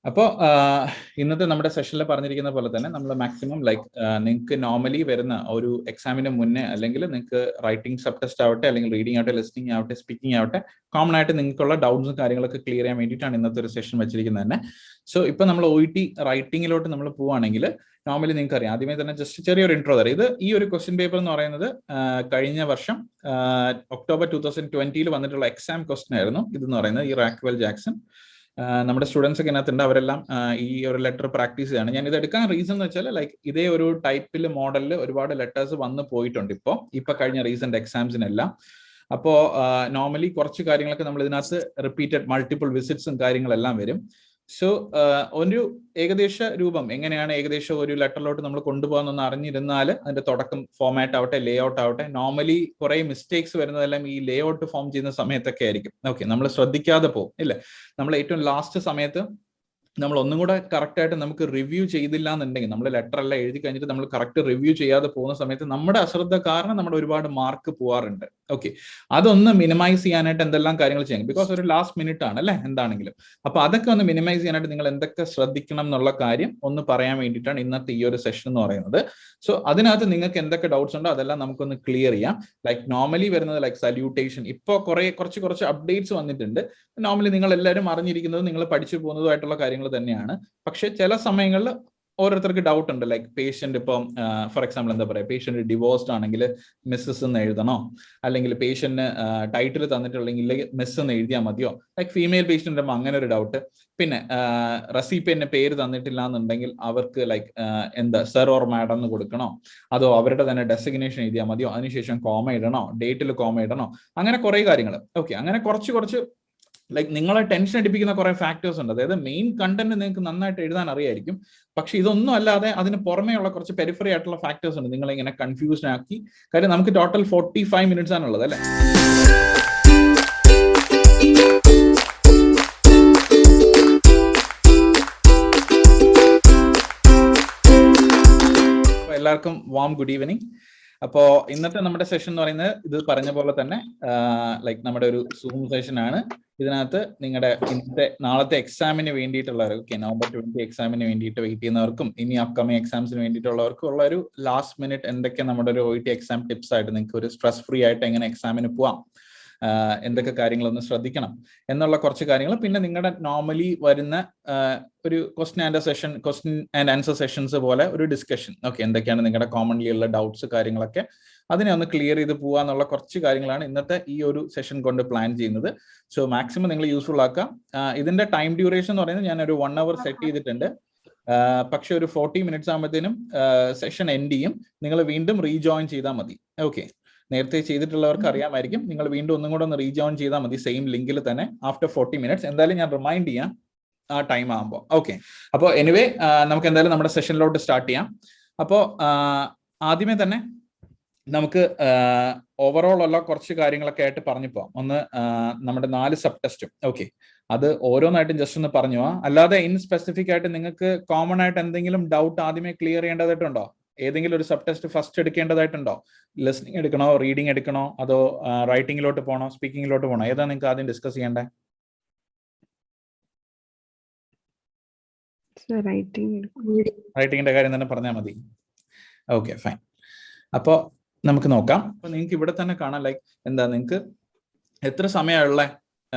അപ്പോൾ ഇന്നത്തെ നമ്മുടെ സെഷനിൽ പറഞ്ഞിരിക്കുന്ന പോലെ തന്നെ നമ്മൾ മാക്സിമം നിങ്ങൾക്ക് നോർമലി വരുന്ന ഒരു എക്സാമിന് മുന്നേ അല്ലെങ്കിൽ നിങ്ങൾക്ക് റൈറ്റിംഗ് സബ് ടെസ്റ്റ് ആവട്ടെ അല്ലെങ്കിൽ റീഡിംഗ് ആവട്ടെ ലിസ്ണിംഗ് ആവട്ടെ സ്പീക്കിംഗ് ആവട്ടെ കോമൺ ആയിട്ട് നിങ്ങൾക്കുള്ള ഡൗട്ട്സും കാര്യങ്ങളൊക്കെ ക്ലിയർ ചെയ്യാൻ വേണ്ടിയിട്ടാണ് ഇന്നത്തെ ഒരു സെഷൻ വെച്ചിരിക്കുന്നത് തന്നെ. സോ ഇപ്പൊ നമ്മൾ OET റൈറ്റിംഗിലോട്ട് നമ്മൾ പോവുകയാണെങ്കിൽ നോർമലി നിങ്ങൾക്ക് അറിയാം, ആദ്യമേ തന്നെ ജസ്റ്റ് ചെറിയൊരു ഇൻട്രോ തരാം. ഇത് ഈ ഒരു ക്വസ്റ്റ്യൻ പേപ്പർ എന്ന് പറയുന്നത് കഴിഞ്ഞ വർഷം ഒക്ടോബർ 2020 വന്നിട്ടുള്ള എക്സാം ക്വസ്റ്റ്യൻ ആയിരുന്നു ഇതെന്ന് പറയുന്നത്. ഈ റാക്വെൽ ജാക്സൺ നമ്മുടെ സ്റ്റുഡൻസ് ഒക്കെ ഇതിനകത്തുണ്ട്, അവരെല്ലാം ഈ ഒരു ലെറ്റർ പ്രാക്ടീസ് ചെയ്യാണ്. ഞാൻ ഇത് എടുക്കാൻ റീസൺ എന്ന് വെച്ചാൽ ഇതേ ഒരു ടൈപ്പിൽ മോഡലിൽ ഒരുപാട് ലെറ്റേഴ്സ് വന്ന് പോയിട്ടുണ്ട് ഇപ്പൊ കഴിഞ്ഞ റീസെന്റ് എക്സാംസിനെല്ലാം. അപ്പോൾ നോർമലി കുറച്ച് കാര്യങ്ങളൊക്കെ നമ്മൾ ഇതിനകത്ത് റിപ്പീറ്റഡ് മൾട്ടിപ്പിൾ വിസിറ്റ്സും കാര്യങ്ങളെല്ലാം വരും. സോ ഒരു ഏകദേശ രൂപം എങ്ങനെയാണ് ഏകദേശം ഒരു ലെറ്ററിലോട്ട് നമ്മൾ കൊണ്ടുപോകാമെന്നൊന്ന് അറിഞ്ഞിരുന്നാൽ അതിന്റെ തുടക്കം ഫോമാറ്റ് ആവട്ടെ ലേ ഔട്ട് ആവട്ടെ, നോർമലി കുറെ മിസ്റ്റേക്സ് വരുന്നതെല്ലാം ഈ ലേ ഔട്ട് ഫോം ചെയ്യുന്ന സമയത്തൊക്കെ ആയിരിക്കും. ഓക്കെ, നമ്മൾ ശ്രദ്ധിക്കാതെ പോകും ഇല്ലേ. നമ്മൾ ഏറ്റവും ലാസ്റ്റ് സമയത്ത് നമ്മൾ ഒന്നും കൂടെ കറക്റ്റ് ആയിട്ട് നമുക്ക് റിവ്യൂ ചെയ്തില്ല എന്നുണ്ടെങ്കിൽ, നമ്മൾ ലെറ്റർ എല്ലാം എഴുതി കഴിഞ്ഞിട്ട് നമ്മൾ കറക്റ്റ് റിവ്യൂ ചെയ്യാതെ പോകുന്ന സമയത്ത് നമ്മുടെ അശ്രദ്ധ കാരണം നമ്മുടെ ഒരുപാട് മാർക്ക് പോവാറുണ്ട്. ഓക്കെ, അതൊന്ന് മിനിമൈസ് ചെയ്യാനായിട്ട് എന്തെല്ലാം കാര്യങ്ങൾ ചെയ്യണം, ബിക്കോസ് ഒരു ലാസ്റ്റ് മിനിറ്റ് ആണ് അല്ലെ എന്താണെങ്കിലും. അപ്പൊ അതൊക്കെ ഒന്ന് മിനിമൈസ് ചെയ്യാനായിട്ട് നിങ്ങൾ എന്തൊക്കെ ശ്രദ്ധിക്കണം എന്നുള്ള കാര്യം ഒന്ന് പറയാൻ വേണ്ടിയിട്ടാണ് ഇന്നത്തെ ഈ ഒരു സെഷൻ എന്ന് പറയുന്നത്. സോ അതിനകത്ത് നിങ്ങൾക്ക് എന്തൊക്കെ ഡൗട്ട്സ് ഉണ്ടോ അതെല്ലാം നമുക്കൊന്ന് ക്ലിയർ ചെയ്യാം. നോർമലി വരുന്നത് സല്യൂട്ടേഷൻ, ഇപ്പോൾ കുറച്ച് അപ്ഡേറ്റ്സ് വന്നിട്ടുണ്ട്. നോർമലി നിങ്ങൾ എല്ലാവരും അറിഞ്ഞിരിക്കുന്നത് നിങ്ങൾ പഠിച്ചു പോകുന്നതുമായിട്ടുള്ള കാര്യങ്ങൾ തന്നെയാണ്. പക്ഷെ ചില സമയങ്ങളിൽ ഓരോരുത്തർക്ക് ഡൗട്ട് ഉണ്ട്. പേഷ്യന്റ് ഇപ്പം ഫോർ എക്സാമ്പിൾ എന്താ പറയുക, പേഷ്യന്റ് ഡിവോഴ്സ്ഡ് ആണെങ്കിൽ മിസ്സസ് എന്ന് എഴുതണോ, അല്ലെങ്കിൽ പേഷ്യന്റിന് ടൈറ്റിൽ തന്നിട്ടുണ്ടെങ്കിൽ മിസ് എന്ന് എഴുതിയാൽ മതിയോ, ഫീമെയിൽ പേഷ്യന്റ് അങ്ങനെ ഒരു ഡൗട്ട്. പിന്നെ റെസിപ്പിയന്റിന് പേര് തന്നിട്ടില്ല എന്നുണ്ടെങ്കിൽ അവർക്ക് എന്താ സർ ഓർ മാഡം എന്ന് കൊടുക്കണോ, അതോ അവരുടെ തന്നെ ഡെസിഗ്നേഷൻ എഴുതിയാൽ മതിയോ, അതിനുശേഷം കോമ ഇടണോ, ഡേറ്റിൽ കോമ ഇടണോ, അങ്ങനെ കുറെ കാര്യങ്ങൾ. ഓക്കെ, അങ്ങനെ കുറച്ച് നിങ്ങളെ ടെൻഷൻ അടിപ്പിക്കുന്ന കുറെ ഫാക്ടേഴ്സ് ഉണ്ട്. അതായത് മെയിൻ കണ്ടന്റ് നിങ്ങൾക്ക് നന്നായിട്ട് എഴുതാൻ അറിയായിരിക്കും, പക്ഷെ ഇതൊന്നും അല്ലാതെ അതിന് പുറമേയുള്ള കുറച്ച് പെരിഫറി ആയിട്ടുള്ള ഫാക്ടേഴ്സ് ഉണ്ട് നിങ്ങളെ ഇങ്ങനെ കൺഫ്യൂഷൻ ആക്കി. കാര്യം നമുക്ക് ടോട്ടൽ 45 മിനിറ്റ്സ് ആണുള്ളത് അല്ലെ. എല്ലാവർക്കും വാം ഗുഡ് ഈവനിങ്. അപ്പോൾ ഇന്നത്തെ നമ്മുടെ സെഷൻ എന്ന് പറയുന്നത് ഇത് പറഞ്ഞ പോലെ തന്നെ നമ്മുടെ ഒരു സൂം സെഷൻ ആണ്. ഇതിനകത്ത് നിങ്ങളുടെ ഇന്നത്തെ നാളത്തെ എക്സാമിന് വേണ്ടിയിട്ടുള്ളവർ, നവംബർ 20 എക്സാമിന് വേണ്ടിയിട്ട് വെയിറ്റ് ചെയ്യുന്നവർക്കും ഇനി അപ്കമിങ് എക്സാംസിന് വേണ്ടിയിട്ടുള്ളവർക്കും ഉള്ള ഒരു ലാസ്റ്റ് മിനിറ്റ് എന്തൊക്കെ നമ്മുടെ ഒരു OET എക്സാം ടിപ്സ് ആയിട്ട് നിങ്ങൾക്ക് ഒരു സ്ട്രെസ് ഫ്രീ ആയിട്ട് എങ്ങനെ എക്സാമിന് പോവാം, എന്തൊക്കെ കാര്യങ്ങളൊന്ന് ശ്രദ്ധിക്കണം എന്നുള്ള കുറച്ച് കാര്യങ്ങൾ. പിന്നെ നിങ്ങളുടെ നോർമലി വരുന്ന ഒരു ക്വസ്റ്റ്യൻ ആൻഡ് ആൻസർ സെഷൻസ് പോലെ ഒരു ഡിസ്കഷൻ. ഓക്കെ, എന്തൊക്കെയാണ് നിങ്ങളുടെ കോമൺലി ഉള്ള ഡൗട്ട്സ് കാര്യങ്ങളൊക്കെ അതിനെ ഒന്ന് ക്ലിയർ ചെയ്ത് പോവാന്നുള്ള കുറച്ച് കാര്യങ്ങളാണ് ഇന്നത്തെ ഈ ഒരു സെഷൻ കൊണ്ട് പ്ലാൻ ചെയ്യുന്നത്. സോ മാക്സിമം നിങ്ങൾ യൂസ്ഫുൾ ആക്കാം. ഇതിന്റെ ടൈം ഡ്യൂറേഷൻ എന്ന് പറയുന്നത് ഞാൻ ഒരു 1 hour സെറ്റ് ചെയ്തിട്ടുണ്ട്. പക്ഷെ ഒരു 40 മിനിറ്റ്സ് ആകുമ്പോഴത്തേനും സെഷൻ എൻഡ് ചെയ്യും. നിങ്ങൾ വീണ്ടും റീജോയിൻ ചെയ്താൽ മതി. ഓക്കെ, നേരത്തെ ചെയ്തിട്ടുള്ളവർക്ക് അറിയാമായിരിക്കും. നിങ്ങൾ വീണ്ടും ഒന്നും കൂടെ ഒന്ന് റീജോയിൻ ചെയ്താൽ മതി സെയിം ലിങ്കിൽ തന്നെ ആഫ്റ്റർ 40 മിനിറ്റ്സ്. എന്തായാലും ഞാൻ റിമൈൻഡ് ചെയ്യാം ആ ടൈം ആകുമ്പോൾ. ഓക്കെ, അപ്പോൾ എനിവേ നമുക്ക് എന്തായാലും നമ്മുടെ സെഷനിലോട്ട് സ്റ്റാർട്ട് ചെയ്യാം. അപ്പോൾ ആദ്യമേ തന്നെ നമുക്ക് ഓവറോൾ ഉള്ള കുറച്ച് കാര്യങ്ങളൊക്കെ ആയിട്ട് പറഞ്ഞു പോവാം. ഒന്ന് നമ്മുടെ 4 സബ് ടെസ്റ്റും. ഓക്കെ, അത് ഓരോന്നായിട്ടും ജസ്റ്റ് ഒന്ന് പറഞ്ഞു പോവാം. അല്ലാതെ ഇൻ സ്പെസിഫിക് ആയിട്ട് നിങ്ങൾക്ക് കോമൺ ആയിട്ട് എന്തെങ്കിലും ഡൗട്ട് ആദ്യമേ ക്ലിയർ ചെയ്യേണ്ടതായിട്ടുണ്ടോ? ഏതെങ്കിലും ഒരു സബ് ടെസ്റ്റ് ഫസ്റ്റ് എടുക്കേണ്ടതായിട്ടുണ്ടോ? ലിസ്ണിംഗ് എടുക്കണോ, റീഡിംഗ് എടുക്കണോ, അതോ റൈറ്റിംഗിലോട്ട് പോകണോ, സ്പീക്കിങ്ങിലോട്ട് പോകണോ? ഏതാ നിങ്ങൾക്ക് ആദ്യം ഡിസ്കസ് ചെയ്യേണ്ടത്? റൈറ്റിംഗിന്റെ കാര്യം തന്നെ പറഞ്ഞാൽ മതി. Okay, fine. അപ്പോൾ നമുക്ക് നോക്കാം. അപ്പൊ നിങ്ങൾക്ക് ഇവിടെ തന്നെ കാണാം എന്താ നിങ്ങൾക്ക് എത്ര സമയമുള്ള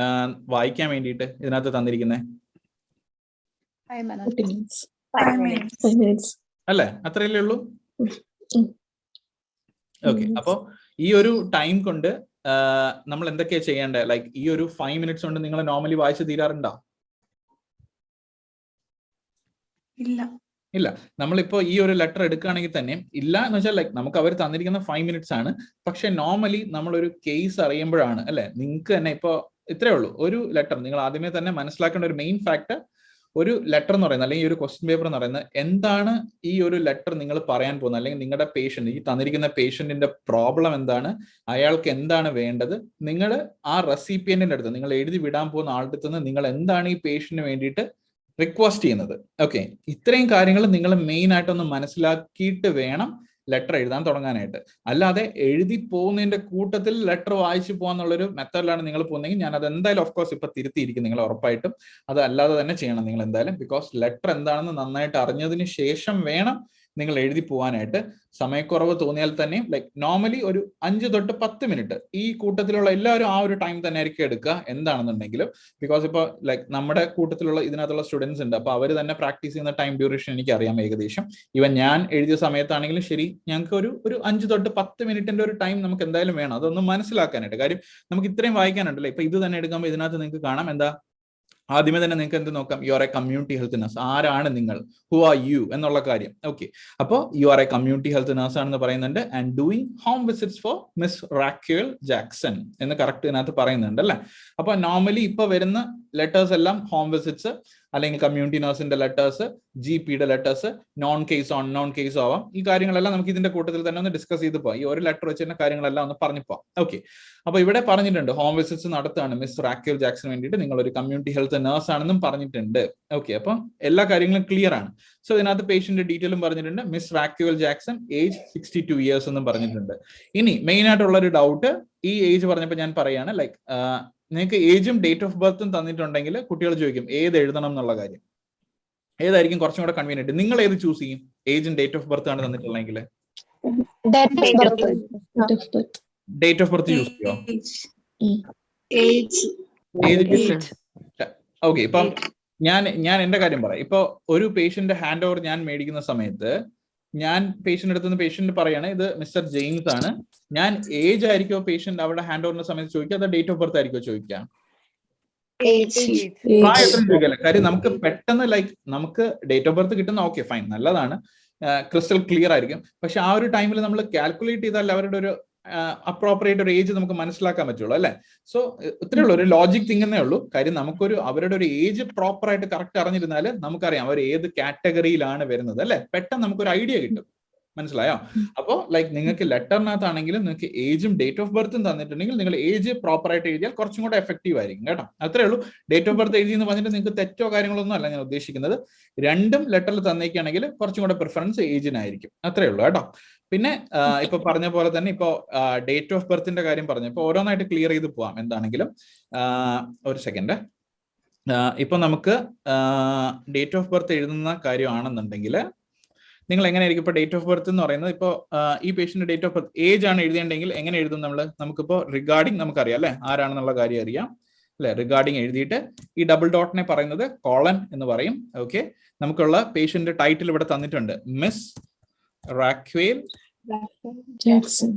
വായിക്കാൻ വേണ്ടിയിട്ട് ഇതിനകത്ത് തന്നിരിക്കുന്നത് അല്ലേ? അത്രയല്ലേ ഉള്ളൂ. ഓക്കെ, അപ്പൊ ഈ ഒരു ടൈം കൊണ്ട് നമ്മൾ എന്തൊക്കെയാ ചെയ്യേണ്ടത്? ഈ ഒരു 5 മിനിറ്റ്സ് കൊണ്ട് നിങ്ങൾ നോർമലി വായിച്ച് തീരാറുണ്ടോ? ഇല്ല. നമ്മളിപ്പോ ഈ ഒരു ലെറ്റർ എടുക്കുകയാണെങ്കിൽ തന്നെ ഇല്ല എന്ന് വെച്ചാൽ നമുക്ക് അവർ തന്നിരിക്കുന്ന 5 മിനിറ്റ്സ് ആണ്. പക്ഷെ നോർമലി നമ്മളൊരു കേസ് അറിയുമ്പോഴാണ് അല്ലെ, നിങ്ങൾക്ക് തന്നെ ഇപ്പൊ ഇത്രയേ ഉള്ളൂ. ഒരു ലെറ്റർ നിങ്ങൾ ആദ്യമേ തന്നെ മനസ്സിലാക്കേണ്ട ഒരു മെയിൻ ഫാക്ടർ, ഒരു ലെറ്റർ എന്ന് പറയുന്നത് അല്ലെങ്കിൽ ഒരു ക്വസ്റ്റ്യൻ പേപ്പർ എന്ന് പറയുന്നത് എന്താണ് ഈ ഒരു ലെറ്റർ നിങ്ങൾ പറയാൻ പോകുന്നത്, അല്ലെങ്കിൽ നിങ്ങളുടെ പേഷ്യന്റ്, ഈ തന്നിരിക്കുന്ന പേഷ്യന്റിന്റെ പ്രോബ്ലം എന്താണ്, അയാൾക്ക് എന്താണ് വേണ്ടത്, നിങ്ങൾ ആ റെസിപ്പിയന്റിന്റെ അടുത്ത്, നിങ്ങൾ എഴുതി വിടാൻ പോകുന്ന ആളുടെ അടുത്ത് നിന്ന് നിങ്ങൾ എന്താണ് ഈ പേഷ്യന്റിന് വേണ്ടിയിട്ട് റിക്വസ്റ്റ് ചെയ്യുന്നത്. ഓക്കെ, ഇത്രയും കാര്യങ്ങൾ നിങ്ങൾ മെയിൻ ആയിട്ടൊന്ന് മനസ്സിലാക്കിയിട്ട് വേണം ലെറ്റർ എഴുതാൻ തുടങ്ങാനായിട്ട്. അല്ലാതെ എഴുതി പോകുന്നതിന്റെ കൂട്ടത്തിൽ ലെറ്റർ വായിച്ചു പോകാന്നുള്ളൊരു മെത്തേഡിലാണ് നിങ്ങൾ പോകുന്നതെങ്കിൽ ഞാൻ അത് എന്തായാലും ഓഫ് കോഴ്സ് ഇപ്പൊ തിരുത്തിയിരിക്കും നിങ്ങൾ ഉറപ്പായിട്ടും. അത് അല്ലാതെ തന്നെ ചെയ്യണം നിങ്ങൾ എന്തായാലും. ബിക്കോസ് ലെറ്റർ എന്താണെന്ന് നന്നായിട്ട് അറിഞ്ഞതിന് ശേഷം വേണം നിങ്ങൾ എഴുതി പോകാനായിട്ട്. സമയക്കുറവ് തോന്നിയാൽ തന്നെയും ലൈക്ക് നോർമലി ഒരു 5 തൊട്ട് 10 മിനിറ്റ് ഈ കൂട്ടത്തിലുള്ള എല്ലാവരും ആ ഒരു ടൈം തന്നെ ആയിരിക്കും എടുക്കുക എന്താണെന്നുണ്ടെങ്കിലും. ബിക്കോസ് ഇപ്പോൾ ലൈക്ക് നമ്മുടെ കൂട്ടത്തിലുള്ള ഇതിനകത്തുള്ള സ്റ്റുഡൻസ് ഉണ്ട്, അപ്പൊ അവർ തന്നെ പ്രാക്ടീസ് ചെയ്യുന്ന ടൈം ഡ്യൂറേഷൻ എനിക്ക് അറിയാം ഏകദേശം. ഈവൻ ഞാൻ എഴുതിയ സമയത്താണെങ്കിലും ശരി, ഞങ്ങൾക്ക് ഒരു 5 തൊട്ട് 10 മിനിറ്റിന്റെ ഒരു ടൈം നമുക്ക് എന്തായാലും വേണം അതൊന്ന് മനസ്സിലാക്കാനായിട്ട്. കാര്യം നമുക്ക് ഇത്രയും വായിക്കാനുണ്ടല്ലോ. ഇപ്പൊ ഇത് തന്നെ എടുക്കുമ്പോൾ ഇതിനകത്ത് നിങ്ങൾക്ക് കാണാം എന്താ, ആദ്യമേ തന്നെ നിങ്ങൾക്ക് എന്ത് നോക്കാം, you are a community health nurse. ആരാണ് നിങ്ങൾ, ഹു ആർ യു എന്നുള്ള കാര്യം. ഓക്കെ, അപ്പോൾ you are a community health nurse ആണെന്ന് പറയുന്നുണ്ട്. And doing home visits for miss Raquel Jackson എന്ന് കറക്റ്റ് ഇതിനകത്ത് പറയുന്നുണ്ട് അല്ലെ. അപ്പൊ നോർമലി ഇപ്പൊ വരുന്ന ലെറ്റേഴ്സ് എല്ലാം ഹോം വിസിറ്റ്സ് അല്ലെങ്കിൽ കമ്മ്യൂണിറ്റി നഴ്സിന്റെ ലെറ്റേഴ്സ്, GPയുടെ letters, known case on known case ആവാം. ഈ കാര്യങ്ങളെല്ലാം നമുക്ക് ഇതിന്റെ കൂട്ടത്തിൽ തന്നെ ഒന്ന് ഡിസ്കസ് ചെയ്ത് പോകാം. ഈ ഒരു ലെറ്റർ വെച്ച് തന്നെ കാര്യങ്ങളെല്ലാം ഒന്ന് പറഞ്ഞു പോകാം. ഓക്കെ, അപ്പൊ ഇവിടെ പറഞ്ഞിട്ടുണ്ട് ഹോം വിസിറ്റ്സ് നടത്തുകയാണ് മിസ് റാക്വൽ ജാക്സൺ വേണ്ടിയിട്ട്, നിങ്ങൾ ഒരു കമ്മ്യൂണിറ്റി ഹെൽത്ത് നഴ്സ് ആണെന്നും പറഞ്ഞിട്ടുണ്ട്. ഓക്കെ, അപ്പം എല്ലാ കാര്യങ്ങളും ക്ലിയർ ആണ്. സോ ഇതിനകത്ത് പേഷ്യന്റ് ഡീറ്റെയിലും പറഞ്ഞിട്ടുണ്ട്. Miss Raquel Jackson age 62 years എന്നും പറഞ്ഞിട്ടുണ്ട്. ഇനി മെയിൻ ആയിട്ടുള്ള ഒരു ഡൗട്ട്, ഈ ഏജ് പറഞ്ഞപ്പോൾ ഞാൻ പറയാണ് ലൈക്ക് നിങ്ങൾക്ക് ഏജും ഡേറ്റ് ഓഫ് ബർത്തും തന്നിട്ടുണ്ടെങ്കിൽ കുട്ടികൾ ചോദിക്കും ഏത് എഴുതണം എന്നുള്ള കാര്യം. ഏതായിരിക്കും കുറച്ചും കൂടെ കൺവീനിയന്റ്? നിങ്ങൾ ഏത് ചൂസ് ചെയ്യും? ഏജും ഡേറ്റ് ഓഫ് ബർത്ത് ആണ് തന്നിട്ടുള്ളതെങ്കിൽ ഡേറ്റ് ഓഫ് ബർത്ത് ചൂസ് ചെയ്യോ? ഓക്കെ, ഇപ്പം ഞാൻ എന്റെ കാര്യം പറയാം. ഇപ്പൊ ഒരു പേഷ്യന്റ് ഹാൻഡ് ഓവർ ഞാൻ മേടിക്കുന്ന സമയത്ത് ഞാൻ പേഷ്യന്റ് അടുത്തുനിന്ന് പേഷ്യന്റ് പറയാണ് ഇത് മിസ്റ്റർ ജെയിംസ് ആണ്, ഞാൻ ഏജ് ആയിരിക്കോ പേഷ്യന്റ് അവിടെ ഹാൻഡ് ഓവറിന്റെ സമയത്ത് ചോദിക്കുക, അതോ ഡേറ്റ് ഓഫ് ബർത്ത് ആയിരിക്കോ ചോദിക്കുക? പ്രായത്തിന് ചോദിക്കല്ലേ. കാര്യം നമുക്ക് പെട്ടെന്ന് ലൈക്ക് നമുക്ക് ഡേറ്റ് ഓഫ് ബർത്ത് കിട്ടുന്ന ഓക്കെ ഫൈൻ, നല്ലതാണ്, ക്രിസ്റ്റൽ ക്ലിയർ ആയിരിക്കും. പക്ഷെ ആ ഒരു ടൈമിൽ നമ്മൾ കാൽക്കുലേറ്റ് ചെയ്താൽ അവരുടെ ഒരു അപ്രോപ്രിയേറ്റ് ഒരു ഏജ് നമുക്ക് മനസ്സിലാക്കാൻ പറ്റുള്ളൂ അല്ലെ. സോ ഇത്രയേ ഉള്ളൂ, ഒരു ലോജിക് തിങ്ങുന്നേ ഉള്ളൂ. കാര്യം നമുക്കൊരു അവരുടെ ഒരു ഏജ് പ്രോപ്പർ ആയിട്ട് കറക്റ്റ് അറിഞ്ഞിരുന്നാൽ നമുക്കറിയാം അവർ ഏത് കാറ്റഗറിയിലാണ് വരുന്നത് അല്ലെ. പെട്ടെന്ന് നമുക്കൊരു ഐഡിയ കിട്ടും. മനസ്സിലായോ? അപ്പോ ലൈക്ക് നിങ്ങൾക്ക് ലെറ്ററിനകത്താണെങ്കിലും നിങ്ങൾക്ക് ഏജും ഡേറ്റ് ഓഫ് ബർത്തും തന്നിട്ടുണ്ടെങ്കിൽ നിങ്ങൾ ഏജ് പ്രോപ്പർ ആയിട്ട് എഴുതിയാൽ കുറച്ചും കൂടെ എഫക്റ്റീവ് ആയിരിക്കും കേട്ടോ. അത്രേ ഉള്ളൂ. ഡേറ്റ് ഓഫ് ബർത്ത് എഴുതി എന്ന് പറഞ്ഞിട്ട് നിങ്ങൾക്ക് തെറ്റോ കാര്യങ്ങളൊന്നും അല്ല ഞാൻ ഉദ്ദേശിക്കുന്നത്. രണ്ടും ലെറ്ററിൽ തന്നേക്കുകയാണെങ്കിൽ കുറച്ചും കൂടെ പ്രിഫറൻസ് ഏജിനായിരിക്കും. അത്രേ ഉള്ളൂ കേട്ടോ. പിന്നെ ഇപ്പൊ പറഞ്ഞ പോലെ തന്നെ ഇപ്പോ ഡേറ്റ് ഓഫ് ബർത്തിന്റെ കാര്യം പറഞ്ഞു. ഇപ്പൊ ഓരോന്നായിട്ട് ക്ലിയർ ചെയ്ത് പോവാം. എന്താണെങ്കിലും ഒരു സെക്കൻഡ്. ഇപ്പൊ നമുക്ക് ഡേറ്റ് ഓഫ് ബർത്ത് എഴുതുന്ന കാര്യമാണെന്നുണ്ടെങ്കിൽ നിങ്ങൾ എങ്ങനെയായിരിക്കും ഇപ്പൊ ഡേറ്റ് ഓഫ് ബർത്ത് എന്ന് പറയുന്നത്? ഇപ്പോൾ ഈ patient date of birth age ആണ് എഴുതിയിട്ടുണ്ടെങ്കിൽ എങ്ങനെ എഴുതും നമ്മൾ? നമുക്കിപ്പോ റിഗാർഡിങ് നമുക്കറിയാം അല്ലെ, ആരാണെന്നുള്ള കാര്യം അറിയാം അല്ലെ. റിഗാർഡിങ് എഴുതിയിട്ട് ഈ ഡബിൾ ഡോട്ടിനെ പറയുന്നത് കോളൻ എന്ന് പറയും. ഓക്കെ, നമുക്കുള്ള പേഷ്യന്റ് ടൈറ്റിൽ ഇവിടെ തന്നിട്ടുണ്ട്, മിസ് റാക്വൽ ജാക്സൺ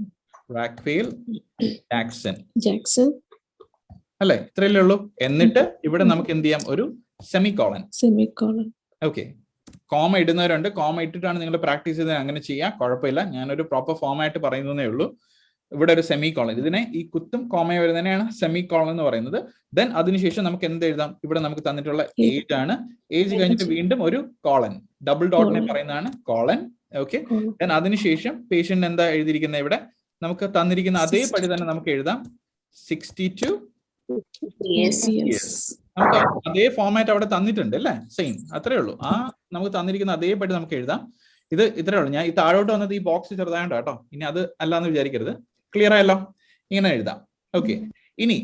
അല്ലെ. ഇത്രയല്ലേ ഉള്ളൂ. എന്നിട്ട് ഇവിടെ നമുക്ക് എന്ത് ചെയ്യാം, ഒരു സെമി കോളൻ. ഓക്കെ, കോമ ഇടുന്നവരുണ്ട്, കോമ ഇട്ടിട്ടാണ് നിങ്ങൾ പ്രാക്ടീസ് ചെയ്ത് അങ്ങനെ ചെയ്യാം, കുഴപ്പമില്ല. ഞാനൊരു പ്രോപ്പർ ഫോമായിട്ട് പറയുന്നതേ ഉള്ളൂ. ഇവിടെ ഒരു സെമി കോളൻ, ഇതിനെ ഈ കുത്തും കോമയും വരുന്നതിനെയാണ് സെമി കോളൻ എന്ന് പറയുന്നത്. ദെൻ അതിനുശേഷം നമുക്ക് എന്ത് എഴുതാം? ഇവിടെ നമുക്ക് തന്നിട്ടുള്ള ഏജ് ആണ്. ഏജ് കഴിഞ്ഞിട്ട് വീണ്ടും ഒരു കോളൻ, ഡബിൾ ഡോട്ടിനെ പറയുന്നതാണ് കോളൻ. ഓക്കെ, ദെൻ അതിനുശേഷം പേഷ്യന്റ് എന്താ എഴുതിയിരിക്കുന്നത് ഇവിടെ നമുക്ക് തന്നിരിക്കുന്ന അതേപടി തന്നെ നമുക്ക് എഴുതാം 62 നമുക്ക് അതേ ഫോമാറ്റ് അവിടെ തന്നിട്ടുണ്ട് അല്ലേ, സെയിം. അത്രേ ഉള്ളൂ. ആ നമുക്ക് തന്നിരിക്കുന്ന അതേപടി നമുക്ക് എഴുതാം. ഇത് ഇത്രേ ഉള്ളൂ. ഞാൻ ഈ താഴോട്ട് വന്നത് ഈ ബോക്സ് ചെറുതായോണ്ട് കേട്ടോ, ഇനി അത് അല്ലാന്ന് വിചാരിക്കരുത്. ക്ലിയർ ആയല്ലോ? ഇങ്ങനെ എഴുതാം. ഓക്കെ, ഇനി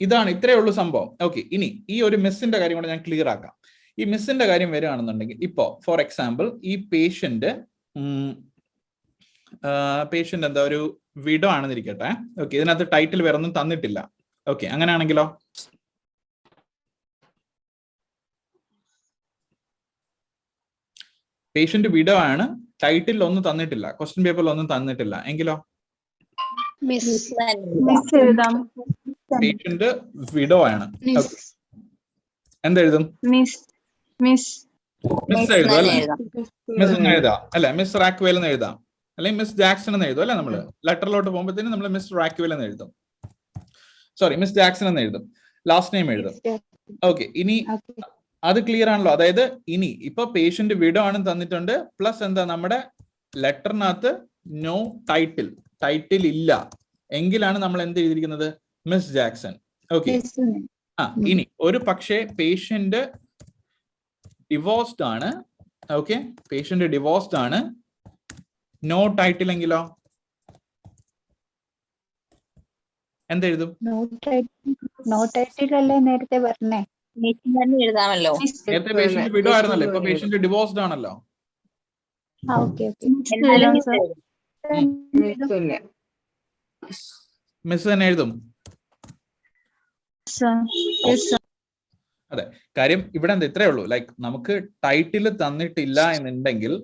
ഇതാണ്, ഇത്രേ ഉള്ളൂ സംഭവം. ഓക്കെ, ഇനി ഈ ഒരു മിസ്സിന്റെ കാര്യം കൂടെ ഞാൻ ക്ലിയർ ആക്കാം. ഈ മിസ്സിന്റെ കാര്യം വരികയാണെന്നുണ്ടെങ്കിൽ ഇപ്പോ ഫോർ എക്സാമ്പിൾ ഈ പേഷ്യന്റ് എന്താ ഒരു വിഡോ ആണെന്നിരിക്കട്ടെ. ഓക്കെ, ഇതിനകത്ത് ടൈറ്റിൽ വേറെ ഒന്നും തന്നിട്ടില്ല. ഓക്കെ, അങ്ങനെയാണെങ്കിലോ പേഷ്യന്റ് വിഡോ ആണ്, ടൈറ്റിൽ ഒന്നും തന്നിട്ടില്ല, ക്വസ്റ്റ്യൻ പേപ്പറിൽ ഒന്നും തന്നിട്ടില്ല എങ്കിലോ പേഷ്യന്റ് വിഡോ ആണ്, എന്തെഴുതും? മിസ് എഴുതും അല്ലെ. മിസ് എന്ന് എഴുതാം അല്ലെ, മിസ് റാക്വൽ എന്ന് എഴുതാം, അല്ലെങ്കിൽ മിസ് ജാക്സൺ എന്ന് എഴുതും അല്ലെ. നമ്മള് ലെറ്ററിലോട്ട് പോകുമ്പോഴത്തേനും നമ്മൾ മിസ് റാക്വൽ എന്ന് എഴുതും, സോറി മിസ് ജാക്സൺ എന്ന് എഴുതും, ലാസ്റ്റ് നെയിം എഴുതും. ഓക്കെ, ഇനി അത് ക്ലിയർ ആണല്ലോ. അതായത് ഇനി ഇപ്പൊ പേഷ്യന്റ് വിഡോ ആണെന്ന് തന്നിട്ടുണ്ട്, പ്ലസ് എന്താ നമ്മുടെ ലെറ്ററിനകത്ത് നോ ടൈറ്റിൽ ഇല്ല എങ്കിലാണ് നമ്മൾ എന്ത് എഴുതിയിരിക്കുന്നത്? Miss Jackson. ഓക്കെ, ഇനി ഒരു പക്ഷേ പേഷ്യന്റ് ഡിവോഴ്സ്ഡ് ആണ്. ഓക്കെ, പേഷ്യന്റ് ഡിവോഴ്സ്ഡ് ആണ്, നോ ടൈറ്റിൽ എങ്കിലോ എന്തെഴുതും? നേരത്തെ പറഞ്ഞേ എഴുതാമല്ലോ. നേരത്തെ പേഷ്യന്റ് വിടുവായിരുന്നല്ലോ, ഇപ്പൊ പേഷ്യന്റ് ഡിവോഴ്സ്ഡ് ആണല്ലോ. മിസ് തന്നെ എഴുതും. അതെ, കാര്യം ഇവിടെ എന്താ ഇത്രേ ഉള്ളൂ. ലൈക്ക് നമുക്ക് ടൈറ്റിൽ തന്നിട്ടില്ല എന്നുണ്ടെങ്കിൽ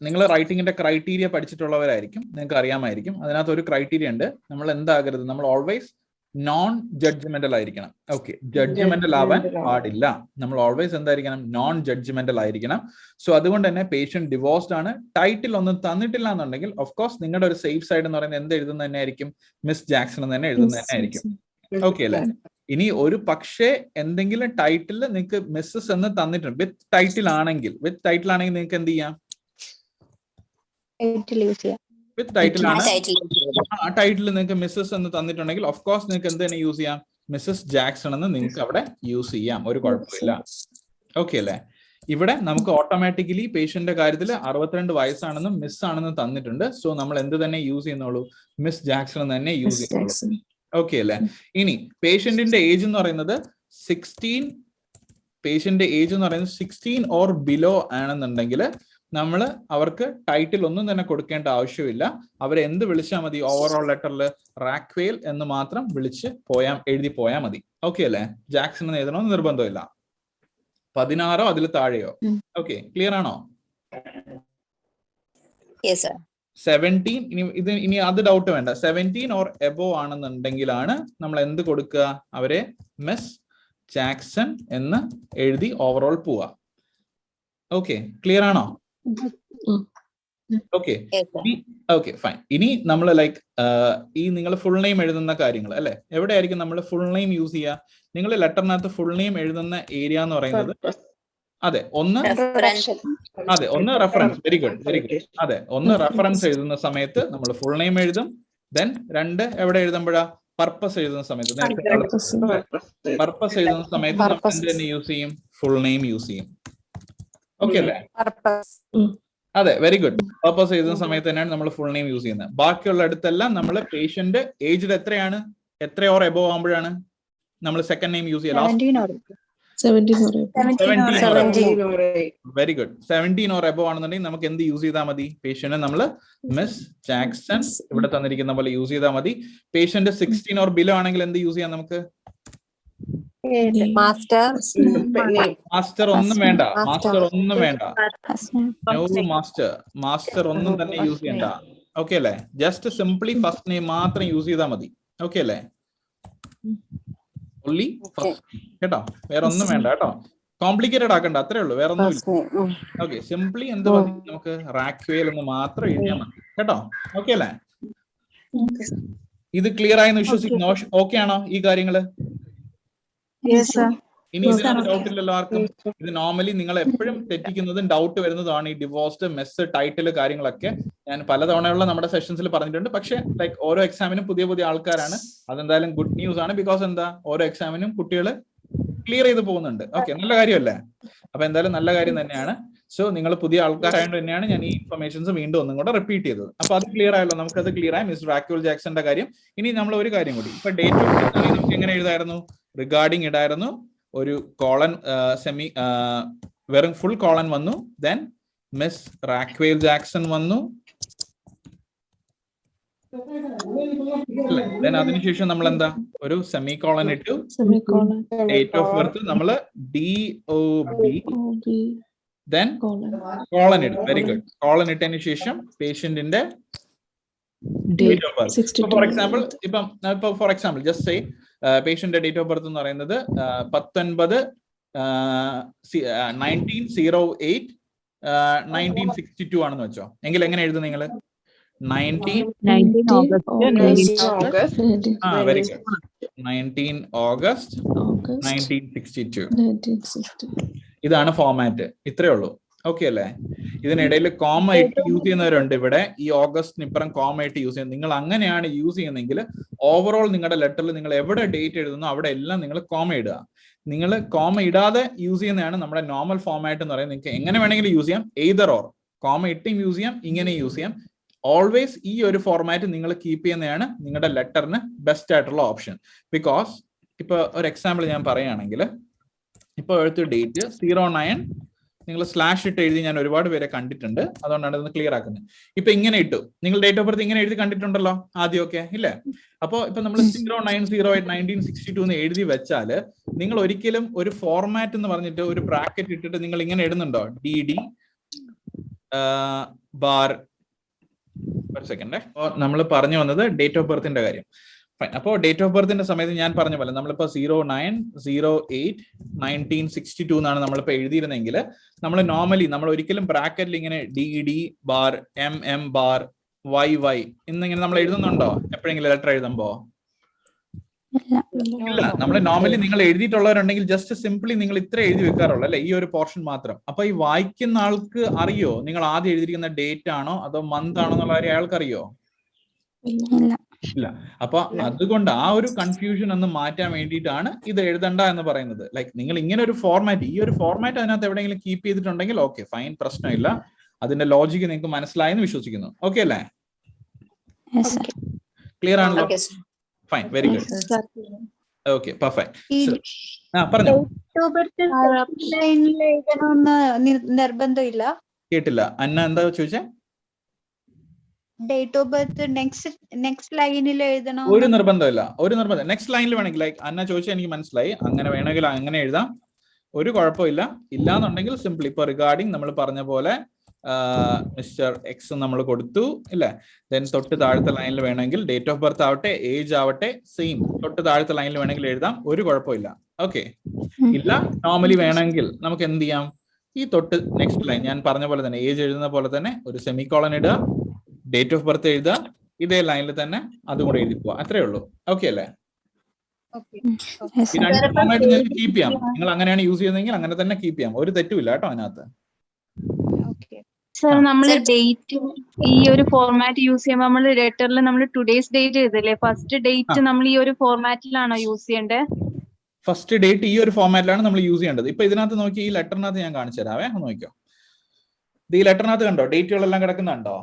നിങ്ങൾ റൈറ്റിംഗിന്റെ ക്രൈറ്റീരിയ പഠിച്ചിട്ടുള്ളവരായിരിക്കും, നിങ്ങൾക്ക് അറിയാമായിരിക്കും. അതിനകത്ത് ഒരു ക്രൈറ്റീരിയ ഉണ്ട്, നമ്മൾ എന്താകരുത്, നമ്മൾ ഓൾവേസ് നോൺ ജഡ്ജ്മെന്റൽ ആയിരിക്കണം. ഓക്കെ, ജഡ്ജ്മെന്റൽ ആവാൻ പാടില്ല. നമ്മൾ ഓൾവേസ് എന്തായിരിക്കണം? നോൺ ജഡ്ജ്മെന്റൽ ആയിരിക്കണം. സോ അതുകൊണ്ട് തന്നെ പേഷ്യന്റ് ഡിവോഴ്സ്ഡ് ആണ്, ടൈറ്റിൽ ഒന്നും തന്നിട്ടില്ല എന്നുണ്ടെങ്കിൽ ഓഫ് കോഴ്സ് നിങ്ങളുടെ ഒരു സേഫ് സൈഡ് എന്ന് പറയുന്നത് എന്ത് എഴുതുന്നത് തന്നെ ആയിരിക്കും? മിസ് ജാക്സൺ എന്ന് തന്നെ എഴുതുന്നത് തന്നെ ആയിരിക്കും. ഓക്കെ അല്ലേ? ഇനി ഒരു പക്ഷേ എന്തെങ്കിലും ടൈറ്റിൽ നിങ്ങൾക്ക് മിസ്സസ് എന്ന് തന്നിട്ടുണ്ട്, വിത്ത് ടൈറ്റിൽ ആണെങ്കിൽ നിങ്ങൾക്ക് എന്ത് ചെയ്യാം? വിത്ത് ടൈറ്റിൽ ആണ്, ആ ടൈറ്റിൽ നിങ്ങൾക്ക് മിസ്സസ് എന്ന് തന്നിട്ടുണ്ടെങ്കിൽ ഓഫ് കോഴ്സ് നിങ്ങൾക്ക് എന്ത് തന്നെ യൂസ് ചെയ്യാം? മിസ്സസ് ജാക്സൺ എന്ന് നിങ്ങൾക്ക് അവിടെ യൂസ് ചെയ്യാം, ഒരു കുഴപ്പമില്ല. ഓക്കെ അല്ലേ? ഇവിടെ നമുക്ക് ഓട്ടോമാറ്റിക്കലി പേഷ്യന്റിന്റെ കാര്യത്തിൽ 62 വയസ്സാണെന്നും മിസ് ആണെന്നും തന്നിട്ടുണ്ട്. സോ നമ്മൾ എന്ത് തന്നെ യൂസ് ചെയ്യുന്നുള്ളൂ? മിസ് ജാക്സൺ എന്ന് തന്നെ യൂസ് ചെയ്യുന്നുള്ളൂ. ഓക്കെ അല്ലേ? ഇനി പേഷ്യന്റിന്റെ ഏജ് എന്ന് പറയുന്നത് 16 ഓർ ബിലോ ആണെന്നുണ്ടെങ്കിൽ നമ്മൾ അവർക്ക് ടൈറ്റിൽ ഒന്നും തന്നെ കൊടുക്കേണ്ട ആവശ്യമില്ല. അവരെ എന്ത് വിളിച്ചാൽ മതി? ഓവറോൾ ലെറ്ററിൽ റാക്വേൽ എന്ന് മാത്രം എഴുതി പോയാൽ മതി. ഓക്കെ അല്ലേ? ജാക്സൺ എന്ന് എഴുതണമെന്ന് നിർബന്ധമില്ല. 16 അതിൽ താഴെയോ? ഓക്കെ, ക്ലിയർ ആണോ? 17 ഇനി അത് ഡൗട്ട് വേണ്ട. 17 ഓർ എബോ ആണെന്നുണ്ടെങ്കിലാണ് നമ്മൾ എന്ത് കൊടുക്കുക? അവരെ മിസ് ജാക്സൺ എന്ന് എഴുതി ഓവറോൾ പോവുക. ഓക്കെ, ക്ലിയർ ആണോ? Okay okay fine. ഇനി നമ്മൾ ലൈക്ക് ഈ നിങ്ങൾ ഫുൾ നെയിം എഴുതുന്ന കാര്യങ്ങൾ അല്ലെ, എവിടെയായിരിക്കും നമ്മൾ ഫുൾ നെയിം യൂസ് ചെയ്യുക? നിങ്ങൾ ലെറ്ററിനകത്ത് ഫുൾ നെയിം എഴുതുന്ന ഏരിയ എന്ന് പറയുന്നത് ഒന്ന് റെഫറൻസ്. Very good. അതെ, ഒന്ന് റെഫറൻസ് എഴുതുന്ന സമയത്ത് നമ്മൾ ഫുൾ നെയിം എഴുതും. ദെൻ 2 എവിടെ എഴുതുമ്പോഴാ? പർപ്പസ് എഴുതുന്ന സമയത്ത്. പർപ്പസ് എഴുതുന്ന സമയത്ത് നമ്മൾ എന്ത് തന്നെ യൂസ് ചെയ്യും? ഫുൾ നെയിം യൂസ് ചെയ്യും. ഓക്കെ അല്ലേ? അതെ, വെരി ഗുഡ്. പർപ്പസ് എഴുതുന്ന സമയത്ത് തന്നെയാണ് നമ്മൾ ഫുൾ നെയിം യൂസ് ചെയ്യുന്നത്. ബാക്കിയുള്ള അടുത്തെല്ലാം നമ്മൾ പേഷ്യന്റ് ഏജ്ഡ് എത്ര ഓർ എബോ ആകുമ്പോഴാണ് നമ്മൾ സെക്കൻഡ് നെയിം യൂസ് ചെയ്യുക? Very good. 17 ഓർ എബോ ആണെന്നുണ്ടെങ്കിൽ നമുക്ക് എന്ത് യൂസ് ചെയ്താൽ മതി? പേഷ്യന്റ് നമ്മൾ മിസ് ജാക്സൺ ഇവിടെ തന്നിരിക്കുന്ന പോലെ യൂസ് ചെയ്താൽ മതി. പേഷ്യന്റ് 16 ഓർ ബിലോ ആണെങ്കിൽ എന്ത് യൂസ് ചെയ്യാം നമുക്ക്? മാസ്റ്റർ ഒന്നും വേണ്ട. നോ മാസ്റ്റർ ഒന്നും തന്നെ യൂസ് ചെയ്യണ്ട. ഓക്കെ അല്ലേ? ജസ്റ്റ് സിംപ്ലി ഫസ്റ്റ് നെയിം മാത്രം യൂസ് ചെയ്താൽ മതി. ഓക്കെ അല്ലേ? ഓൺലി ഫസ്റ്റ്, കേട്ടോ? വേറെ ഒന്നും വേണ്ട കേട്ടോ. കോംപ്ലിക്കേറ്റഡ് ആക്കണ്ട, അത്രേ ഉള്ളൂ, വേറെ ഒന്നും ഇല്ല. ഓക്കെ, സിംപ്ലി എന്ത് മതി? നമുക്ക് റാക്വേൽ എന്ന് മാത്രം എഴുതിയാൽ മതി കേട്ടോ. ഓക്കെ അല്ലേ? ഇത് ക്ലിയർ ആയെന്ന് വിശ്വസിക്കുന്നു. ഓക്കെ ആണോ ഈ കാര്യങ്ങള്? ഇനി ഇതിനകത്ത് ഡൗട്ട് ഇല്ലല്ലോ ആർക്കും? ഇത് നോർമലി നിങ്ങൾ എപ്പോഴും തെറ്റിക്കുന്നതും ഡൗട്ട് വരുന്നതാണ് ഈ ഡിവോഴ്സ്ഡ്, മെസ്സ്, ടൈറ്റിൽ കാര്യങ്ങളൊക്കെ. ഞാൻ പലതവണയുള്ള നമ്മുടെ സെഷൻസിൽ പറഞ്ഞിട്ടുണ്ട്. പക്ഷെ ലൈക്ക് ഓരോ എക്സാമിനും പുതിയ ആൾക്കാരാണ്. അതെന്തായാലും ഗുഡ് ന്യൂസ് ആണ്. ബിക്കോസ് എന്താ, ഓരോ എക്സാമിനും കുട്ടികൾ ക്ലിയർ ചെയ്ത് പോകുന്നുണ്ട്. ഓക്കെ, നല്ല കാര്യമല്ലേ? അപ്പൊ എന്തായാലും നല്ല കാര്യം തന്നെയാണ്. സോ നിങ്ങൾ പുതിയ ആൾക്കാരായതുകൊണ്ട് തന്നെയാണ് ഞാൻ ഈ ഇൻഫർമേഷൻസ് വീണ്ടും ഒന്നും കൂടെ റിപ്പീറ്റ് ചെയ്തത്. അപ്പൊ അത് ക്ലിയർ ആയല്ലോ, നമുക്കത് ക്ലിയർ ആയി മിസ്റ്റർ റാക്വൽ ജാക്സന്റെ കാര്യം. ഇനി നമ്മൾ ഒരു കാര്യം കൂടി, ഇപ്പൊ ഡേറ്റ് ഓഫ് ബർത്ത് നമുക്ക് എങ്ങനെ എഴുതായിരുന്നു? റിഗാർഡിംഗ് ഇടായിരുന്നു, ഒരു കോളൻ സെമി വെറും ഫുൾ കോളൻ വന്നു, ദെൻ മിസ് റാക്വേൽ ജാക്സൺ വന്നു, ദെൻ അതിനുശേഷം നമ്മൾ എന്താ ഒരു സെമി കോളൻ ഇട്ടു, ഡേറ്റ് ഓഫ് ബർത്ത് നമ്മൾ DOB, ദെൻ കോളൻ ഇടും. Very good. കോളൻ ഇട്ടതിന് ശേഷം പേഷ്യന്റിന്റെ date of birth. For example just say patient date of birth എന്ന് പറയുന്നത് 19/08/1962 ആണെന്ന് വെച്ചോ. എങ്കിൽ എങ്ങനെ എഴുതും നിങ്ങൾ? 19 വെരി ഗുഡ്. 19 ഓഗസ്റ്റ് 1962. ഇതാണ് ഫോർമാറ്റ്. ഇത്രേ ഉള്ളൂ. ഓക്കെ അല്ലേ? ഇതിനിടയിൽ കോമ ഇട്ട് യൂസ് ചെയ്യുന്നവരുണ്ട്. ഇവിടെ ഈ ഓഗസ്റ്റിന് ഇപ്പുറം കോമ ഇട്ട് യൂസ് ചെയ്യുന്നത്. നിങ്ങൾ അങ്ങനെയാണ് യൂസ് ചെയ്യുന്നതെങ്കിൽ ഓവറോൾ നിങ്ങളുടെ ലെറ്ററിൽ നിങ്ങൾ എവിടെ ഡേറ്റ് എഴുതുന്നോ അവിടെ എല്ലാം നിങ്ങൾ കോമ ഇടുക. നിങ്ങൾ കോമ ഇടാതെ യൂസ് ചെയ്യുന്നതാണ് നമ്മുടെ നോർമൽ ഫോർമാറ്റ് എന്ന് പറയുന്നത്. നിങ്ങൾക്ക് എങ്ങനെ വേണമെങ്കിലും യൂസ് ചെയ്യാം. എയ്തർ ഓർ, കോമ ഇട്ടും യൂസ് ചെയ്യാം, ഇങ്ങനെ യൂസ് ചെയ്യാം. ഓൾവേസ് ഈ ഒരു ഫോർമാറ്റ് നിങ്ങൾ കീപ്പ് ചെയ്യുന്നതാണ് നിങ്ങളുടെ ലെറ്ററിന് ബെസ്റ്റ് ആയിട്ടുള്ള ഓപ്ഷൻ. ബിക്കോസ് ഇപ്പൊ ഒരു എക്സാമ്പിൾ ഞാൻ പറയുകയാണെങ്കിൽ, ഇപ്പൊ എഴുത്ത് ഡേറ്റ് 09 നിങ്ങൾ സ്ലാഷ് ഇട്ട് എഴുതി ഞാൻ ഒരുപാട് പേരെ കണ്ടിട്ടുണ്ട്, അതുകൊണ്ടാണ് ഇതൊന്ന് ക്ലിയർ ആക്കുന്നത്. ഇപ്പൊ ഇങ്ങനെ ഇട്ടു, നിങ്ങൾ ഡേറ്റ് ഓഫ് ബർത്ത് ഇങ്ങനെ എഴുതി കണ്ടിട്ടുണ്ടല്ലോ ആദ്യമൊക്കെ ഇല്ലേ? അപ്പൊ ഇപ്പൊ നമ്മൾ 09/08/1962 എന്ന് എഴുതി വെച്ചാല് നിങ്ങൾ ഒരിക്കലും ഒരു ഫോർമാറ്റ് എന്ന് പറഞ്ഞിട്ട് ഒരു ബ്രാക്കറ്റ് ഇട്ടിട്ട് നിങ്ങൾ ഇങ്ങനെ എഴുതുന്നുണ്ടോ? DD bar. ഒരു സെക്കൻഡ്, നമ്മൾ പറഞ്ഞു വന്നത് ഡേറ്റ് ഓഫ് ബർത്തിന്റെ കാര്യം. ഫൈൻ. അപ്പോൾ ഡേറ്റ് ഓഫ് ബർത്തിന്റെ സമയത്ത് ഞാൻ പറഞ്ഞ പോലെ നമ്മളിപ്പോ 09/08/1962 എന്നാണ് നമ്മളിപ്പോ എഴുതിയിരുന്നെങ്കിൽ നമ്മൾ നോർമലി നമ്മൾ ഒരിക്കലും ബ്രാക്കറ്റിൽ ഇങ്ങനെ DD bar MM bar YY എന്നിങ്ങനെ നമ്മൾ എഴുതുന്നുണ്ടോ എപ്പോഴെങ്കിലും ലെറ്റർ എഴുതുമ്പോ? ഇല്ല. നമ്മൾ നോർമലി നിങ്ങൾ എഴുതിയിട്ടുള്ളവരുണ്ടെങ്കിൽ ജസ്റ്റ് സിംപ്ലി നിങ്ങൾ ഇത്ര എഴുതി വെക്കാറുള്ളൂ അല്ലെ, ഈ ഒരു പോർഷൻ മാത്രം. അപ്പൊ ഈ വായിക്കുന്ന ആൾക്ക് അറിയോ നിങ്ങൾ ആദ്യം എഴുതിയിരിക്കുന്ന ഡേറ്റ് ആണോ അതോ മന്ത് ആണോ എന്നുള്ള കാര്യം അയാൾക്ക് അറിയോ? ഇല്ല. അപ്പൊ അതുകൊണ്ട് ആ ഒരു കൺഫ്യൂഷൻ ഒന്ന് മാറ്റാൻ വേണ്ടിയിട്ടാണ് ഇത് എഴുതണ്ട എന്ന് പറയുന്നത്. ലൈക്ക് നിങ്ങൾ ഇങ്ങനെ ഒരു ഫോർമാറ്റ്, ഈ ഒരു ഫോർമാറ്റ് അതിനകത്ത് എവിടെയെങ്കിലും കീപ്പ് ചെയ്തിട്ടുണ്ടെങ്കിൽ ഓക്കെ ഫൈൻ, പ്രശ്നമില്ല. അതിന്റെ ലോജിക്ക് നിങ്ങൾക്ക് മനസ്സിലായെന്ന് വിശ്വസിക്കുന്നു. ഓക്കെ അല്ലേ? ക്ലിയർ ആണല്ലോ? Fine, very good. Okay, perfect. പറഞ്ഞു. നിർബന്ധമില്ല. കേട്ടില്ല അന്ന, എന്താ ചോദിച്ചേ? ഡേറ്റ് ഓഫ് ബർത്ത് നെക്സ്റ്റ് ലൈനിൽ എഴുതണം. ഒരു നിർബന്ധമില്ല, ഒരു നിർബന്ധം. നെക്സ്റ്റ് ലൈനിൽ വേണമെങ്കിൽ, ലൈക്ക് അന്ന ചോദിച്ചാൽ എനിക്ക് മനസ്സിലായി, അങ്ങനെ വേണമെങ്കിൽ അങ്ങനെ എഴുതാം, ഒരു കുഴപ്പമില്ല. ഇല്ലാന്നുണ്ടെങ്കിൽ സിംപിൾ ഇപ്പൊ റിഗാർഡിങ് നമ്മൾ പറഞ്ഞ പോലെ മിസ്റ്റർ എക്സ് നമ്മൾ കൊടുത്തു ഇല്ലേ, ദെൻ തൊട്ട് താഴത്തെ ലൈനിൽ വേണമെങ്കിൽ ഡേറ്റ് ഓഫ് ബർത്ത് ആവട്ടെ ഏജ് ആവട്ടെ സെയിം തൊട്ട് താഴത്തെ ലൈനിൽ വേണമെങ്കിൽ എഴുതാം, ഒരു കുഴപ്പമില്ല. ഓക്കെ. ഇല്ല നോർമലി വേണമെങ്കിൽ നമുക്ക് എന്ത് ചെയ്യാം, ഈ തൊട്ട് നെക്സ്റ്റ് ലൈൻ ഞാൻ പറഞ്ഞ പോലെ തന്നെ ഏജ് എഴുതുന്ന പോലെ തന്നെ ഒരു സെമിക്കോളൻ ഇടുക, ഡേറ്റ് ഓഫ് ബർത്ത് എഴുതുക, ഇതേ ലൈനിൽ തന്നെ അതും കൂടെ എഴുതി പോവാ, അത്രേ ഉള്ളൂ. ഓക്കെ അല്ലേ? ഈ രണ്ട് ഫോർമാറ്റ് നിങ്ങൾക്ക് കീപ്പ് ചെയ്യാം. നിങ്ങൾ അങ്ങനെയാണ് യൂസ് ചെയ്യുന്നതെങ്കിൽ അങ്ങനെ തന്നെ കീപ്പ് ചെയ്യാം, ഒരു തെറ്റുമില്ല കേട്ടോ അതിനകത്ത്. സർ നമ്മൾ ഡേറ്റ് ഈ ഒരു ഫോർമാറ്റ് യൂസ് ചെയ്യുമ്പോൾ നമ്മൾ ലെറ്ററിൽ നമ്മൾ ടുഡേസ് ഡേറ്റ് എഴുതില്ലേ, ഫസ്റ്റ് ഡേറ്റ് നമ്മൾ ഈ ഒരു ഫോർമാറ്റിലാണോ യൂസ് ചെയ്യേണ്ടത്? ഫസ്റ്റ് ഡേറ്റ് ഈ ഒരു ഫോർമാറ്റിലാണ് നമ്മൾ യൂസ് ചെയ്യേണ്ടത്. ഇപ്പൊ ഇതിനകത്ത് നോക്കി, ഈ ലെറ്ററിനകത്ത് ഞാൻ കാണിച്ചു തരാവേ, നോക്കിയോ. ഈ ലെറ്ററിനകത്ത് കണ്ടോ ഡേറ്റുകളെല്ലാം കിടക്കുന്നുണ്ടോ?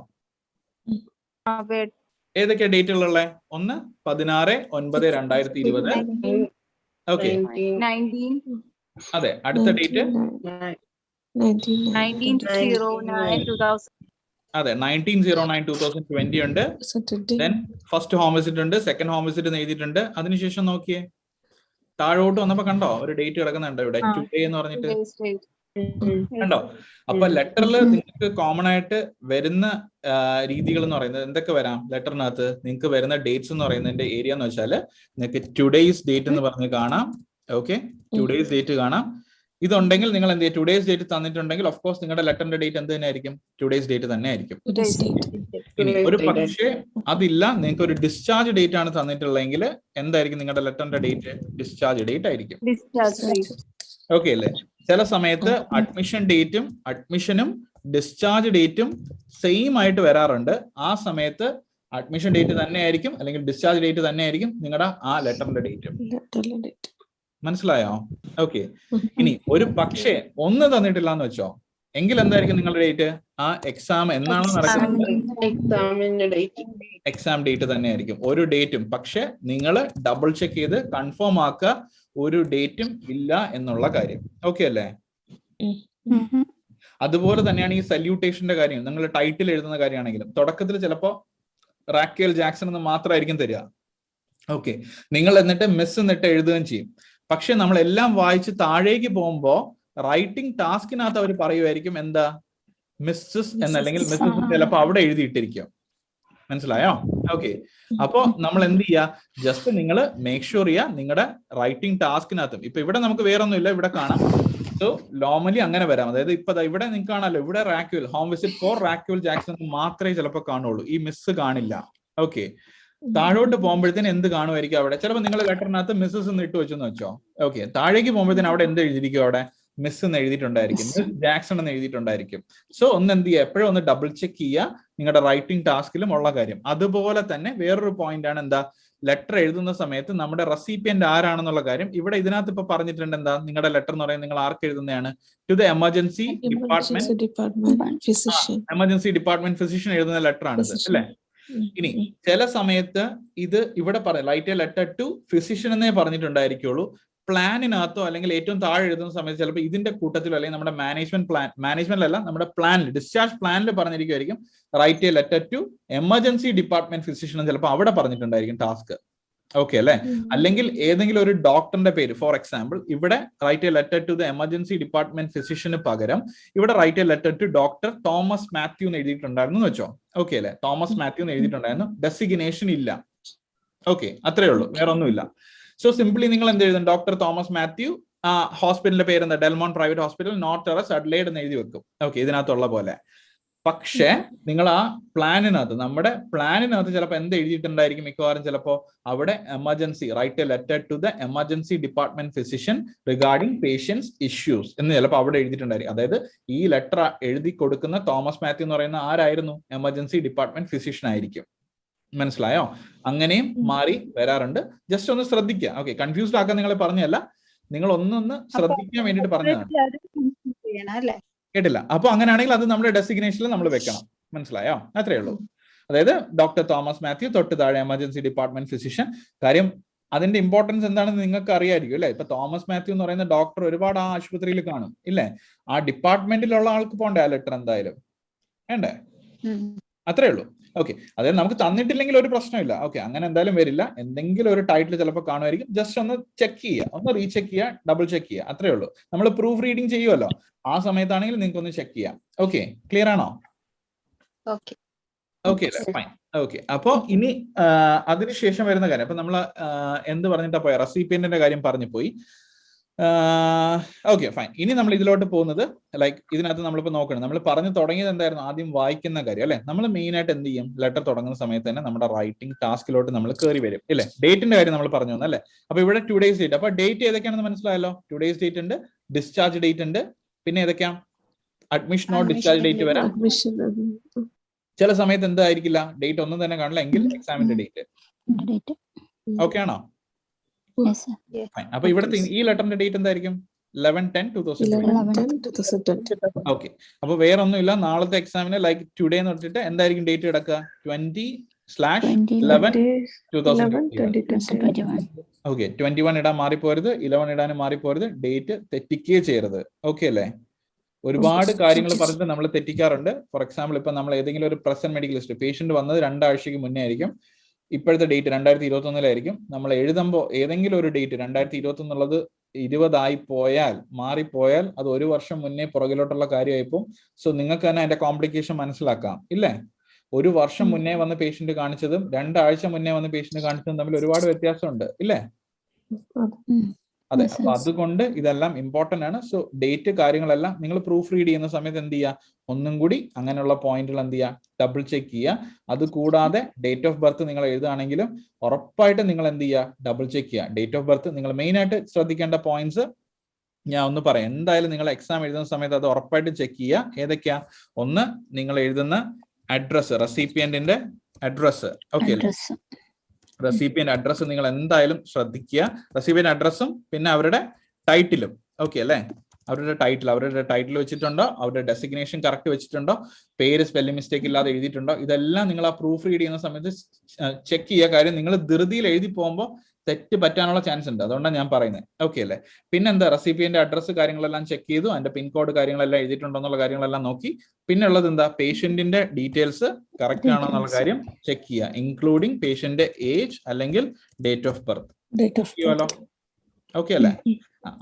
ഏതൊക്കെയാ ഡേറ്റുകളുള്ളത്? 1/16/9/2020. ഓക്കെ, അതെ. അടുത്ത ഡേറ്റ് 19/09/2000. അതെ, 19/09/2020 ഉണ്ട്. ദെൻ ഫസ്റ്റ് ഹോം വിസിറ്റ് ഉണ്ട്, സെക്കൻഡ് ഹോം വിസിറ്റ് എഴുതിയിട്ടുണ്ട്. അതിനുശേഷം നോക്കിയേ താഴോട്ട് വന്നപ്പോ കണ്ടോ ഒരു ഡേറ്റ് കിടക്കുന്നുണ്ട് ഇവിടെ, ടുഡേ എന്ന് പറഞ്ഞിട്ട് കണ്ടോ? അപ്പൊ ലെറ്ററിൽ നിങ്ങൾക്ക് കോമൺ ആയിട്ട് വരുന്ന രീതികൾ എന്ന് പറയുന്നത് എന്തൊക്കെ വരാം? ലെറ്ററിനകത്ത് നിങ്ങൾക്ക് വരുന്ന ഡേറ്റ്സ് എന്ന് പറയുന്നതിന്റെ ഏരിയ എന്ന് വെച്ചാൽ നിങ്ങൾക്ക് ടുഡേസ് ഡേറ്റ് എന്ന് പറഞ്ഞ് കാണാം. ഓക്കെ, ടുഡേസ് ഡേറ്റ് കാണാം. ഇതുണ്ടെങ്കിൽ നിങ്ങൾ എന്ത് ചെയ്യുക, ടുഡേസ് ഡേറ്റ് തന്നിട്ടുണ്ടെങ്കിൽ ഓഫ് കോഴ്സ് നിങ്ങളുടെ ലെറ്ററിന്റെ ഡേറ്റ് എന്ത് തന്നെ ആയിരിക്കും? ടുഡേസ് ഡേറ്റ് തന്നെ ആയിരിക്കും. ഇനി ഒരു പക്ഷേ അതില്ല, നിങ്ങൾക്ക് ഒരു ഡിസ്ചാർജ് ഡേറ്റ് ആണ് തന്നിട്ടുള്ളതെങ്കിൽ എന്തായിരിക്കും നിങ്ങളുടെ ലെറ്ററിന്റെ ഡേറ്റ്? ഡിസ്ചാർജ് ഡേറ്റ് ആയിരിക്കും. ഓക്കെ അല്ലേ? ചില സമയത്ത് അഡ്മിഷൻ ഡേറ്റും അഡ്മിഷനും ഡിസ്ചാർജ് ഡേറ്റും സെയിം ആയിട്ട് വരാറുണ്ട്. ആ സമയത്ത് അഡ്മിഷൻ ഡേറ്റ് തന്നെ ആയിരിക്കും അല്ലെങ്കിൽ ഡിസ്ചാർജ് ഡേറ്റ് തന്നെ ആയിരിക്കും നിങ്ങളുടെ ആ ലെറ്ററിന്റെ ഡേറ്റ്. മനസ്സിലായോ? ഓക്കെ. ഇനി ഒരു പക്ഷേ ഒന്ന് തന്നിട്ടില്ല എന്ന് വെച്ചോ, എങ്കിൽ എന്തായിരിക്കും നിങ്ങളുടെ ഡേറ്റ്? ആ എക്സാം എന്നാണോ നടക്കുന്നത് എക്സാം ഡേറ്റ് തന്നെ ആയിരിക്കും. ഒരു ഡേറ്റും പക്ഷെ നിങ്ങൾ ഡബിൾ ചെക്ക് ചെയ്ത് കൺഫേം ആക്കുക ഒരു ഡേറ്റും ഇല്ല എന്നുള്ള കാര്യം. ഓക്കെ അല്ലേ? അതുപോലെ തന്നെയാണ് ഈ സല്യൂട്ടേഷന്റെ കാര്യം. നിങ്ങൾ ടൈറ്റിൽ എഴുതുന്ന കാര്യമാണെങ്കിലും തുടക്കത്തിൽ ചിലപ്പോ റാക്കേൽ ജാക്സൺ എന്ന് മാത്രമായിരിക്കും തരിക. ഓക്കെ, നിങ്ങൾ എന്നിട്ട് മിസ് എന്നിട്ട് എഴുതുകയും ചെയ്യും. പക്ഷെ നമ്മൾ എല്ലാം വായിച്ച് താഴേക്ക് പോകുമ്പോ റൈറ്റിംഗ് ടാസ്കിനകത്ത് അവർ പറയുമായിരിക്കും എന്താ മിസ്സസ് എന്നല്ലെങ്കിൽ മിസ്സസ് ചിലപ്പോ അവിടെ എഴുതിയിട്ടിരിക്കും. മനസ്സിലായോ? ഓക്കെ. അപ്പോ നമ്മൾ എന്ത് ചെയ്യുക, ജസ്റ്റ് നിങ്ങൾ മേക്ക് ഷുവർ ചെയ്യുക നിങ്ങളുടെ റൈറ്റിംഗ് ടാസ്കിനകത്തും. ഇപ്പൊ ഇവിടെ നമുക്ക് വേറെ ഒന്നും ഇല്ല, ഇവിടെ കാണാം. സോ നോർമലി അങ്ങനെ വരാം. അതായത് ഇപ്പൊ ഇവിടെ നിങ്ങൾക്ക് കാണാമല്ലോ, ഇവിടെ റാക്യുവൽ ഹോം വിസിറ്റ് ഫോർ റാക്യുവൽ ജാക്സൺ മാത്രമേ ചിലപ്പോൾ കാണുള്ളൂ, ഈ മിസ് കാണില്ല. ഓക്കെ, താഴോട്ട് പോകുമ്പോഴത്തേന് എന്ത് കാണുമായിരിക്കും അവിടെ? ചിലപ്പോൾ നിങ്ങൾ ലെറ്ററിനകത്ത് മിസ്സസ് എന്ന് ഇട്ട് വെച്ചെന്ന് വെച്ചോ. ഓക്കെ, താഴേക്ക് പോകുമ്പോഴത്തേന് അവിടെ എന്ത് എഴുതിയിരിക്കും? അവിടെ മിസ് എന്ന് എഴുതിയിട്ടുണ്ടായിരിക്കും, മിസ് ജാക്സൺ എന്ന് എഴുതിയിട്ടുണ്ടായിരിക്കും. സോ ഒന്ന് എന്ത് ചെയ്യുക, എപ്പോഴും ഒന്ന് ഡബിൾ ചെക്ക് ചെയ്യുക നിങ്ങളുടെ റൈറ്റിംഗ് ടാസ്കിലും ഉള്ള കാര്യം. അതുപോലെ തന്നെ വേറൊരു പോയിന്റ് ആണ് എന്താ, ലെറ്റർ എഴുതുന്ന സമയത്ത് നമ്മുടെ റെസിപ്പിയന്റ് ആരാണെന്നുള്ള കാര്യം ഇവിടെ ഇതിനകത്ത് ഇപ്പൊ പറഞ്ഞിട്ടുണ്ട്. എന്താ നിങ്ങളുടെ ലെറ്റർ എന്ന് പറയുന്നത് നിങ്ങൾ ആർക്ക് എഴുതുന്നതാണ്? To the emergency department physician എഴുതുന്ന ലെറ്റർ ആണിത് അല്ലെ. ഇനി ചില സമയത്ത് ഇത് ഇവിടെ പറയാം write a letter to physician എന്നേ പറഞ്ഞിട്ടുണ്ടായിരിക്കുള്ളൂ. പ്ലാനിനകത്തോ അല്ലെങ്കിൽ ഏറ്റവും താഴെ എഴുതുന്ന സമയത്ത് ചിലപ്പോൾ ഇതിന്റെ കൂട്ടത്തിലോ അല്ലെങ്കിൽ നമ്മുടെ മാനേജ്മെന്റിലല്ല നമ്മുടെ പ്ലാനിൽ ഡിസ്ചാർജ് പ്ലാനിൽ പറഞ്ഞിരിക്കുമായിരിക്കും write a letter to emergency department physician ചിലപ്പോൾ അവിടെ പറഞ്ഞിട്ടുണ്ടായിരിക്കും ടാസ്ക്. ഓക്കെ അല്ലെ. അല്ലെങ്കിൽ ഏതെങ്കിലും ഒരു ഡോക്ടറിന്റെ പേര്, ഫോർ എക്സാമ്പിൾ ഇവിടെ write a letter to the emergency department physician പകരം ഇവിടെ write a letter to doctor Thomas Mathew എന്ന് എഴുതിയിട്ടുണ്ടായിരുന്നു എന്ന് വെച്ചോ. ഓക്കെ അല്ലെ, തോമസ് മാത്യു എന്ന് എഴുതിയിട്ടുണ്ടായിരുന്നു, ഡെസിഗ്നേഷൻ ഇല്ല. ഓക്കെ, അത്രേ ഉള്ളൂ, വേറെ ഒന്നുമില്ല. സോ സിംപ്ലി നിങ്ങൾ എന്ത് എഴുതും? ഡോക്ടർ തോമസ് മാത്യു, ഹോസ്പിറ്റലിന്റെ പേര് എന്താ? Delmont Private Hospital, North Terrace, Adelaide എന്ന് എഴുതി വെക്കും. ഓക്കെ, ഇതിനകത്തുള്ള പോലെ. പക്ഷേ നിങ്ങൾ ആ പ്ലാനിനകത്ത്, നമ്മുടെ പ്ലാനിനകത്ത് ചിലപ്പോൾ എന്ത് എഴുതിയിട്ടുണ്ടായിരിക്കും? മിക്കവാറും ചിലപ്പോൾ അവിടെ emergency write a letter to the emergency department physician regarding patients issues എന്ന് ചിലപ്പോൾ അവിടെ എഴുതിയിട്ടുണ്ടായിരിക്കും. അതായത് ഈ ലെറ്റർ എഴുതി കൊടുക്കുന്ന തോമസ് മാത്യു എന്ന് പറയുന്ന ആരായിരുന്നു? എമർജൻസി ഡിപ്പാർട്ട്മെന്റ് ഫിസിഷ്യൻ ആയിരിക്കും. മനസ്സിലായോ? അങ്ങനെയും മാറി വരാറുണ്ട്. ജസ്റ്റ് ഒന്ന് ശ്രദ്ധിക്കുക. ഓക്കെ, കൺഫ്യൂസ്ഡ് ആക്കാൻ നിങ്ങൾ പറഞ്ഞല്ല, നിങ്ങൾ ഒന്നൊന്ന് ശ്രദ്ധിക്കാൻ വേണ്ടിട്ട് പറഞ്ഞതാണ്. കേട്ടില്ല? അപ്പൊ അങ്ങനെയാണെങ്കിൽ അത് നമ്മുടെ ഡെസിഗ്നേഷനിൽ നമ്മൾ വെക്കണം. മനസ്സിലായോ? അത്രേ ഉള്ളൂ. അതായത് ഡോക്ടർ തോമസ് മാത്യു, തൊട്ട് താഴെ എമർജൻസി ഡിപ്പാർട്ട്മെന്റ് ഫിസിഷ്യൻ. കാര്യം അതിന്റെ ഇമ്പോർട്ടൻസ് എന്താണെന്ന് നിങ്ങൾക്ക് അറിയായിരിക്കും അല്ലെ. ഇപ്പൊ തോമസ് മാത്യു എന്ന് പറയുന്ന ഡോക്ടർ ഒരുപാട് ആ ആശുപത്രിയിൽ കാണും ഇല്ലേ. ആ ഡിപ്പാർട്ട്മെന്റിലുള്ള ആൾക്ക് പോണ്ടേ ആ ലെറ്റർ എന്തായാലും വേണ്ടേ? അത്രേ ഉള്ളൂ. ഓക്കെ, അതായത് നമുക്ക് തന്നിട്ടില്ലെങ്കിൽ ഒരു പ്രശ്നമില്ല. ഓക്കെ, അങ്ങനെ എന്തായാലും വരില്ല. എന്തെങ്കിലും ഒരു ടൈറ്റിൽ ചിലപ്പോൾ കാണുമായിരിക്കും. ജസ്റ്റ് ഒന്ന് ചെക്ക് ചെയ്യുക, ഒന്ന് റീചെക്ക് ചെയ്യുക, ഡബിൾ ചെക്ക് ചെയ്യുക, അത്രേ ഉള്ളൂ. നമ്മൾ പ്രൂഫ് റീഡിങ് ചെയ്യുമല്ലോ, ആ സമയത്താണെങ്കിൽ നിങ്ങൾക്ക് ഒന്ന് ചെക്ക് ചെയ്യാം. ഓക്കെ, ക്ലിയർ ആണോ? ഓക്കെ അല്ലേ, ഫൈൻ. ഓക്കെ, അപ്പൊ ഇനി അതിനുശേഷം വരുന്ന കാര്യം, അപ്പൊ നമ്മൾ എന്ത് പറഞ്ഞിട്ടാ പോയ? റെസിപ്പിയന്റിന്റെ കാര്യം പറഞ്ഞു പോയി. Okay, fine. ഇനി നമ്മൾ ഇതിലോട്ട് പോകുന്നത് ലൈക്ക് ഇതിനകത്ത് നമ്മളിപ്പോ നോക്കണം. നമ്മൾ പറഞ്ഞു തുടങ്ങിയത് എന്തായിരുന്നു? ആദ്യം വായിക്കുന്ന കാര്യം അല്ലെ. നമ്മൾ മെയിൻ ആയിട്ട് എന്ത് ചെയ്യും? ലെറ്റർ തുടങ്ങുന്ന സമയത്ത് തന്നെ നമ്മുടെ റൈറ്റിംഗ് ടാസ്കിലോട്ട് നമ്മൾ കയറി വരും ഇല്ലേ. ഡേറ്റിന്റെ കാര്യം നമ്മൾ പറഞ്ഞു അല്ലേ. അപ്പൊ ഇവിടെ ടുഡേസ് ഡേറ്റ്. അപ്പൊ ഡേറ്റ് ഏതൊക്കെയാണെന്ന് മനസ്സിലായല്ലോ. ടുഡേസ് ഡേറ്റ് ഉണ്ട്, ഡിസ്ചാർജ് ഡേറ്റ് ഉണ്ട്, പിന്നെ ഏതൊക്കെയാ? അഡ്മിഷൻ ഓർ ഡിസ്ചാർജ് ഡേറ്റ് വരാം. ചില സമയത്ത് എന്തായിരിക്കില്ല, ഡേറ്റ് ഒന്നും തന്നെ കാണില്ല, എങ്കിൽ എക്സാമിന്റെ ഡേറ്റ്. ഓക്കെ ആണോ? അപ്പൊ ഇവിടുത്തെ ഈ ലെറ്ററിന്റെ ഡേറ്റ് എന്തായിരിക്കും? 11/10/2020. ഓക്കെ, അപ്പൊ വേറെ ഒന്നുമില്ല. നാളത്തെ എക്സാമിന് ലൈക്ക് ടുഡേ എന്ന് പറഞ്ഞിട്ട് എന്തായിരിക്കും ഡേറ്റ് കിടക്കുക? 20/11/2021. ഓക്കെ, 21 ഇടാൻ മാറിപ്പോരുത്, 11 ഇടാനും മാറിപ്പോരുത്, ഡേറ്റ് തെറ്റിക്കുകയേ ചെയ്യരുത്. ഓക്കെ അല്ലേ? ഒരുപാട് കാര്യങ്ങൾ പറഞ്ഞിട്ട് നമ്മൾ തെറ്റിക്കാറുണ്ട്. ഫോർ എക്സാമ്പിൾ ഇപ്പൊ നമ്മൾ ഏതെങ്കിലും ഒരു പ്രസന്റ് മെഡിക്കൽ ഹിസ്റ്ററി, പേഷ്യന്റ് വന്നത് 2 ആഴ്ചയ്ക്ക് മുന്നേ ആയിരിക്കും, ഇപ്പോഴത്തെ ഡേറ്റ് 2021 നമ്മൾ എഴുതുമ്പോൾ ഏതെങ്കിലും ഒരു ഡേറ്റ് 2021 20 പോയാൽ, മാറിപ്പോയാൽ അത് 1 വർഷം മുന്നേ പുറകിലോട്ടുള്ള കാര്യമായിപ്പോൾ. സോ നിങ്ങൾക്ക് തന്നെ അതിന്റെ കോംപ്ലിക്കേഷൻ മനസ്സിലാക്കാം ഇല്ലേ. 1 വർഷം മുന്നേ വന്ന് പേഷ്യന്റ് കാണിച്ചതും 2 ആഴ്ച മുന്നേ വന്ന് പേഷ്യന്റ് കാണിച്ചതും തമ്മിൽ ഒരുപാട് വ്യത്യാസമുണ്ട് ഇല്ലേ. അതെ, അപ്പൊ അതുകൊണ്ട് ഇതെല്ലാം ഇമ്പോർട്ടന്റ് ആണ്. സോ ഡേറ്റ് കാര്യങ്ങളെല്ലാം നിങ്ങൾ പ്രൂഫ് റീഡ് ചെയ്യുന്ന സമയത്ത് എന്ത് ചെയ്യുക? ഒന്നും കൂടി അങ്ങനെയുള്ള പോയിന്റുകൾ എന്ത് ചെയ്യുക? ഡബിൾ ചെക്ക് ചെയ്യുക. അത് കൂടാതെ ഡേറ്റ് ഓഫ് ബർത്ത് നിങ്ങൾ എഴുതുകയാണെങ്കിലും ഉറപ്പായിട്ട് നിങ്ങൾ എന്ത് ചെയ്യുക? ഡബിൾ ചെക്ക് ചെയ്യുക. ഡേറ്റ് ഓഫ് ബർത്ത് നിങ്ങൾ മെയിൻ ആയിട്ട് ശ്രദ്ധിക്കേണ്ട പോയിന്റ്സ് ഞാൻ ഒന്ന് പറയാം. എന്തായാലും നിങ്ങൾ എക്സാം എഴുതുന്ന സമയത്ത് അത് ഉറപ്പായിട്ട് ചെക്ക് ചെയ്യുക. ഏതൊക്കെയാ? ഒന്ന്, നിങ്ങൾ എഴുതുന്ന അഡ്രസ്, റെസിപ്പിയന്റിന്റെ അഡ്രസ്. ഓക്കെ അല്ലേ? റെസിപ്പിയന്റ് അഡ്രസ് നിങ്ങൾ എന്തായാലും ശ്രദ്ധിക്കുക. റെസിപ്പിയന്റ് അഡ്രസ്സും പിന്നെ അവരുടെ ടൈറ്റിലും. ഓക്കെ അല്ലേ? അവരുടെ ടൈറ്റിൽ വെച്ചിട്ടുണ്ടോ? അവരുടെ ഡെസിഗ്നേഷൻ കറക്റ്റ് വെച്ചിട്ടുണ്ടോ? പേര് സ്പെല്ലിംഗ് മിസ്റ്റേക്ക് ഇല്ലാതെ എഴുതിയിട്ടുണ്ടോ? ഇതെല്ലാം നിങ്ങൾ ആ പ്രൂഫ് റീഡ് ചെയ്യുന്ന സമയത്ത് ചെക്ക് ചെയ്യുക. കാര്യം നിങ്ങൾ ധൃതിയിൽ എഴുതി പോകുമ്പോൾ തെറ്റ് പറ്റാനുള്ള ചാൻസ് ഉണ്ട്. അതുകൊണ്ടാണ് ഞാൻ പറയുന്നത്. ഓക്കെ അല്ലേ? പിന്നെന്താ? റെസിപ്പിയന്റ് അഡ്രസ് കാര്യങ്ങളെല്ലാം ചെക്ക് ചെയ്തു, അതിന്റെ പിൻകോഡ് കാര്യങ്ങളെല്ലാം എഴുതിയിട്ടുണ്ടോ എന്നുള്ള കാര്യങ്ങളെല്ലാം നോക്കി. പിന്നെ ഉള്ളത് എന്താ? പേഷ്യന്റിന്റെ ഡീറ്റെയിൽസ് കറക്റ്റ് ആണോ എന്നുള്ള കാര്യം ചെക്ക് ചെയ്യുക, ഇൻക്ലൂഡിങ് പേഷ്യന്റ് ഏജ് അല്ലെങ്കിൽ ഡേറ്റ് ഓഫ് ബർത്ത്. ഓക്കെ അല്ലേ?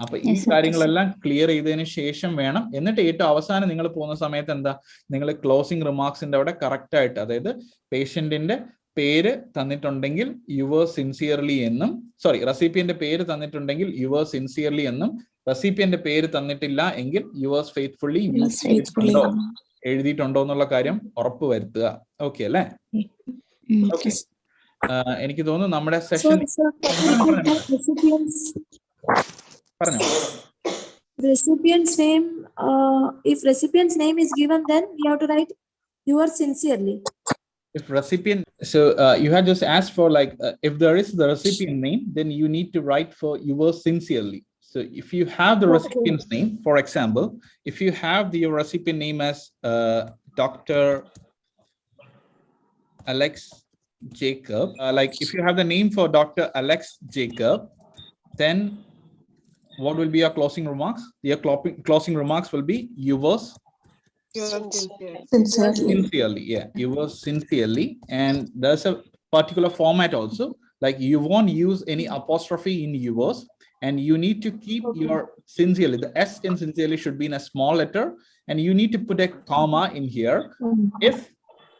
അപ്പൊ ഈ കാര്യങ്ങളെല്ലാം ക്ലിയർ ചെയ്തതിന് ശേഷം വേണം. എന്നിട്ട് ഏറ്റവും അവസാനം നിങ്ങൾ പോകുന്ന സമയത്ത് എന്താ? നിങ്ങൾ ക്ലോസിംഗ് റിമാർക്സിന്റെ അവിടെ കറക്റ്റ് ആയിട്ട്, അതായത് പേഷ്യന്റിന്റെ പേര് തന്നിട്ടുണ്ടെങ്കിൽ യുവേഴ്സ് സിൻസിയർലി എന്നും, റെസിപ്പിയന്റെ പേര് തന്നിട്ടുണ്ടെങ്കിൽ യുവേഴ്സ് സിൻസിയർലി എന്നും, റെസിപ്പിയന്റെ പേര് തന്നിട്ടില്ല എങ്കിൽ യുവേഴ്സ് ഫെയ്ത്ത്ഫുള്ളി എഴുതിയിട്ടുണ്ടോ എന്നുള്ള കാര്യം ഉറപ്പ് വരുത്തുക. ഓക്കെ അല്ലേ? ഓക്കെ, എനിക്ക് തോന്നുന്നു നമ്മുടെ സെഷൻ പറഞ്ഞോ. Recipient's name, if recipient's name is given, then we have to write yours sincerely. if recipient, so you had just asked for like if there is the recipient name, then you need to write for yours sincerely. So if you have the recipient's name, for example, if you have your recipient name as Dr. Alex Jacob, like if you have the name for Dr. Alex Jacob, then what will be your closing remarks? Your closing remarks will be yours sincerely. Yeah, yours sincerely. And there's a particular format also, like you won't use any apostrophe in yours, and you need to keep your sincerely, the S in sincerely should be in a small letter, and you need to put a comma in here.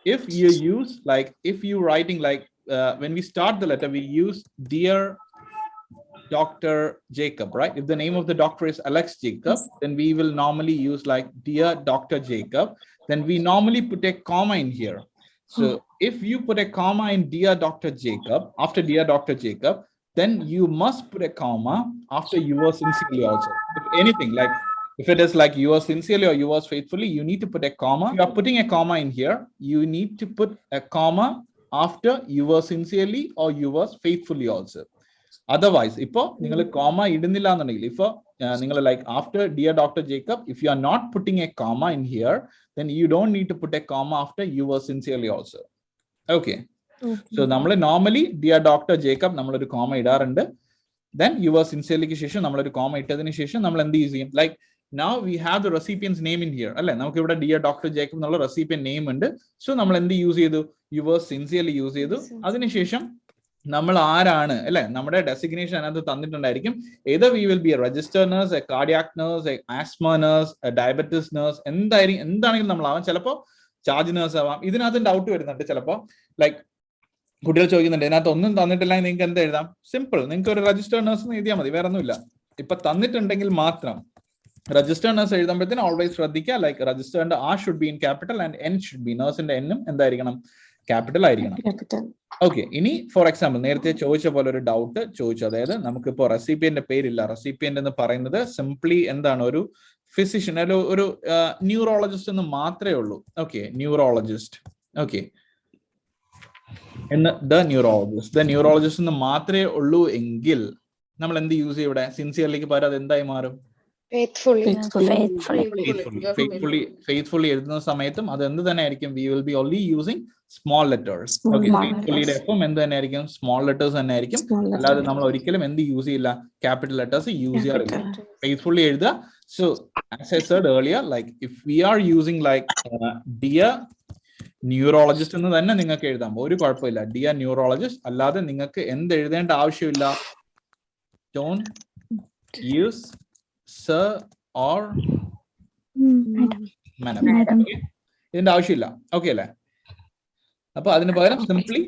If you use, like if you writing like when we start the letter, we use dear Dr. Jacob, right? If the name of the doctor is Alex Jacob, then we will normally use like dear Dr. Jacob. Then we normally put a comma in here. So if you put a comma in dear Dr. Jacob, after dear Dr. Jacob, then you must put a comma after yours sincerely also. If anything, like if it is like yours sincerely or yours faithfully, you need to put a comma. If you are putting a comma in here, you need to put a comma after yours sincerely or yours faithfully also. Otherwise, if you comma like after dear Dr. Jacob, if you are not putting a comma in here, then you don't need to put a comma after yours sincerely also. Okay. So normally dear Dr. Jacob a comma idarunde, then yours sincerely ki shesham a comma ittadinu shesham nammal endu use cheyum, like now we have the recipient's name in here, alle namukku ivide dear Dr. Jacob ennulla recipient name undu. So nammal endu use chedu, yours sincerely use chedu, adinu shesham നമ്മൾ ആരാണ് അല്ലെ നമ്മുടെ designation അതിനകത്ത് തന്നിട്ടുണ്ടായിരിക്കും. either we will be a registered nurse, a cardiac nurse, a asthma nurse, a diabetes nurse, എന്താണെങ്കിലും നമ്മളാവാം. ചിലപ്പോൾ charge nurse ആവാം. ഇതിനകത്ത് doubt വരുന്നുണ്ട് ചിലപ്പോൾ, ലൈക്ക് കുട്ടികൾ ചോദിക്കുന്നുണ്ട് ഇതിനകത്ത് ഒന്നും തന്നിട്ടില്ലെങ്കിൽ നിങ്ങൾക്ക് എന്ത് എഴുതാം? സിമ്പിൾ, നിങ്ങൾക്ക് ഒരു രജിസ്റ്റേർഡ് നഴ്സ് എന്ന് എഴുതിയാൽ മതി, വേറെ ഒന്നുമില്ല. ഇപ്പൊ തന്നിട്ടുണ്ടെങ്കിൽ മാത്രം രജിസ്റ്റേർഡ് നഴ്സ് എഴുതുമ്പോഴത്തേനും ഓൾവേസ് ശ്രദ്ധിക്കുക, like registered R should be in capital and N should be, നഴ്സിന്റെ എന്നും എന്തായിരിക്കണം? ക്യാപിറ്റൽ ആയിരിക്കണം. ഓക്കെ, ഇനി ഫോർ എക്സാമ്പിൾ നേരത്തെ ചോദിച്ച പോലെ ഒരു ഡൗട്ട് ചോദിച്ചു, അതായത് നമുക്കിപ്പോ റെസിപ്പിയന്റ് പേരില്ല, റെസിപ്പിയന്റ് എന്ന് പറയുന്നത് സിംപ്ലി എന്താണ്? ഒരു ഫിസിഷ്യൻ, ഒരു ന്യൂറോളജിസ്റ്റ് എന്ന് മാത്രമേ ഉള്ളൂ. Okay, neurologist. ഓക്കെ, എന്ന് ദ ന്യൂറോളജിസ്റ്റ് എന്ന് മാത്രമേ ഉള്ളൂ എങ്കിൽ നമ്മൾ എന്ത് യൂസ് ചെയ്യും ഇവിടെ? സിൻസിയർലിക്ക് പകരം അത് എന്തായി മാറും? ഫെയ്ത്ത്ഫുള്ളി എഴുതുന്ന സമയത്തും അത് എന്ത് തന്നെ ആയിരിക്കും? We will be only using small letters. Okay, ഫെയ്ത്ത്ഫുള്ളിയുടെ എപ്പം എന്ത് തന്നെ ആയിരിക്കും? സ്മോൾ ലെറ്റേഴ്സ് തന്നെ ആയിരിക്കും. അല്ലാതെ നമ്മൾ ഒരിക്കലും എന്ത് യൂസ് ചെയ്യില്ല? ക്യാപിറ്റൽ ലെറ്റേഴ്സ് യൂസ് ചെയ്യാറില്ല. ഫെയ്ത്ത്ഫുള്ളി എഴുതുക. So as I said earlier, like if we are using like dear neurologist എന്ന് തന്നെ നിങ്ങൾക്ക് എഴുതാം, ഒരു കുഴപ്പമില്ല. ഡിയർ ന്യൂറോളജിസ്റ്റ് അല്ലാതെ നിങ്ങൾക്ക് എന്ത് എഴുതേണ്ട ആവശ്യമില്ല. Don't use sir or madam. ഇതിന്റെ ആവശ്യമില്ല. ഓക്കെ അല്ലേ? അപ്പൊ അതിന് പകരം സിംപ്ലി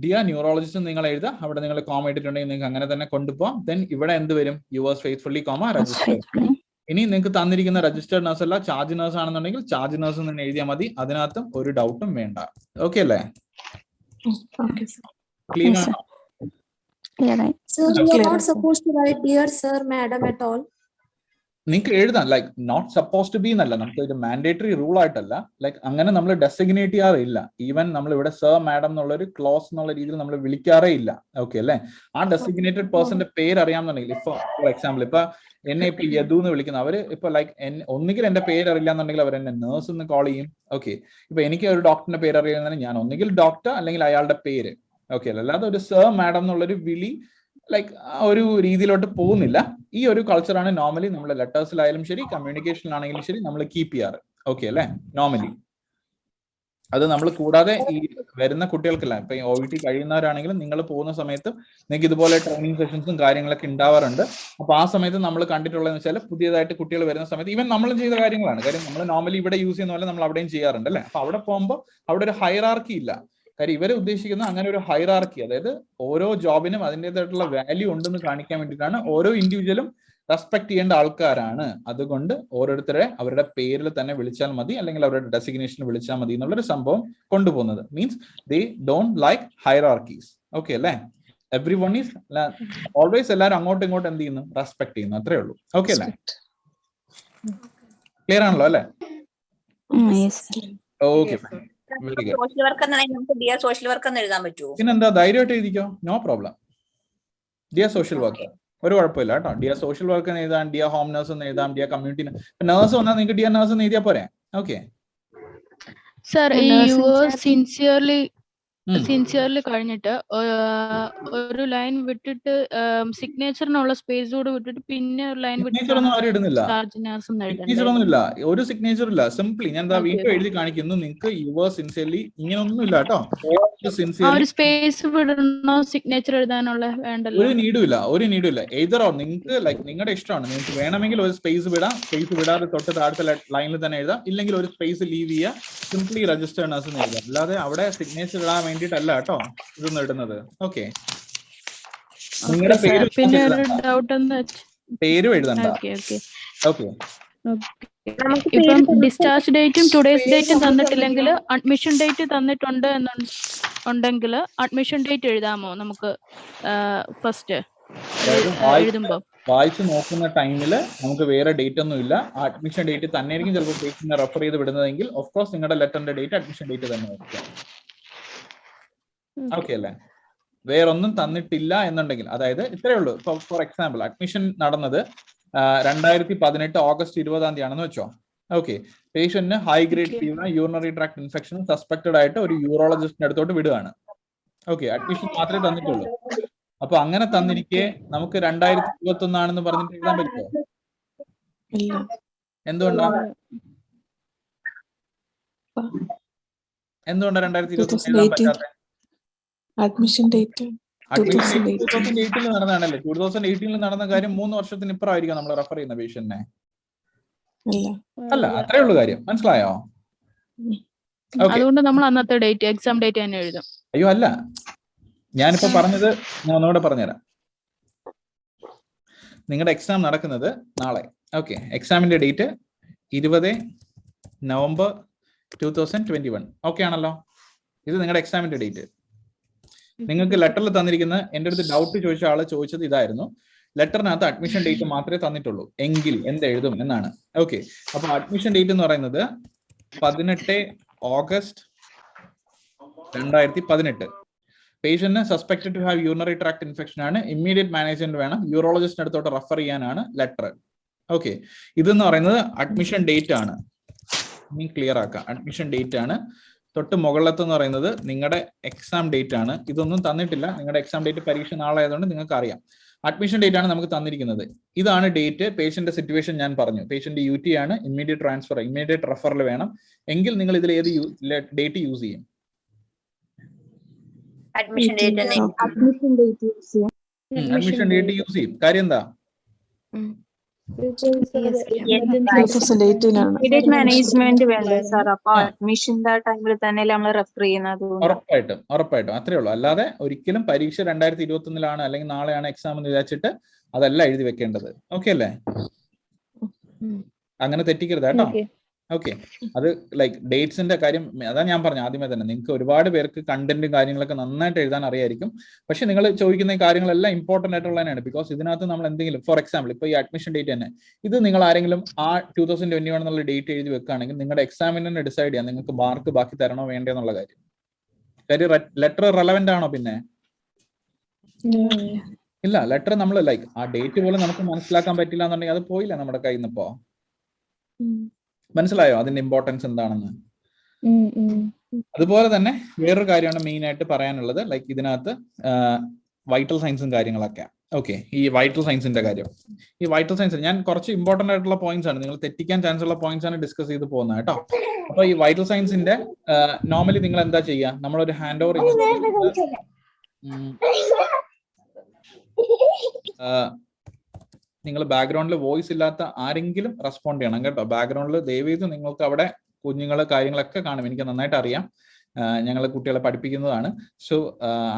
ഡിയർ ന്യൂറോളജിസ്റ്റ് നിങ്ങൾ എഴുതുക. അവിടെ നിങ്ങൾ കോമ ഇട്ടിട്ടുണ്ടെങ്കിൽ നിങ്ങൾക്ക് അങ്ങനെ തന്നെ കൊണ്ടുപോകാം. ദെൻ ഇവിടെ എന്ത് വരും? Yours faithfully comma registered. ഇനി നിങ്ങൾക്ക് തന്നിരിക്കുന്ന രജിസ്റ്റേർഡ് നഴ്സ് അല്ല, ചാർജ് നഴ്സ് ആണെന്നുണ്ടെങ്കിൽ ചാർജ് നഴ്സ് എന്ന് എഴുതിയാൽ മതി. അതിനകത്തും ഒരു ഡൗട്ടും വേണ്ട. ഓക്കെ അല്ലേ? ക്ലിയർ ആണോ? Sir, you are not supposed to write dear sir, madam at all. നിങ്ങൾക്ക് എഴുതാം, like not suppose to be എന്നല്ല, നമുക്ക് ഇത് മാൻഡേറ്ററി റൂൾ ആയിട്ടല്ല, ലൈക്ക് അങ്ങനെ നമ്മൾ ഡെസിഗ്നേറ്റ് ചെയ്യാറില്ല. ഈവൻ നമ്മൾ ഇവിടെ സർ മാഡം എന്നുള്ള ഒരു ക്ലോസ് എന്നുള്ള രീതിയിൽ നമ്മൾ വിളിക്കാറേ ഇല്ല. ഓക്കെ അല്ലേ? ആ ഡെസിഗ്നേറ്റഡ് പേഴ്സന്റെ പേര് അറിയാമെന്നുണ്ടെങ്കിൽ, ഇപ്പൊ ഫോർ എക്സാമ്പിൾ ഇപ്പൊ എന്നെ ഇപ്പൊ യദു എന്ന് വിളിക്കുന്ന അവര് ഇപ്പൊ ലൈക്ക് ഒന്നുകിൽ എന്റെ പേര് അറിയില്ല എന്നുണ്ടെങ്കിൽ അവർ എന്നെ നേഴ്സ് എന്ന് കോൾ ചെയ്യും. ഓക്കെ, ഇപ്പൊ എനിക്ക് ഒരു ഡോക്ടറിന്റെ പേര് അറിയാമെന്നുണ്ടെങ്കിൽ ഞാൻ ഒന്നുകിൽ ഡോക്ടർ അല്ലെങ്കിൽ അയാളുടെ പേര്. ഓക്കെ, അല്ലാതെ ഒരു സർ മാഡം എന്നുള്ളൊരു വിളി ലൈക്ക് ആ ഒരു രീതിയിലോട്ട് പോകുന്നില്ല. ഈ ഒരു കൾച്ചറാണ് നോർമലി നമ്മുടെ ലെറ്റേഴ്സിലായാലും ശരി കമ്മ്യൂണിക്കേഷനിലാണെങ്കിലും ശരി നമ്മൾ കീപ്പ് ചെയ്യാറ്. ഓക്കെ അല്ലെ? നോർമലി അത് നമ്മൾ കൂടാതെ ഈ വരുന്ന കുട്ടികൾക്കല്ല, ഇപ്പൊ ഈ OET കഴിയുന്നവരാണെങ്കിലും നിങ്ങൾ പോകുന്ന സമയത്ത് നിങ്ങൾക്ക് ഇതുപോലെ ട്രെയിനിങ് സെഷൻസും കാര്യങ്ങളൊക്കെ ഉണ്ടാവാറുണ്ട്. അപ്പൊ ആ സമയത്ത് നമ്മൾ കണ്ടിട്ടുള്ളതെന്ന് വെച്ചാൽ പുതിയതായിട്ട് കുട്ടികൾ വരുന്ന സമയത്ത് ഈവൻ നമ്മളും ചെയ്ത കാര്യങ്ങളാണ്. കാര്യം നമ്മൾ നോർമലി ഇവിടെ യൂസ് ചെയ്യുന്ന പോലെ നമ്മൾ അവിടെയും ചെയ്യാറുണ്ട് അല്ലെ? അപ്പൊ അവിടെ പോകുമ്പോൾ അവിടെ ഒരു ഹൈറാർക്കി ഇല്ല. കാര്യം ഇവരെ ഉദ്ദേശിക്കുന്ന അങ്ങനെ ഒരു ഹൈറാർക്കി, അതായത് ഓരോ ജോബിനും അതിൻ്റെതായിട്ടുള്ള വാല്യൂ ഉണ്ടെന്ന് കാണിക്കാൻ വേണ്ടിയിട്ടാണ്. ഓരോ ഇൻഡിവിജ്വലും റെസ്പെക്ട് ചെയ്യേണ്ട ആൾക്കാരാണ്. അതുകൊണ്ട് ഓരോരുത്തരെ അവരുടെ പേരിൽ തന്നെ വിളിച്ചാൽ മതി, അല്ലെങ്കിൽ അവരുടെ ഡെസിഗ്നേഷൻ വിളിച്ചാൽ മതി എന്നുള്ളൊരു സംഭവം കൊണ്ടുപോകുന്നത്. Means they don't like hierarchies. Okay അല്ലേ? എവ്രി വൺ ഈസ് ഓൾവേസ്, എല്ലാവരും അങ്ങോട്ടും ഇങ്ങോട്ടും എന്ത് ചെയ്യുന്നു? റെസ്പെക്ട് ചെയ്യുന്നു. അത്രേ ഉള്ളൂ. ഓക്കെ അല്ലേ? ക്ലിയർ ആണല്ലോ അല്ലേ? Okay, very good. Social work എന്നാണെങ്കിൽ നമുക്ക് ഡിയർ സോഷ്യൽ വർക്ക് എന്ന് എഴുതാൻ പറ്റുമോ? പിന്നെന്താ, ധൈര്യമായിട്ട് എഴുതിക്കോ, no problem. Dear social work ഒരു കുഴപ്പമില്ല കേട്ടോ. ഡിയർ സോഷ്യൽ വർക്ക് എന്ന് എഴുതാം, ഡിയർ ഹോം നഴ്സ് എന്ന് എഴുതാം, ഡിയർ കമ്മ്യൂണിറ്റി നഴ്സ് വന്നാൽ നിങ്ങൾക്ക് ഡിയർ നഴ്സ് എന്ന് എഴുതിയാൽ പോരെ. ഓക്കെ സർ, ഈ സിൻസിയർലി കഴിഞ്ഞിട്ട് ഒരു ലൈൻ വിട്ടിട്ട് സിഗ്നേച്ചറിനുള്ള സ്പേസ് കൂടെ വിട്ടിട്ട് പിന്നെ ഒരു ലൈൻ സിഗ്നേച്ചർ ഒന്നും ആരും ഇടുന്നില്ല, സിഗ്നേച്ചർ ഒന്നും ഇല്ല, ഒരു സിഗ്നേച്ചർ ഇല്ല. സിംപ്ലി ഞാൻ വീണ്ടും എഴുതി കാണിക്കുന്നു, നിങ്ങൾക്ക് യുവർ സിൻസിയർലി ഇങ്ങനൊന്നും ഇല്ല കേട്ടോ. ഒരു സ്പേസ് വിടണോ സിഗ്നേച്ചർ എഴുതാനുള്ള? വേണ്ടല്ലോ, ഒരു നീഡും ഇല്ല. എയ്തറോ നിങ്ങൾക്ക് ലൈക്ക് നിങ്ങളുടെ ഇഷ്ടമാണ്. നിങ്ങൾക്ക് വേണമെങ്കിൽ ഒരു സ്പേസ് വിടാം, സ്പേസ് വിടാതെ തൊട്ട് താഴത്തെ ലൈനിൽ തന്നെ എഴുതാം, ഇല്ലെങ്കിൽ ഒരു സ്പേസ് ലീവ് ചെയ്യുക, സിംപ്ലി രജിസ്റ്റർ നഴ്സ് എന്ന് എഴുതാം. അല്ലാതെ അവിടെ സിഗ്നേച്ചർ ഇടാൻ വേണ്ടിയിട്ടല്ല കേട്ടോ ഇതൊന്നും ഇടുന്നത്. ഓക്കെ, നിങ്ങളുടെ പേരും എഴുതണ്ട. ഓക്കെ, ഇപ്പം ഡിസ്ചാർജ് ഡേറ്റും ടുഡേസ് ഡേറ്റും തന്നിട്ടില്ലെങ്കിൽ അഡ്മിഷൻ ഡേറ്റ് തന്നിട്ടുണ്ട് എന്നുണ്ടെങ്കിൽ അഡ്മിഷൻ ഡേറ്റ് എഴുതാമോ നമുക്ക് ഫസ്റ്റ് എഴുതുമ്പോ? വായിച്ചു നോക്കുന്ന ടൈമിൽ നമുക്ക് വേറെ ഡേറ്റ് ഒന്നും ഇല്ല, അഡ്മിഷൻ ഡേറ്റ് തന്നെ ആയിരിക്കും ചിലപ്പോൾ പേഷ്യന്റിനെ റെഫർ ചെയ്ത് വിടുന്നതെങ്കിൽ ഓഫ് കോഴ്സ് നിങ്ങളുടെ ലെറ്ററിന്റെ ഡേറ്റ് അഡ്മിഷൻ ഡേറ്റ് തന്നെ ആയിരിക്കും. ഓക്കെ അല്ലേ? വേറൊന്നും തന്നിട്ടില്ല എന്നുണ്ടെങ്കിൽ, അതായത് ഇത്രയേ ഉള്ളൂ. ഇപ്പൊ ഫോർ എക്സാമ്പിൾ അഡ്മിഷൻ നടന്നത് 2018 ഓഗസ്റ്റ് 20 ആണെന്ന് വെച്ചോ. ഓക്കെ, പേഷ്യന്റിന് high grade fever, urinary tract infection suspected ആയിട്ട് ഒരു യൂറോളജിസ്റ്റിന്റെ അടുത്തോട്ട് വിടുകയാണ്. ഓക്കെ, അഡ്മിഷൻ മാത്രമേ തന്നിട്ടുള്ളൂ. അപ്പൊ അങ്ങനെ തന്നിരിക്കെ നമുക്ക് 2021 ആണെന്ന് പറഞ്ഞിട്ട് എഴുതാൻ പറ്റുമോ? എന്തുകൊണ്ടാണ് 2021 എഴുതാൻ പറ്റാത്ത? Admission date 2018 നടന്നതാണല്ലേ. 2018 നടന്ന കാര്യം 3 വർഷത്തിന് ഇപ്പുറമായിരിക്കും നമ്മൾ റെഫർ ചെയ്യുന്ന പേഷ്യന്റിനെ. അല്ല, അത്രേ ഉള്ളൂ കാര്യം. മനസ്സിലായോ? അതുകൊണ്ട് നമ്മൾ അന്നത്തെ ഡേറ്റ്, എക്സാം ഡേറ്റ് തന്നെ എഴുതും. അയ്യോ അല്ല, ഞാനിപ്പോ പറഞ്ഞത് ഞാൻ ഒന്നുകൂടെ പറഞ്ഞുതരാം. നിങ്ങളുടെ എക്സാം നടക്കുന്നത് നാളെ. ഓക്കെ, എക്സാമിന്റെ ഡേറ്റ് 20 നവംബർ 2021. ഓക്കെ ആണല്ലോ? ഇത് നിങ്ങളുടെ എക്സാമിന്റെ ഡേറ്റ്. നിങ്ങൾക്ക് ലെറ്ററിൽ തന്നിരിക്കുന്ന, എൻ്റെ അടുത്ത് ഡൗട്ട് ചോദിച്ച ആള് ചോദിച്ചത് ഇതായിരുന്നു, ലെറ്ററിനകത്ത് അഡ്മിഷൻ ഡേറ്റ് മാത്രമേ തന്നിട്ടുള്ളൂ എങ്കിൽ എന്തെഴുതും എന്നാണ്. ഓക്കെ, അപ്പൊ അഡ്മിഷൻ ഡേറ്റ് എന്ന് പറയുന്നത് 18 ഓഗസ്റ്റ് 2018. പേഷ്യന്റിന് suspected to have urinary tract infection ആണ്, ഇമ്മീഡിയറ്റ് മാനേജ്മെന്റ് വേണം, യൂറോളജിസ്റ്റിന് അടുത്തോട്ട് റെഫർ ചെയ്യാനാണ് ലെറ്റർ. ഓക്കെ, ഇതെന്ന് പറയുന്നത് അഡ്മിഷൻ ഡേറ്റ് ആണ്. നീ ക്ലിയർ ആക്കാം, അഡ്മിഷൻ ഡേറ്റ് ആണ്. തൊട്ട് മുകളിലത്തെന്ന് പറയുന്നത് നിങ്ങളുടെ എക്സാം ഡേറ്റ് ആണ്. ഇതൊന്നും തന്നിട്ടില്ല, നിങ്ങളുടെ എക്സാം ഡേറ്റ് പരീക്ഷ നാളെ ആയതുകൊണ്ട് നിങ്ങൾക്ക് അറിയാം. അഡ്മിഷൻ ഡേറ്റ് ആണ് നമുക്ക് തന്നിരിക്കുന്നത്. ഇതാണ് ഡേറ്റ്. പേഷ്യന്റ് സിറ്റുവേഷൻ ഞാൻ പറഞ്ഞു, പേഷ്യന്റ് UT ആണ്, ഇമ്മീഡിയറ്റ് ട്രാൻസ്ഫർ, ഇമ്മീഡിയറ്റ് റെഫറൽ വേണം എങ്കിൽ നിങ്ങൾ ഇതിൽ ഏത് ഡേറ്റ് യൂസ് ചെയ്യും? അഡ്മിഷൻ ഡേറ്റ് യൂസ് ചെയ്യും. കാര്യം എന്താ? മാനേജ്മെന്റ് വേണ്ടേ സാർ? അപ്പൊ അഡ്മിഷന്റെ ടൈമിൽ തന്നെ നമ്മൾ റെഫർ ചെയ്യുന്നത്. ഉറപ്പായിട്ടും അത്രേ ഉള്ളൂ. അല്ലാതെ ഒരിക്കലും പരീക്ഷ 2021 അല്ലെങ്കിൽ നാളെയാണ് എക്സാം എന്ന് വിചാരിച്ചിട്ട് അതല്ല എഴുതി വെക്കേണ്ടത്. ഓക്കെ അല്ലേ? അങ്ങനെ തെറ്റിക്കരുത് കേട്ടോ. ഓക്കെ, അത് ലൈക്ക് ഡേറ്റ്സിന്റെ കാര്യം അതാ ഞാൻ പറഞ്ഞു ആദ്യമേ തന്നെ. നിങ്ങൾക്ക് ഒരുപാട് പേർക്ക് കണ്ടന്റും കാര്യങ്ങളൊക്കെ നന്നായിട്ട് എഴുതാൻ അറിയായിരിക്കും, പക്ഷെ നിങ്ങൾ ചോദിക്കുന്ന കാര്യങ്ങളെല്ലാം ഇമ്പോർട്ടന്റ് ആയിട്ടുള്ളതാണ്. ബിക്കോസ് ഇതിനകത്ത് നമ്മൾ എന്തെങ്കിലും, ഫോർ എക്സാമ്പിൾ ഇപ്പൊ ഈ അഡ്മിഷൻ ഡേറ്റ് തന്നെ, ഇത് നിങ്ങൾ ആരെങ്കിലും ആ 2021 എന്നുള്ള ഡേറ്റ് എഴുതി വെക്കുകയാണെങ്കിൽ നിങ്ങളുടെ എക്സാമിനെ ഡിസൈഡ് ചെയ്യാം നിങ്ങൾക്ക് മാർക്ക് ബാക്കി തരണോ വേണ്ടേ എന്നുള്ള കാര്യം. ലെറ്റർ റെലവെന്റ് ആണോ? പിന്നെ ഇല്ല, ലെറ്റർ നമ്മൾ ലൈക്ക് ആ ഡേറ്റ് പോലും നമുക്ക് മനസ്സിലാക്കാൻ പറ്റില്ല എന്നുണ്ടെങ്കിൽ അത് പോയില്ല നമ്മുടെ കയ്യിൽ നിന്ന്. ഇപ്പോ മനസ്സിലായോ അതിന്റെ ഇമ്പോർട്ടൻസ് എന്താണെന്ന്? അതുപോലെ തന്നെ വേറൊരു കാര്യമാണ് മെയിൻ ആയിട്ട് പറയാനുള്ളത്, ലൈക്ക് ഇതിനകത്ത് വൈറ്റൽ സയൻസും കാര്യങ്ങളൊക്കെ. ഓക്കെ, ഈ വൈറ്റൽ സയൻസിന്റെ കാര്യം, ഈ വൈറ്റൽ സയൻസ് ഞാൻ കുറച്ച് ഇമ്പോർട്ടന്റ് ആയിട്ടുള്ള പോയിന്റ്സ് ആണ്, നിങ്ങൾ തെറ്റിക്കാൻ ചാൻസ് ഉള്ള പോയിന്റ്സ് ആണ് ഡിസ്കസ് ചെയ്ത് പോകുന്നത് കേട്ടോ. അപ്പൊ ഈ വൈറ്റൽ സയൻസിന്റെ നോർമലി നിങ്ങൾ എന്താ ചെയ്യുക? നമ്മളൊരു ഹാൻഡ് ഓവർ നിങ്ങൾ ബാക്ക്ഗ്രൗണ്ടിൽ വോയിസ് ഇല്ലാത്ത ആരെങ്കിലും റെസ്പോണ്ട് ചെയ്യണം കേട്ടോ. ബാക്ക്ഗ്രൗണ്ടിൽ ദയവേത് നിങ്ങൾക്ക് അവിടെ കുഞ്ഞുങ്ങളെ കാര്യങ്ങളൊക്കെ കാണും, എനിക്ക് നന്നായിട്ട് അറിയാം, ഞങ്ങൾ കുട്ടികളെ പഠിപ്പിക്കുന്നതാണ്. സോ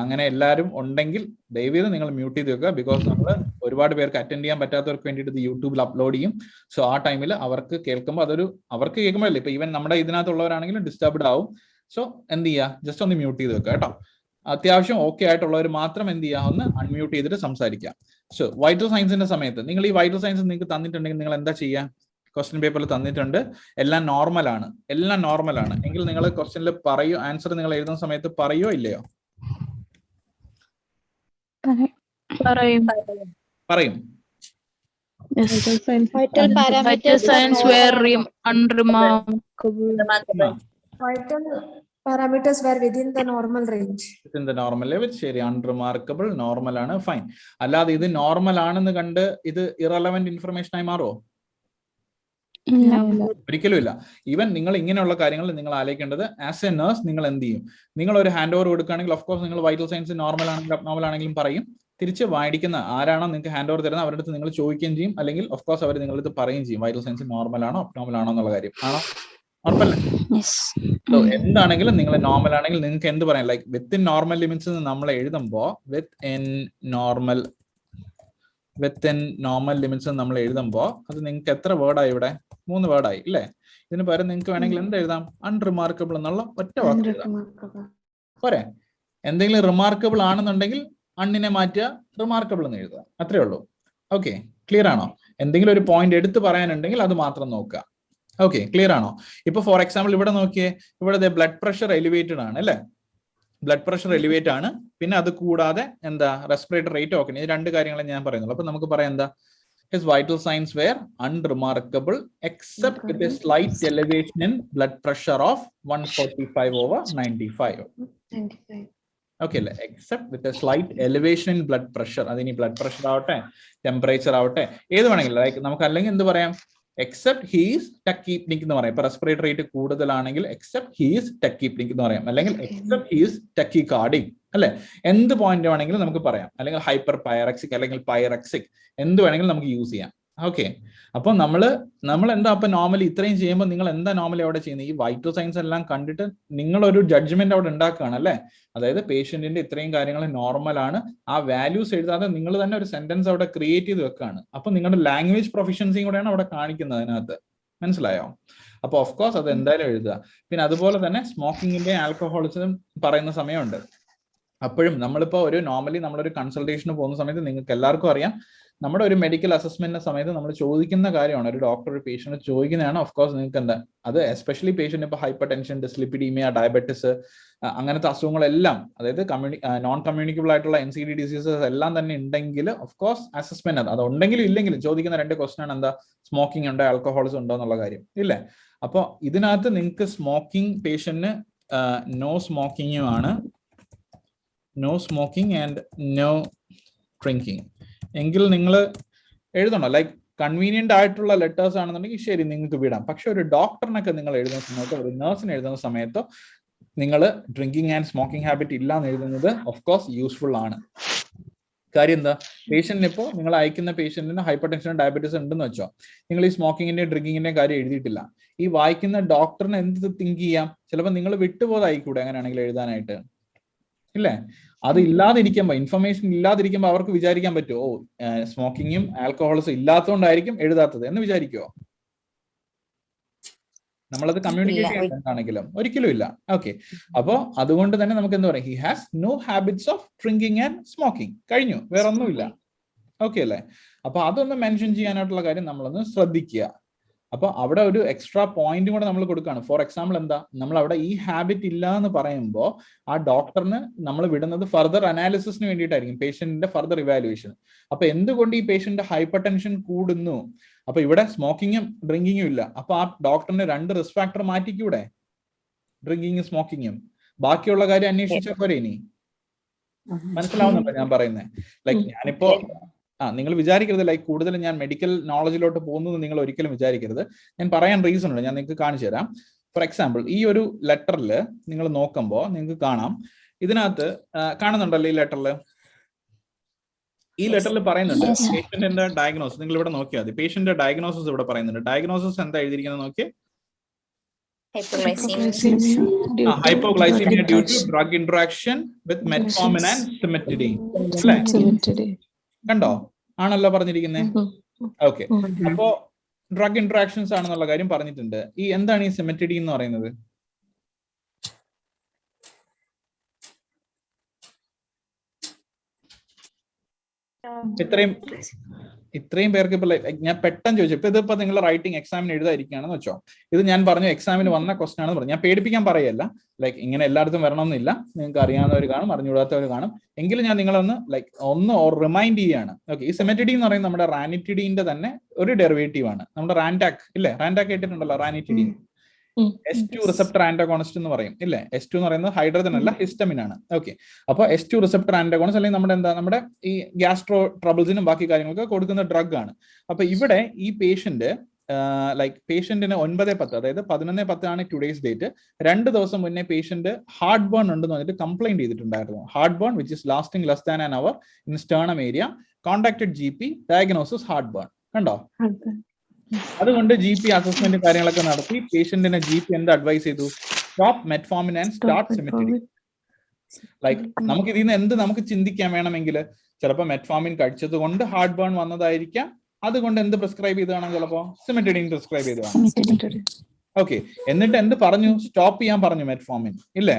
അങ്ങനെ എല്ലാവരും ഉണ്ടെങ്കിൽ ദയവേത് നിങ്ങൾ മ്യൂട്ട് ചെയ്ത് വെക്കുക. ബിക്കോസ് നമ്മൾ ഒരുപാട് പേർക്ക് അറ്റൻഡ് ചെയ്യാൻ പറ്റാത്തവർക്ക് വേണ്ടിയിട്ട് ഇത് യൂട്യൂബിൽ അപ്ലോഡ് ചെയ്യും. സോ ആ ടൈമിൽ അവർക്ക് കേൾക്കുമ്പോൾ അവർക്ക് കേൾക്കുമ്പോഴല്ലേ, ഇപ്പൊ ഈവൻ നമ്മുടെ ഇതിനകത്തുള്ളവരാണെങ്കിലും ഡിസ്റ്റർബ്ഡ് ആവും. സോ എന്ത് ചെയ്യുക, ജസ്റ്റ് ഒന്ന് മ്യൂട്ട് ചെയ്ത് വെക്കുക കേട്ടോ. അത്യാവശ്യം ഓക്കെ ആയിട്ടുള്ളവർ മാത്രം എന്ത് ചെയ്യുക, ഒന്ന് അൺമ്യൂട്ട് ചെയ്തിട്ട് സംസാരിക്കാം. സോ വൈറ്റൽ സയൻസിന്റെ സമയത്ത് നിങ്ങൾ ഈ വൈറ്റൽ സയൻസ് നിങ്ങൾക്ക് തന്നിട്ടുണ്ടെങ്കിൽ നിങ്ങൾ എന്താ ചെയ്യുക? ക്വസ്റ്റ്യൻ പേപ്പറിൽ തന്നിട്ടുണ്ട്. എല്ലാം നോർമൽ ആണ്, എല്ലാം നോർമൽ ആണ് എങ്കിൽ നിങ്ങൾ ക്വസ്റ്റ്യനിൽ പറയൂ, ആൻസർ നിങ്ങൾ എഴുതുന്ന സമയത്ത് പറയോ ഇല്ലയോ? പറയും. Vital parameters are unremarkable. Vital parameters were within the normal range. Within the normal level. ശരി, അൺറിമാർക്കബിൾ നോർമൽ ആണ്, ഫൈൻ. അല്ലാതെ ഇത് നോർമൽ ആണെന്ന് കണ്ട് ഇത് ഇറലവന്റ് ഇൻഫർമേഷൻ ആയി മാറുമോ? ഒരിക്കലും ഇല്ല. ഈവൻ നിങ്ങൾ ഇങ്ങനെയുള്ള കാര്യങ്ങൾ നിങ്ങൾ ആലോചിക്കേണ്ടത് ആസ് എ നേഴ്സ് നിങ്ങൾ എന്ത് ചെയ്യും? നിങ്ങൾ ഒരു ഹാൻഡ് ഓവർ കൊടുക്കുകയാണെങ്കിൽ ഓഫ് കോഴ്സ് നിങ്ങൾ വൈറ്റൽ സയൻസ് നോർമൽ ആണെങ്കിലും അബ്നോർമൽ ആണെങ്കിലും പറയും. തിരിച്ച് വായിക്കുന്ന ആരാണോ നിങ്ങൾക്ക് ഹാൻഡ് ഓവർ തരുന്നത് അവരുടെ അടുത്ത് നിങ്ങൾ ചോദിക്കുകയും ചെയ്യും, അല്ലെങ്കിൽ ഓഫ് കോഴ്സ് അവർ നിങ്ങളുടെ അടുത്ത് പറയുകയും ചെയ്യും വൈറ്റൽ സയൻസ് നോർമൽ ആണോ അബ്നോർമൽ ആണോ എന്നുള്ള കാര്യം. ആണോ? ഉറപ്പല്ലേ? സോ എന്താണെങ്കിലും നിങ്ങൾ നോർമൽ ആണെങ്കിൽ നിങ്ങൾക്ക് എന്ത് പറയാം? ലൈക്ക് വിത്തിൻ നോർമൽ ലിമിറ്റ്സ് നമ്മൾ എഴുതുമ്പോൾ വിത്തിൻ നോർമൽ ലിമിറ്റ്സ് നമ്മൾ എഴുതുമ്പോൾ അത് നിങ്ങൾക്ക് എത്ര വേർഡായി? ഇവിടെ 3 വേർഡായി ഇല്ലേ? ഇതിന് പകരം നിങ്ങൾക്ക് വേണമെങ്കിൽ എന്ത് എഴുതാം? അൺറിമാർക്കബിൾ എന്നുള്ള ഒറ്റ വാക്ക് എഴുതാം. പോരെ? എന്തെങ്കിലും റിമാർക്കബിൾ ആണെന്നുണ്ടെങ്കിൽ അണ്ണിനെ മാറ്റുക, റിമാർക്കബിൾ എന്ന് എഴുതുക, അത്രേ ഉള്ളൂ. ഓക്കെ, ക്ലിയർ ആണോ? എന്തെങ്കിലും ഒരു പോയിന്റ് എടുത്ത് പറയാനുണ്ടെങ്കിൽ അത് മാത്രം നോക്കുക. ഓക്കെ, ക്ലിയർ ആണോ? ഇപ്പൊ ഫോർ എക്സാമ്പിൾ ഇവിടെ നോക്കിയേ, ഇവിടെ ബ്ലഡ് പ്രഷർ എലിവേറ്റഡ് ആണ് അല്ലെ? ബ്ലഡ് പ്രഷർ എലിവേറ്റ് ആണ്. പിന്നെ അത് കൂടാതെ എന്താ? Respiratory rate okay. ഈ 2 കാര്യങ്ങളെ ഞാൻ പറയുന്നുള്ളൂ. അപ്പൊ നമുക്ക് പറയാം എന്താ? His vital signs were unremarkable except with a slight elevation in blood pressure of 145/95. Okay, except with a slight elevation in blood pressure. അതിനി ബ്ലഡ് പ്രഷർ ആവട്ടെ, ടെമ്പറേച്ചർ ആവട്ടെ, ഏത് വേണമെങ്കിലും ലൈക്ക് നമുക്ക് അല്ലെങ്കിൽ എന്ത് പറയാം? എക്സെപ്റ്റ് ഹീസ് ടക്കീപ്നിക് എന്ന് പറയാം. ഇപ്പൊ റെസ്പിറേറ്ററി റേറ്റ് കൂടുതലാണെങ്കിൽ എക്സെപ്റ്റ് ഹീസ് ടക്കീപ്നിക് എന്ന് പറയാം, അല്ലെങ്കിൽ എക്സെപ്റ്റ് ഹീസ് ടക്കികാർഡിക് അല്ലെ? എന്ത് പോയിന്റ് വേണമെങ്കിലും നമുക്ക് പറയാം, അല്ലെങ്കിൽ ഹൈപ്പർ പൈറക്സിക് അല്ലെങ്കിൽ പൈറക്സിക് എന്ത് വേണമെങ്കിലും നമുക്ക് യൂസ് ചെയ്യാം. ഓക്കെ, അപ്പൊ നമ്മൾ എന്താ അപ്പൊ നോർമലി ഇത്രയും ചെയ്യുമ്പോൾ നിങ്ങൾ എന്താ നോർമലി അവിടെ ചെയ്യുന്നത്? ഈ വൈറ്റൽ സയൻസ് എല്ലാം കണ്ടിട്ട് നിങ്ങളൊരു ജഡ്ജ്മെന്റ് അവിടെ ഉണ്ടാക്കുകയാണ് അല്ലെ? അതായത് പേഷ്യന്റിന്റെ ഇത്രയും കാര്യങ്ങൾ നോർമൽ ആണ്, ആ വാല്യൂസ് എഴുതാതെ നിങ്ങൾ തന്നെ ഒരു സെന്റൻസ് അവിടെ ക്രിയേറ്റ് ചെയ്ത് വെക്കുകയാണ്. അപ്പൊ നിങ്ങളുടെ ലാംഗ്വേജ് പ്രൊഫിഷ്യൻസിയും കൂടെയാണ് അവിടെ കാണിക്കുന്നത് അതിനകത്ത്. മനസ്സിലായോ? അപ്പൊ ഓഫ് കോഴ്സ് അത് എന്തായാലും എഴുതുക. പിന്നെ അതുപോലെ തന്നെ സ്മോക്കിങ്ങിന്റെ ആൽക്കഹോളിസം പറയുന്ന സമയമുണ്ട്. അപ്പോഴും നമ്മളിപ്പോ ഒരു നോർമലി നമ്മളൊരു കൺസൾട്ടേഷന് പോകുന്ന സമയത്ത് നിങ്ങൾക്ക് എല്ലാവർക്കും അറിയാം, നമ്മുടെ ഒരു മെഡിക്കൽ അസസ്മെന്റിന്റെ സമയത്ത് നമ്മൾ ചോദിക്കുന്ന കാര്യമാണ്, ഒരു ഡോക്ടർ ഒരു പേഷ്യന്റ് ചോദിക്കുന്നതാണ്. ഓഫ് കോഴ്സ് നിങ്ങൾക്ക് എന്താ അത് എസ്പെഷ്യലി പേഷ്യന്റ് ഇപ്പൊ ഹൈപ്പർ ടെൻഷൻ, ഡിസ്ലിപ്പിഡീമിയ, ഡയബറ്റിസ് അങ്ങനത്തെ അസുഖങ്ങളെല്ലാം, അതായത് നോൺ കമ്മ്യൂണിക്കബിൾ ആയിട്ടുള്ള NCD ഡിസീസസ് എല്ലാം തന്നെ ഉണ്ടെങ്കിൽ ഓഫ് കോഴ്സ് അസസ്മെന്റ് അത് ഉണ്ടെങ്കിലും ഇല്ലെങ്കിലും ചോദിക്കുന്ന 2 ക്വസ്റ്റൻ ആണ് എന്താ? സ്മോക്കിംഗ് ഉണ്ടോ, ആൽക്കഹോളിസം ഉണ്ടോ എന്നുള്ള കാര്യം ഇല്ലേ? അപ്പൊ ഇതിനകത്ത് നിങ്ങൾക്ക് സ്മോക്കിംഗ് പേഷ്യന്റിന് നോ സ്മോക്കിങ്ങും ആണ്, no smoking and no drinking എങ്കിൽ നിങ്ങൾ എഴുതണോ? ലൈക്ക് കൺവീനിയന്റ് ആയിട്ടുള്ള ലെറ്റേഴ്സ് ആണെന്നുണ്ടെങ്കിൽ ശരി നിങ്ങൾക്ക് വിടാം. പക്ഷെ ഒരു ഡോക്ടറിനൊക്കെ നിങ്ങൾ എഴുതുന്ന സമയത്തോ ഒരു നഴ്സിന് എഴുതുന്ന സമയത്തോ നിങ്ങൾ ഡ്രിങ്കിങ് ആൻഡ് സ്മോക്കിംഗ് ഹാബിറ്റ് ഇല്ല എന്ന് എഴുതുന്നത് ഓഫ് കോഴ്സ് യൂസ്ഫുൾ ആണ്. കാര്യം എന്താ? പേഷ്യന്റിന് ഇപ്പോൾ നിങ്ങൾ അയക്കുന്ന പേഷ്യന്റിന് ഹൈപ്പർ ടെൻഷൻ, ഡയബറ്റീസ് ഉണ്ടെന്ന് വെച്ചോ, നിങ്ങൾ ഈ സ്മോക്കിങ്ങിന്റെയും ഡ്രിങ്കിങ്ങിന്റെയും കാര്യം എഴുതിയിട്ടില്ല. ഈ വായിക്കുന്ന ഡോക്ടറിന് എന്ത് തിങ്ക് ചെയ്യാം? ചിലപ്പോൾ നിങ്ങൾ വിട്ടുപോതായിക്കൂടെ അങ്ങനെയാണെങ്കിൽ എഴുതാനായിട്ട് ഇല്ലേ? അത് ഇല്ലാതിരിക്കുമ്പോൾ, ഇൻഫർമേഷൻ ഇല്ലാതിരിക്കുമ്പോൾ അവർക്ക് വിചാരിക്കാൻ പറ്റുമോ സ്മോക്കിങ്ങും ആൽക്കഹോളിസും ഇല്ലാത്തതുകൊണ്ടായിരിക്കും എഴുതാത്തത് എന്ന് വിചാരിക്കുമോ? നമ്മളത് കമ്മ്യൂണിക്കേറ്റ് ചെയ്യാൻ എന്താണെങ്കിലും ഒരിക്കലും ഇല്ല. ഓക്കെ, അപ്പോ അതുകൊണ്ട് തന്നെ നമുക്ക് എന്താ പറയാം? He has no habits of drinking and smoking. കഴിഞ്ഞു, വേറെ ഒന്നുമില്ല. ഓക്കെ അല്ലേ? അപ്പൊ അതൊന്ന് മെൻഷൻ ചെയ്യാനായിട്ടുള്ള കാര്യം നമ്മളൊന്ന് ശ്രദ്ധിക്കുക. അപ്പൊ അവിടെ ഒരു എക്സ്ട്രാ പോയിന്റും കൂടെ നമ്മൾ കൊടുക്കുകയാണ്. ഫോർ എക്സാമ്പിൾ എന്താ? നമ്മൾ അവിടെ ഈ ഹാബിറ്റ് ഇല്ല എന്ന് പറയുമ്പോൾ ആ ഡോക്ടറിന് നമ്മൾ വിടുന്നത് ഫർദർ അനാലിസിസിന് വേണ്ടിയിട്ടായിരിക്കും, പേഷ്യന്റിന്റെ ഫർദർ ഇവാലുവേഷൻ. അപ്പൊ എന്തുകൊണ്ട് ഈ പേഷ്യന്റ് ഹൈപ്പർ ടെൻഷൻ കൂടുന്നു? അപ്പൊ ഇവിടെ സ്മോക്കിങ്ങും ഡ്രിങ്കിങ്ങും ഇല്ല. അപ്പൊ ആ ഡോക്ടറിന് 2 റിസ്ക് ഫാക്ടർ മാറ്റിക്കൂടെ? ഡ്രിങ്കിങ്ങും സ്മോക്കിങ്ങും. ബാക്കിയുള്ള കാര്യം അന്വേഷിച്ചാൽ പോരെ ഇനി? മനസ്സിലാവുന്നുണ്ടോ ഞാൻ പറയുന്നത്? ലൈക്ക് ഞാനിപ്പോ നിങ്ങൾ വിചാരിക്കരുത് ലൈക്ക് കൂടുതൽ ഞാൻ മെഡിക്കൽ നോളജിലോട്ട് പോകുന്നത് നിങ്ങൾ ഒരിക്കലും വിചാരിക്കരുത്. ഞാൻ പറയാൻ റീസൺ ഉണ്ട്, ഞാൻ നിങ്ങൾക്ക് കാണിച്ചു തരാം. ഫോർ എക്സാമ്പിൾ ഈ ഒരു ലെറ്ററിൽ നിങ്ങൾ നോക്കുമ്പോൾ നിങ്ങൾക്ക് കാണാം, ഇതിനകത്ത് കാണുന്നുണ്ടല്ലോ ഈ ലെറ്ററിൽ പറയുന്നുണ്ട് പേഷ്യന്റിന്റെ ഡയഗ്നോസിസ്. നിങ്ങൾ ഇവിടെ നോക്കിയാൽ മതി, പേഷ്യന്റിന്റെ ഡയഗ്നോസിസ് ഇവിടെ പറയുന്നുണ്ട്. ഡയഗ്നോസിസ് എന്താ എഴുതിയിരിക്കുന്നത് നോക്കിയേ? Hypoglycaemia due to drug interaction with metformin and cimetidine. കണ്ടോ? ആണല്ലോ പറഞ്ഞിരിക്കുന്നത്. ഓക്കെ, അപ്പോ ഡ്രഗ് ഇന്ററാക്ഷൻസ് ആണെന്നുള്ള കാര്യം പറഞ്ഞിട്ടുണ്ട്. ഈ എന്താണ് ഈ സിമെറ്റിഡിൻ എന്ന് പറയുന്നത്? ഇത്രയും പേർക്ക് ഇപ്പൊ ഞാൻ പെട്ടെന്ന് ചോദിച്ചു. ഇതിപ്പോ നിങ്ങൾ റൈറ്റിംഗ് എക്സാമിന് എഴുതാതിരിക്കുകയാണെന്ന് വെച്ചോ. ഇത് ഞാൻ പറഞ്ഞു എക്സാമിന് വന്ന ക്വസ്റ്റൻ ആണെന്ന് പറഞ്ഞു. ഞാൻ പേടിപ്പിക്കാൻ പറയല്ല. ലൈക്ക് ഇങ്ങനെ എല്ലായിടത്തും വരണമെന്നില്ല. നിങ്ങൾക്ക് അറിയാവുന്നവർ കാണും, അറിഞ്ഞുകൂടാത്തവർ കാണും. എങ്കിലും ഞാൻ നിങ്ങളൊന്ന് ഒന്ന് റിമൈൻഡ് ചെയ്യാണ്. ഓക്കെ, ഈ സിമെറ്റിഡീൻ എന്ന് പറയുന്നത് നമ്മുടെ റാനിറ്റിഡീന്റെ തന്നെ ഒരു ഡെറിവേറ്റീവ് ആണ്. നമ്മുടെ റാൻടാക് ഇല്ലേ, റാൻടാക് കേട്ടിട്ടുണ്ടല്ലോ, റാനിറ്റിഡീൻ. S2 റിസപ്റ്റർ ആന്റഗോണിസ്റ്റ് എന്ന് പറയും ഇല്ലേ. S2 എന്ന് പറയുന്നത് ഹൈഡ്രജൻ അല്ല, ഹിസ്റ്റമിൻ ആണ്. ഓക്കെ, അപ്പൊ S2 റിസപ്റ്റർ ആന്റഗോണിസ്റ്റ് അല്ലെങ്കിൽ നമ്മുടെ ഈ ഗ്യാസ്ട്രോ ട്രബിൾസിനും ബാക്കി കാര്യങ്ങൾക്ക് കൊടുക്കുന്ന ഡ്രഗ് ആണ്. അപ്പൊ ഇവിടെ ഈ പേഷ്യന്റ് പേഷ്യന്റിന് 9/10, അതായത് 11/10 ആണ് ടുഡേസ് ഡേറ്റ്. 2 ദിവസം മുന്നേ പേഷ്യന്റ് ഹാർട്ട് ബേൺ ഉണ്ടെന്ന് പറഞ്ഞിട്ട് കംപ്ലൈന്റ് ചെയ്തിട്ടുണ്ടായിരുന്നു. Heartburn which is lasting less than an hour in sternum area. Contacted GP, diagnosis heartburn. കണ്ടോ? അതുകൊണ്ട് GP അസസ്മെന്റ് കാര്യങ്ങളൊക്കെ നടത്തി പേഷ്യന്റിനെ GP എന്ത് അഡ്വൈസ് ചെയ്തു? Stop metformin and start cimetidine. നമുക്ക് ഇതിൽ നിന്ന് നമുക്ക് ചിന്തിക്കാൻ വേണമെങ്കിൽ ചിലപ്പോൾ മെറ്റ്ഫോമിൻ കഴിച്ചത് കൊണ്ട് ഹാർട്ട് ബേൺ വന്നതായിരിക്കാം. അതുകൊണ്ട് എന്ത് പ്രിസ്ക്രൈബ് ചെയ്തതാണ്? ചിലപ്പോ സിമെറ്റിഡിൻ പ്രിസ്ക്രൈബ് ചെയ്തതാണ്. ഓക്കെ, എന്നിട്ട് എന്ത് പറഞ്ഞു? സ്റ്റോപ്പ് ചെയ്യാൻ പറഞ്ഞു മെറ്റ്ഫോമിൻ ഇല്ലേ.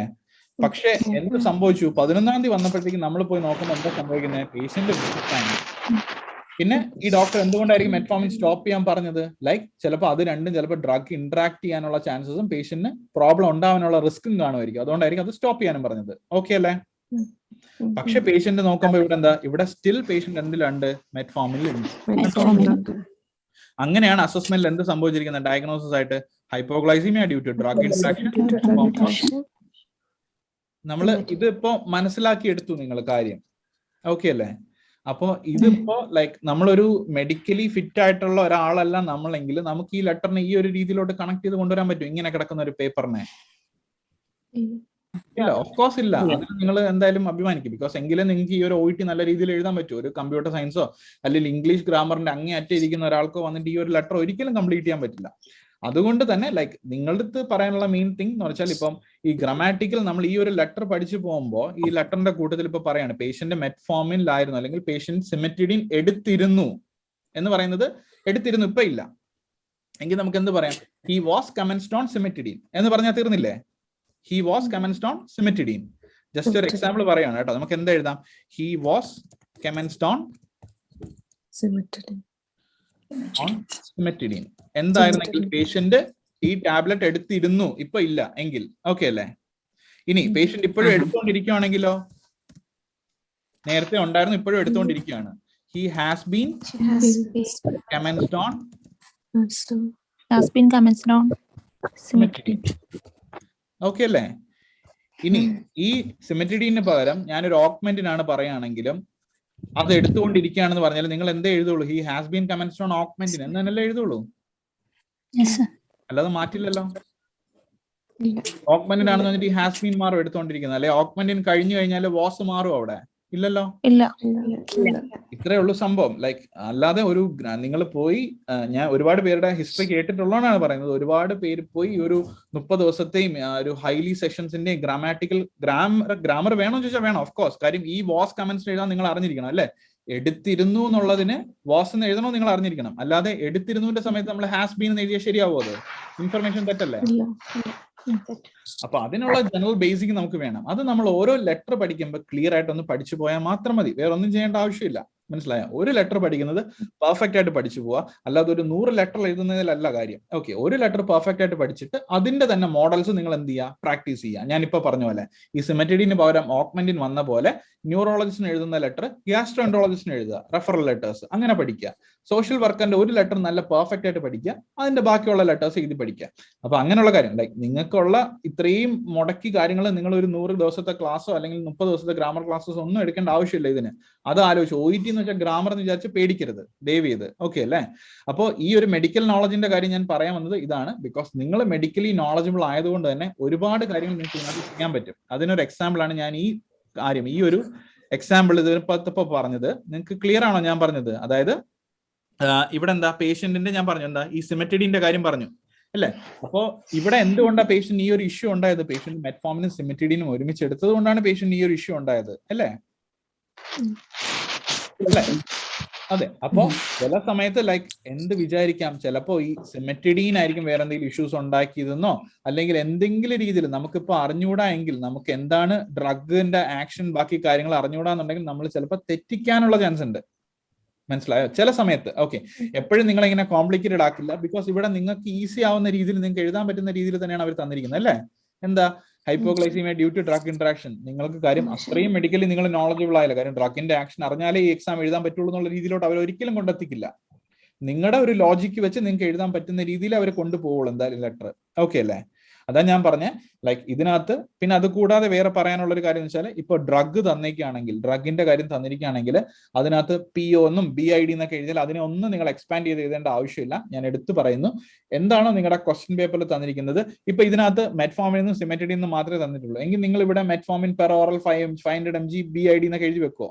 പക്ഷെ എന്ത് സംഭവിച്ചു? 11-ാം തീയതി വന്നപ്പോഴത്തേക്ക് നമ്മൾ പോയി നോക്കുമ്പോൾ എന്താ സംഭവിക്കുന്നത്? പേഷ്യന്റ് പിന്നെ ഈ ഡോക്ടർ എന്തുകൊണ്ടായിരിക്കും മെറ്റ്ഫോമിൻ സ്റ്റോപ്പ് ചെയ്യാൻ പറഞ്ഞത്? ചിലപ്പോൾ അത് രണ്ടും ചിലപ്പോൾ ഡ്രഗ് ഇന്ററാക്ട് ചെയ്യാനുള്ള ചാൻസസും പേഷ്യന്റിന് പ്രോബ്ലം ഉണ്ടാവാനുള്ള റിസ്ക്കും കാണുമായിരിക്കും. അതുകൊണ്ടായിരിക്കും അത് സ്റ്റോപ്പ് ചെയ്യാനും പറഞ്ഞത്. ഓക്കെ അല്ലേ? പക്ഷെ പേഷ്യന്റ് നോക്കുമ്പോൾ ഇവിടെ എന്താ? ഇവിടെ സ്റ്റിൽ പേഷ്യന്റ് എന്തിലുണ്ട്? മെറ്റ്ഫോമിനിലുണ്ട്. അങ്ങനെയാണ് അസസ്മെന്റിൽ എന്ത് സംഭവിച്ചിരിക്കുന്നത്? ഡയഗ്നോസിസ് ആയിട്ട് hypoglycaemia due to drug interaction. നമ്മള് ഇതിപ്പോ മനസ്സിലാക്കി എടുത്തു നിങ്ങൾ കാര്യം. ഓക്കെ അല്ലേ? അപ്പോ ഇതിപ്പോ നമ്മളൊരു മെഡിക്കലി ഫിറ്റ് ആയിട്ടുള്ള ഒരാളല്ല നമ്മളെങ്കിൽ നമുക്ക് ഈ ലെറ്ററിനെ ഈ ഒരു രീതിയിലോട്ട് കണക്ട് ചെയ്ത് കൊണ്ടുവരാൻ പറ്റും ഇങ്ങനെ കിടക്കുന്ന ഒരു പേപ്പറിനെ? ഇല്ല, ഓഫ് കോഴ്സ് ഇല്ല. അതിന് നിങ്ങൾ എന്തായാലും അഭിമാനിക്കും. ബിക്കോസ് എങ്കിലും നിങ്ങൾക്ക് ഈ ഒരു OET നല്ല രീതിയിൽ എഴുതാൻ പറ്റും. ഒരു കമ്പ്യൂട്ടർ സയൻസോ അല്ലെങ്കിൽ ഇംഗ്ലീഷ് ഗ്രാമറിന്റെ അങ്ങേയറ്റം ഇരിക്കുന്ന ഒരാൾക്കോ വന്നിട്ട് ഈ ഒരു ലെറ്റർ ഒരിക്കലും കംപ്ലീറ്റ് ചെയ്യാൻ പറ്റില്ല. അതുകൊണ്ട് തന്നെ നിങ്ങളുടെ അടുത്ത് പറയാനുള്ള മെയിൻ തിങ് എന്ന് വെച്ചാൽ ഇപ്പം ഈ ഗ്രാമാറ്റിക്കൽ നമ്മൾ ഈ ഒരു ലെറ്റർ പഠിച്ചു പോകുമ്പോൾ ഈ ലെറ്ററിന്റെ കൂട്ടത്തിൽ ഇപ്പൊ പറയാണ് പേഷ്യന്റ് മെറ്റ്ഫോമിനിലായിരുന്നു അല്ലെങ്കിൽ പേഷ്യന്റ് സിമെറ്റിഡിൻ എടുത്തിരുന്നു എന്ന് പറയുന്നത് എടുത്തിരുന്നു ഇപ്പൊ ഇല്ല എങ്കിൽ നമുക്ക് എന്ത് പറയാം? He was commenced on cimetidine എന്ന് പറഞ്ഞാൽ തീർന്നില്ലേ? He was commenced on cimetidine. Just ഒരു എക്സാമ്പിൾ പറയാണ് കേട്ടോ. നമുക്ക് എന്താ എഴുതാം? He was commenced on cimetidine. എന്തായിരുന്നെങ്കിൽ പേഷ്യന്റ് ഈ ടാബ്ലറ്റ് എടുത്തിരുന്നു ഇപ്പൊ ഇല്ല എങ്കിൽ. ഓക്കെ അല്ലേ? ഇനി പേഷ്യന്റ് ഇപ്പോഴും എടുത്തുകൊണ്ടിരിക്കുകയാണെങ്കിലോ? നേരത്തെ ഉണ്ടായിരുന്നു, ഇപ്പോഴും എടുത്തുകൊണ്ടിരിക്കുകയാണ്. He has been commenced on cimetidine. Okay അല്ലേ? ഇനി ഈ സിമെറ്റിഡിന് പകരം ഞാനൊരു ഓഗ്മെന്റിനാണ് പറയുകയാണെങ്കിലും അത് എടുത്തുകൊണ്ടിരിക്കുകയാണെന്ന് പറഞ്ഞാൽ നിങ്ങൾ എന്താ എഴുതുള്ളൂ? He has been commenced on Augmentin എന്ന് തന്നെയല്ലേ എഴുതുള്ളൂ. അല്ലാതെ മാറ്റില്ലല്ലോ. ഓഗ്മെന്റിനാണെന്ന് പറഞ്ഞിട്ട് ഈ ഹാസ് ബീൻ മാറും എടുത്തുകൊണ്ടിരിക്കുന്നത്. അല്ലെ ഓഗ്മെന്റിൻ കഴിഞ്ഞു കഴിഞ്ഞാൽ വാസ് മാറും അവിടെ? ഇല്ലല്ലോ. ഇത്രേ ഉള്ളൂ സംഭവം. അല്ലാതെ ഒരു നിങ്ങൾ പോയി ഞാൻ ഒരുപാട് പേരുടെ ഹിസ്റ്ററി കേട്ടിട്ടുള്ളതാണ് പറയുന്നത്. ഒരുപാട് പേര് പോയി ഒരു 30 ദിവസത്തെയും ഒരു ഹൈലി സെഷൻസിന്റെയും ഗ്രാമാറ്റിക്കൽ ഗ്രാമർ വേണോ ചോദിച്ചാൽ വേണം. Of course. കാര്യം ഈ വാസ് കമൻസ് എഴുതാൻ നിങ്ങൾ അറിഞ്ഞിരിക്കണം അല്ലെ. എടുത്തിരുന്നു എന്നുള്ളതിന് വാസ് എന്ന് എഴുതണോ നിങ്ങൾ അറിഞ്ഞിരിക്കണം. അല്ലാതെ എടുത്തിരുന്നുവിന്റെ സമയത്ത് നമ്മൾ ഹാസ് ബീൻ എന്ന് എഴുതിയാൽ ശരിയാവോ? അത് ഇൻഫർമേഷൻ തെറ്റല്ലേ? അപ്പൊ അതിനുള്ള ജനറൽ ബേസിക് നമുക്ക് വേണം. അത് നമ്മൾ ഓരോ ലെറ്റർ പഠിക്കുമ്പോൾ ക്ലിയർ ആയിട്ട് ഒന്ന് പഠിച്ചു പോയാൽ മാത്രം മതി. വേറെ ഒന്നും ചെയ്യേണ്ട ആവശ്യമില്ല. മനസ്സിലായോ? ഒരു ലെറ്റർ പഠിക്കുന്നത് പെർഫെക്റ്റ് ആയിട്ട് പഠിച്ചു പോവാ, അല്ലാതെ ഒരു 100 ലെറ്റർ എഴുതുന്നതിലല്ല കാര്യം. ഓക്കെ, ഒരു ലെറ്റർ പെർഫെക്റ്റ് ആയിട്ട് പഠിച്ചിട്ട് അതിന്റെ തന്നെ മോഡൽസ് നിങ്ങൾ എന്ത് ചെയ്യുക? പ്രാക്ടീസ് ചെയ്യുക. ഞാനിപ്പോ പറഞ്ഞ പോലെ ഈ സിമെറ്റിഡിന് പകരം ഓഗ്മെന്റിൻ വന്ന പോലെ ന്യൂറോളജിസ്റ്റിന് എഴുതുന്ന ലെറ്റർ ഗ്യാസ്ട്രോഎൻട്രോളജിസ്റ്റിന് എഴുതുക, റെഫറൽ ലെറ്റേഴ്സ് അങ്ങനെ പഠിക്കുക. സോഷ്യൽ വർക്കറിന്റെ ഒരു ലെറ്റർ നല്ല പെർഫെക്റ്റ് ആയിട്ട് പഠിക്കുക, അതിന്റെ ബാക്കിയുള്ള ലെറ്റേഴ്സ് എഴുതി പഠിക്കുക. അപ്പൊ അങ്ങനെയുള്ള കാര്യം നിങ്ങൾക്കുള്ള ഇത്രയും മുടക്കി കാര്യങ്ങൾ നിങ്ങൾ ഒരു 100 ദിവസത്തെ ക്ലാസ്സോ അല്ലെങ്കിൽ 30 ദിവസത്തെ ഗ്രാമർ ക്ലാസ്സോ ഒന്നും എടുക്കേണ്ട ആവശ്യമില്ല ഇതിന്. അത് ആലോചിച്ചു. OET എന്ന് വെച്ചാൽ ഗ്രാമർ എന്ന് വിചാരിച്ച് പേടിക്കരുത് ദയവ് ചെയ്ത്. ഓക്കെ അല്ലേ? അപ്പോൾ ഈ ഒരു മെഡിക്കൽ നോളജിന്റെ കാര്യം ഞാൻ പറയാൻ വന്നത് ഇതാണ്. ബിക്കോസ് നിങ്ങൾ മെഡിക്കലി നോളജബിൾ ആയതുകൊണ്ട് തന്നെ ഒരുപാട് കാര്യങ്ങൾ നിങ്ങൾക്ക് ഇതിനകത്ത് ചെയ്യാൻ പറ്റും. അതിനൊരു എക്സാമ്പിൾ ആണ് ഞാൻ ഈ കാര്യം, ഈ ഒരു എക്സാമ്പിൾ ഇതിപ്പോ പറഞ്ഞത്. നിങ്ങൾക്ക് ക്ലിയർ ആണോ ഞാൻ പറഞ്ഞത്? അതായത് ഇവിടെ എന്താ പേഷ്യന്റിന്റെ ഞാൻ പറഞ്ഞു എന്താ ഈ സിമെറ്റിഡിന്റെ കാര്യം പറഞ്ഞു അല്ലെ. അപ്പോ ഇവിടെ എന്തുകൊണ്ടാണ് പേഷ്യന്റ് ഈ ഒരു ഇഷ്യൂ ഉണ്ടായത്? പേഷ്യന്റ് മെറ്റ്ഫോമിനും സിമെറ്റിഡിനും ഒരുമിച്ച് എടുത്തത് കൊണ്ടാണ് പേഷ്യന്റ് ഈ ഒരു ഇഷ്യൂ ഉണ്ടായത് അല്ലേ? അതെ. അപ്പൊ ചില സമയത്ത് ലൈക്ക് എന്ത് വിചാരിക്കാം, ചിലപ്പോ ഈ സിമെറ്റിഡീൻ ആയിരിക്കും വേറെ എന്തെങ്കിലും ഇഷ്യൂസ് ഉണ്ടാക്കിയതെന്നോ അല്ലെങ്കിൽ എന്തെങ്കിലും രീതിയിൽ നമുക്കിപ്പോ അറിഞ്ഞുകൂടാ എങ്കിൽ, നമുക്ക് എന്താണ് ഡ്രഗിന്റെ ആക്ഷൻ ബാക്കി കാര്യങ്ങൾ അറിഞ്ഞുകൂടാന്നുണ്ടെങ്കിൽ നമ്മൾ ചിലപ്പോൾ തെറ്റിക്കാനുള്ള ചാൻസ് ഉണ്ട്. മനസ്സിലായോ? ചില സമയത്ത്. ഓക്കെ, എപ്പോഴും നിങ്ങൾ ഇങ്ങനെ കോംപ്ലിക്കേറ്റഡ് ആക്കില്ല. ബിക്കോസ് ഇവിടെ നിങ്ങൾക്ക് ഈസി ആവുന്ന രീതിയിൽ നിങ്ങൾക്ക് എഴുതാൻ പറ്റുന്ന രീതിയിൽ തന്നെയാണ് അവർ തന്നിരിക്കുന്നത് അല്ലേ? എന്താ hypoglycaemia due to drug interaction. നിങ്ങൾക്ക് കാര്യം അത്രയും മെഡിക്കലി നിങ്ങൾ നോളജബിൾ ആയില്ല. കാര്യം ഡ്രഗിന്റെ ആക്ഷൻ അറിഞ്ഞാലേ ഈ എക്സാം എഴുതാൻ പറ്റുള്ളൂ എന്നുള്ള രീതിയിലോട്ട് അവർ ഒരിക്കലും കൊണ്ടെത്തിക്കില്ല. നിങ്ങളുടെ ഒരു ലോജിക്ക് വെച്ച് നിങ്ങൾക്ക് എഴുതാൻ പറ്റുന്ന രീതിയിൽ അവർ കൊണ്ടുപോകുള്ളൂ എന്തായാലും ലെറ്റർ. ഓക്കെ അല്ലേ? അതാ ഞാൻ പറഞ്ഞ ലൈക്ക് ഇതിനകത്ത്. പിന്നെ അത് കൂടാതെ വേറെ പറയാനുള്ള ഒരു കാര്യം എന്ന് വെച്ചാൽ, ഇപ്പൊ ഡ്രഗ് തന്നിരിക്കുകയാണെങ്കിൽ, ഡ്രഗിന്റെ കാര്യം തന്നിരിക്കുകയാണെങ്കിൽ അതിനകത്ത് PO എന്നും BID എന്നൊക്കെ എഴുതിയാൽ അതിനെ ഒന്നും നിങ്ങൾ എക്സ്പാൻഡ് ചെയ്ത് എഴുതേണ്ട ആവശ്യമില്ല. ഞാൻ എടുത്തു പറയുന്നു, എന്താണോ നിങ്ങളുടെ ക്വസ്റ്റ്യൻ പേപ്പറിൽ തന്നിരിക്കുന്നത്. ഇപ്പൊ ഇതിനകത്ത് മെറ്റ്ഫോമിൻ നിന്നും സിമെറ്റിഡിൻ നിന്നും മാത്രമേ തന്നിട്ടുള്ളൂ എങ്കിൽ നിങ്ങൾ ഇവിടെ metformin per oral 500 mg BID എന്നൊക്കെ എഴുതി വെക്കോ?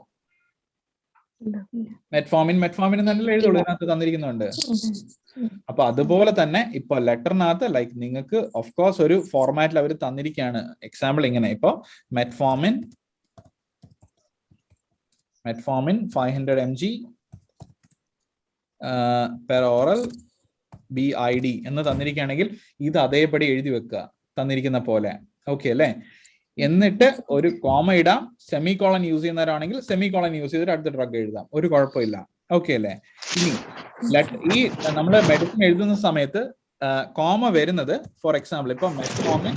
മെറ്റ്ഫോമിൻ തന്നെ എഴുതുള്ളൂ, ഇതിനകത്ത് തന്നിരിക്കുന്നുണ്ട്. അപ്പൊ അതുപോലെ തന്നെ ഇപ്പൊ ലെറ്ററിനകത്ത് ലൈക്ക് നിങ്ങൾക്ക് ഓഫ് കോഴ്സ് ഒരു ഫോർമാറ്റിൽ അവർ തന്നിരിക്കുകയാണ്. എക്സാമ്പിൾ ഇങ്ങനെ, ഇപ്പൊ metformin 500 mg per oral BID എന്ന് തന്നിരിക്കുകയാണെങ്കിൽ ഇത് അതേപടി എഴുതി വെക്കുക തന്നിരിക്കുന്ന പോലെ. ഓക്കെ അല്ലേ? എന്നിട്ട് ഒരു കോമ ഇടാം. സെമി കോളൻ യൂസ് ചെയ്യുന്നവരാണെങ്കിൽ സെമി കോളൻ യൂസ് ചെയ്തിട്ട് അടുത്ത ഡ്രഗ് എഴുതാം, ഒരു കുഴപ്പമില്ല. ഓക്കെ അല്ലേ? ഇനി ഈ നമ്മൾ മെഡിസിൻ എഴുതുന്ന സമയത്ത് കോമ വരുന്നത്, ഫോർ എക്സാമ്പിൾ ഇപ്പൊ മെറ്റ്ഫോമിൻ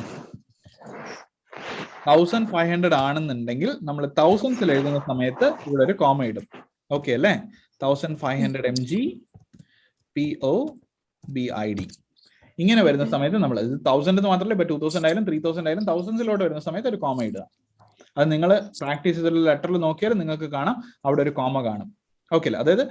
1500 ആണെന്നുണ്ടെങ്കിൽ നമ്മൾ തൗസൻഡ്സിൽ എഴുതുന്ന സമയത്ത് ഇവിടെ ഒരു കോമ ഇടും. ഓക്കെ അല്ലേ? 1500 mg PO BID ഇങ്ങനെ വരുന്ന സമയത്ത് നമ്മൾ 1000 മാത്രമല്ല, ഇപ്പൊ 2000 ആയാലും 3000 ആയാലും തൗസൻഡ്സിലോട്ട് വരുന്ന സമയത്ത് ഒരു കോമ ഇടുക. അത് നിങ്ങൾ പ്രാക്ടീസ് ചെയ്തിട്ടുള്ള ലെറ്ററിൽ നോക്കിയാൽ നിങ്ങൾക്ക് കാണാം അവിടെ ഒരു കോമ കാണും. ഓക്കെ അല്ലേ? അതായത്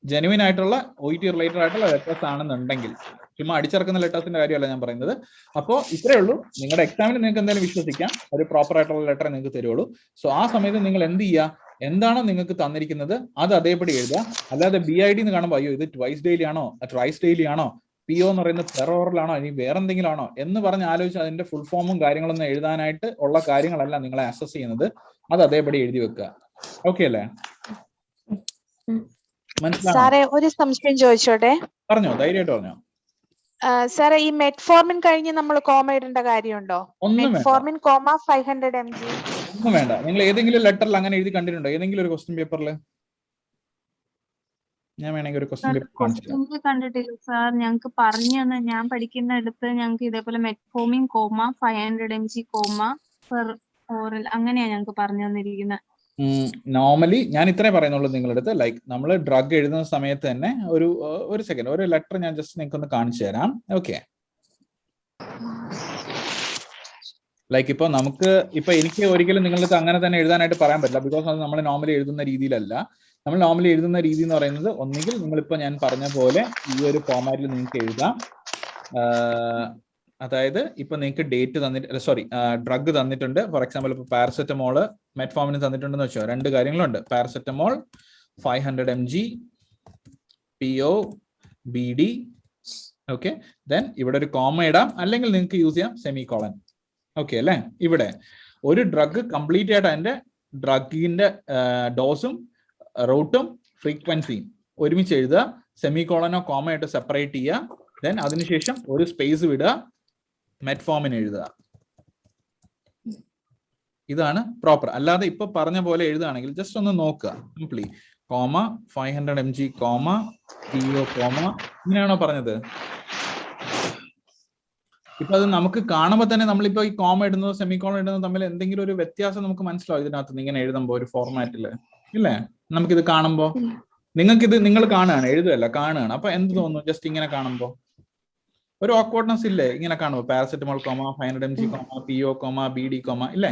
ജെനുവിൻ ആയിട്ടുള്ള OET റിലേറ്റഡ് ആയിട്ടുള്ള ലെറ്റേഴ്സ് ആണെന്നുണ്ടെങ്കിൽ, ചുമ്മാ അടിച്ചിറക്കുന്ന ലെറ്റേഴ്സിന്റെ കാര്യമല്ല ഞാൻ പറയുന്നത്. അപ്പോൾ ഇത്രയേ ഉള്ളൂ. നിങ്ങളുടെ എക്സാമിന് നിങ്ങൾക്ക് എന്തായാലും വിശ്വസിക്കാം, ഒരു പ്രോപ്പർ ആയിട്ടുള്ള ലെറ്റർ നിങ്ങൾക്ക് തരുള്ളൂ. സോ ആ സമയത്ത് നിങ്ങൾ എന്ത് ചെയ്യുക, എന്താണോ നിങ്ങൾക്ക് തന്നിരിക്കുന്നത് അത് അതേപടി എഴുതുക. അല്ലാതെ BID എന്ന് കാണുമ്പോൾ അയ്യോ ഇത് ട്വൈസ് ഡെയിലി ആണോ, ട്രൈസ് ഡെയിലി ആണോ, PO എന്ന് പറയുന്നത് പെർ ഓറലാണോ, ഇനി വേറെ എന്തെങ്കിലും ആണോ എന്ന് പറഞ്ഞ് ആലോചിച്ച് അതിന്റെ ഫുൾ ഫോമും കാര്യങ്ങളൊന്നും എഴുതാനായിട്ട് ഉള്ള കാര്യങ്ങളല്ല നിങ്ങളെ അസസ് ചെയ്യുന്നത്. അത് അതേപടി എഴുതി വെക്കുക. ഓക്കെ അല്ലേ? സാറേ ഒരു സംശയം ചോദിച്ചോട്ടെ? പറഞ്ഞോ, ധൈര്യമായിട്ട് പറഞ്ഞോ. സാറേ ഈ മെറ്റ്ഫോർമിൻ കഴിഞ്ഞ് നമ്മൾ കോമ ഇടേണ്ട കാര്യമുണ്ടോ? മെറ്റ്ഫോർമിൻ കോമ 500 mg ഒന്നും വേണ്ട. നിങ്ങൾ ഏതെങ്കിലും ലെറ്ററിൽ അങ്ങനെ എഴുതി കണ്ടിട്ടുണ്ടോ ഏതെങ്കിലും ഒരു ക്വസ്റ്റ്യൻ പേപ്പറിൽ? ഞാൻ വേണമെങ്കിൽ ഒരു ക്വസ്റ്റ്യൻ പേപ്പർ കണ്ടിട്ടില്ല സാർ. ഞങ്ങൾക്ക് പറഞ്ഞു തന്നെ, ഞാൻ പഠിക്കുന്നിടത്ത് ഞങ്ങൾക്ക് ഇതേപോലെ metformin comma 500 mg comma per oral അങ്ങനെയാ ഞങ്ങൾക്ക് പറഞ്ഞു തന്നിരിക്കുന്നത്. നോർമലി ഞാൻ ഇത്രേ പറയുന്നുള്ളൂ നിങ്ങളുടെ അടുത്ത്. ലൈക്ക് നമ്മൾ ഡ്രഗ് എഴുതുന്ന സമയത്ത് തന്നെ ഒരു സെക്കൻഡ്, ഒരു ലെറ്റർ ഞാൻ ജസ്റ്റ് നിങ്ങൾക്ക് ഒന്ന് കാണിച്ചു തരാം. ഓക്കെ, ലൈക്ക് ഇപ്പൊ നമുക്ക് ഇപ്പൊ എനിക്ക് ഒരിക്കലും നിങ്ങൾക്ക് അങ്ങനെ തന്നെ എഴുതാനായിട്ട് പറയാൻ പറ്റില്ല. ബിക്കോസ് അത് നമ്മൾ നോർമലി എഴുതുന്ന രീതിയിലല്ല. നമ്മൾ നോർമലി എഴുതുന്ന രീതി എന്ന് പറയുന്നത് ഒന്നുകിൽ നിങ്ങളിപ്പോ ഞാൻ പറഞ്ഞ പോലെ ഈ ഒരു ഫോമാറ്റിൽ നിങ്ങൾക്ക് എഴുതാം. അതായത് ഇപ്പൊ നിങ്ങൾക്ക് ഡേറ്റ് തന്നിട്ട്, സോറി ഡ്രഗ് തന്നിട്ടുണ്ട്. ഫോർ എക്സാമ്പിൾ ഇപ്പൊ പാരസെറ്റമോള് മെറ്റ്ഫോമിന് തന്നിട്ടുണ്ടെന്ന് വെച്ചോ. രണ്ട് കാര്യങ്ങളുണ്ട്. Paracetamol 500 mg PO BD. Okay, then ഇവിടെ ഒരു കോമ ഇടാം, അല്ലെങ്കിൽ നിങ്ങൾക്ക് യൂസ് ചെയ്യാം സെമി കോളൻ. ഓക്കെ അല്ലേ? ഇവിടെ ഒരു ഡ്രഗ് കംപ്ലീറ്റ് ആയിട്ട് അതിന്റെ ഡ്രഗിന്റെ ഡോസും റൂട്ടും ഫ്രീക്വൻസിയും ഒരുമിച്ച് എഴുതുക. സെമി കോളനോ കോമ ആയിട്ട് സെപ്പറേറ്റ് ചെയ്യുക. ദെൻ അതിനുശേഷം ഒരു സ്പേസ് വിടുക, മെറ്റ്ഫോമിൻ എഴുതുക. ഇതാണ് പ്രോപ്പർ. അല്ലാതെ ഇപ്പൊ പറഞ്ഞ പോലെ എഴുതുകയാണെങ്കിൽ ജസ്റ്റ് ഒന്ന് നോക്കുക. Simply comma 500 mg comma PO comma ഇങ്ങനെയാണോ പറഞ്ഞത്? ഇപ്പൊ അത് നമുക്ക് കാണുമ്പോൾ തന്നെ നമ്മളിപ്പോ ഈ കോമ ഇടുന്നതോ സെമി കോമ ഇടുന്നതോ തമ്മിൽ എന്തെങ്കിലും ഒരു വ്യത്യാസം നമുക്ക് മനസ്സിലാവും ഇതിനകത്ത് ഇങ്ങനെ എഴുതുമ്പോ ഒരു ഫോർമാറ്റില്, ഇല്ലേ? നമുക്കിത് കാണുമ്പോ നിങ്ങൾക്കിത് നിങ്ങൾ കാണുകയാണ്, എഴുതുകയല്ല, കാണുകയാണ്. അപ്പൊ എന്ത് തോന്നുന്നു ജസ്റ്റ് ഇങ്ങനെ കാണുമ്പോ? ഒരു ഓക്വേർഡ്നെസ് ഇല്ലേ ഇങ്ങനെ കാണുമ്പോൾ? Paracetamol comma 500 mg comma PO comma BD comma ഇല്ലേ?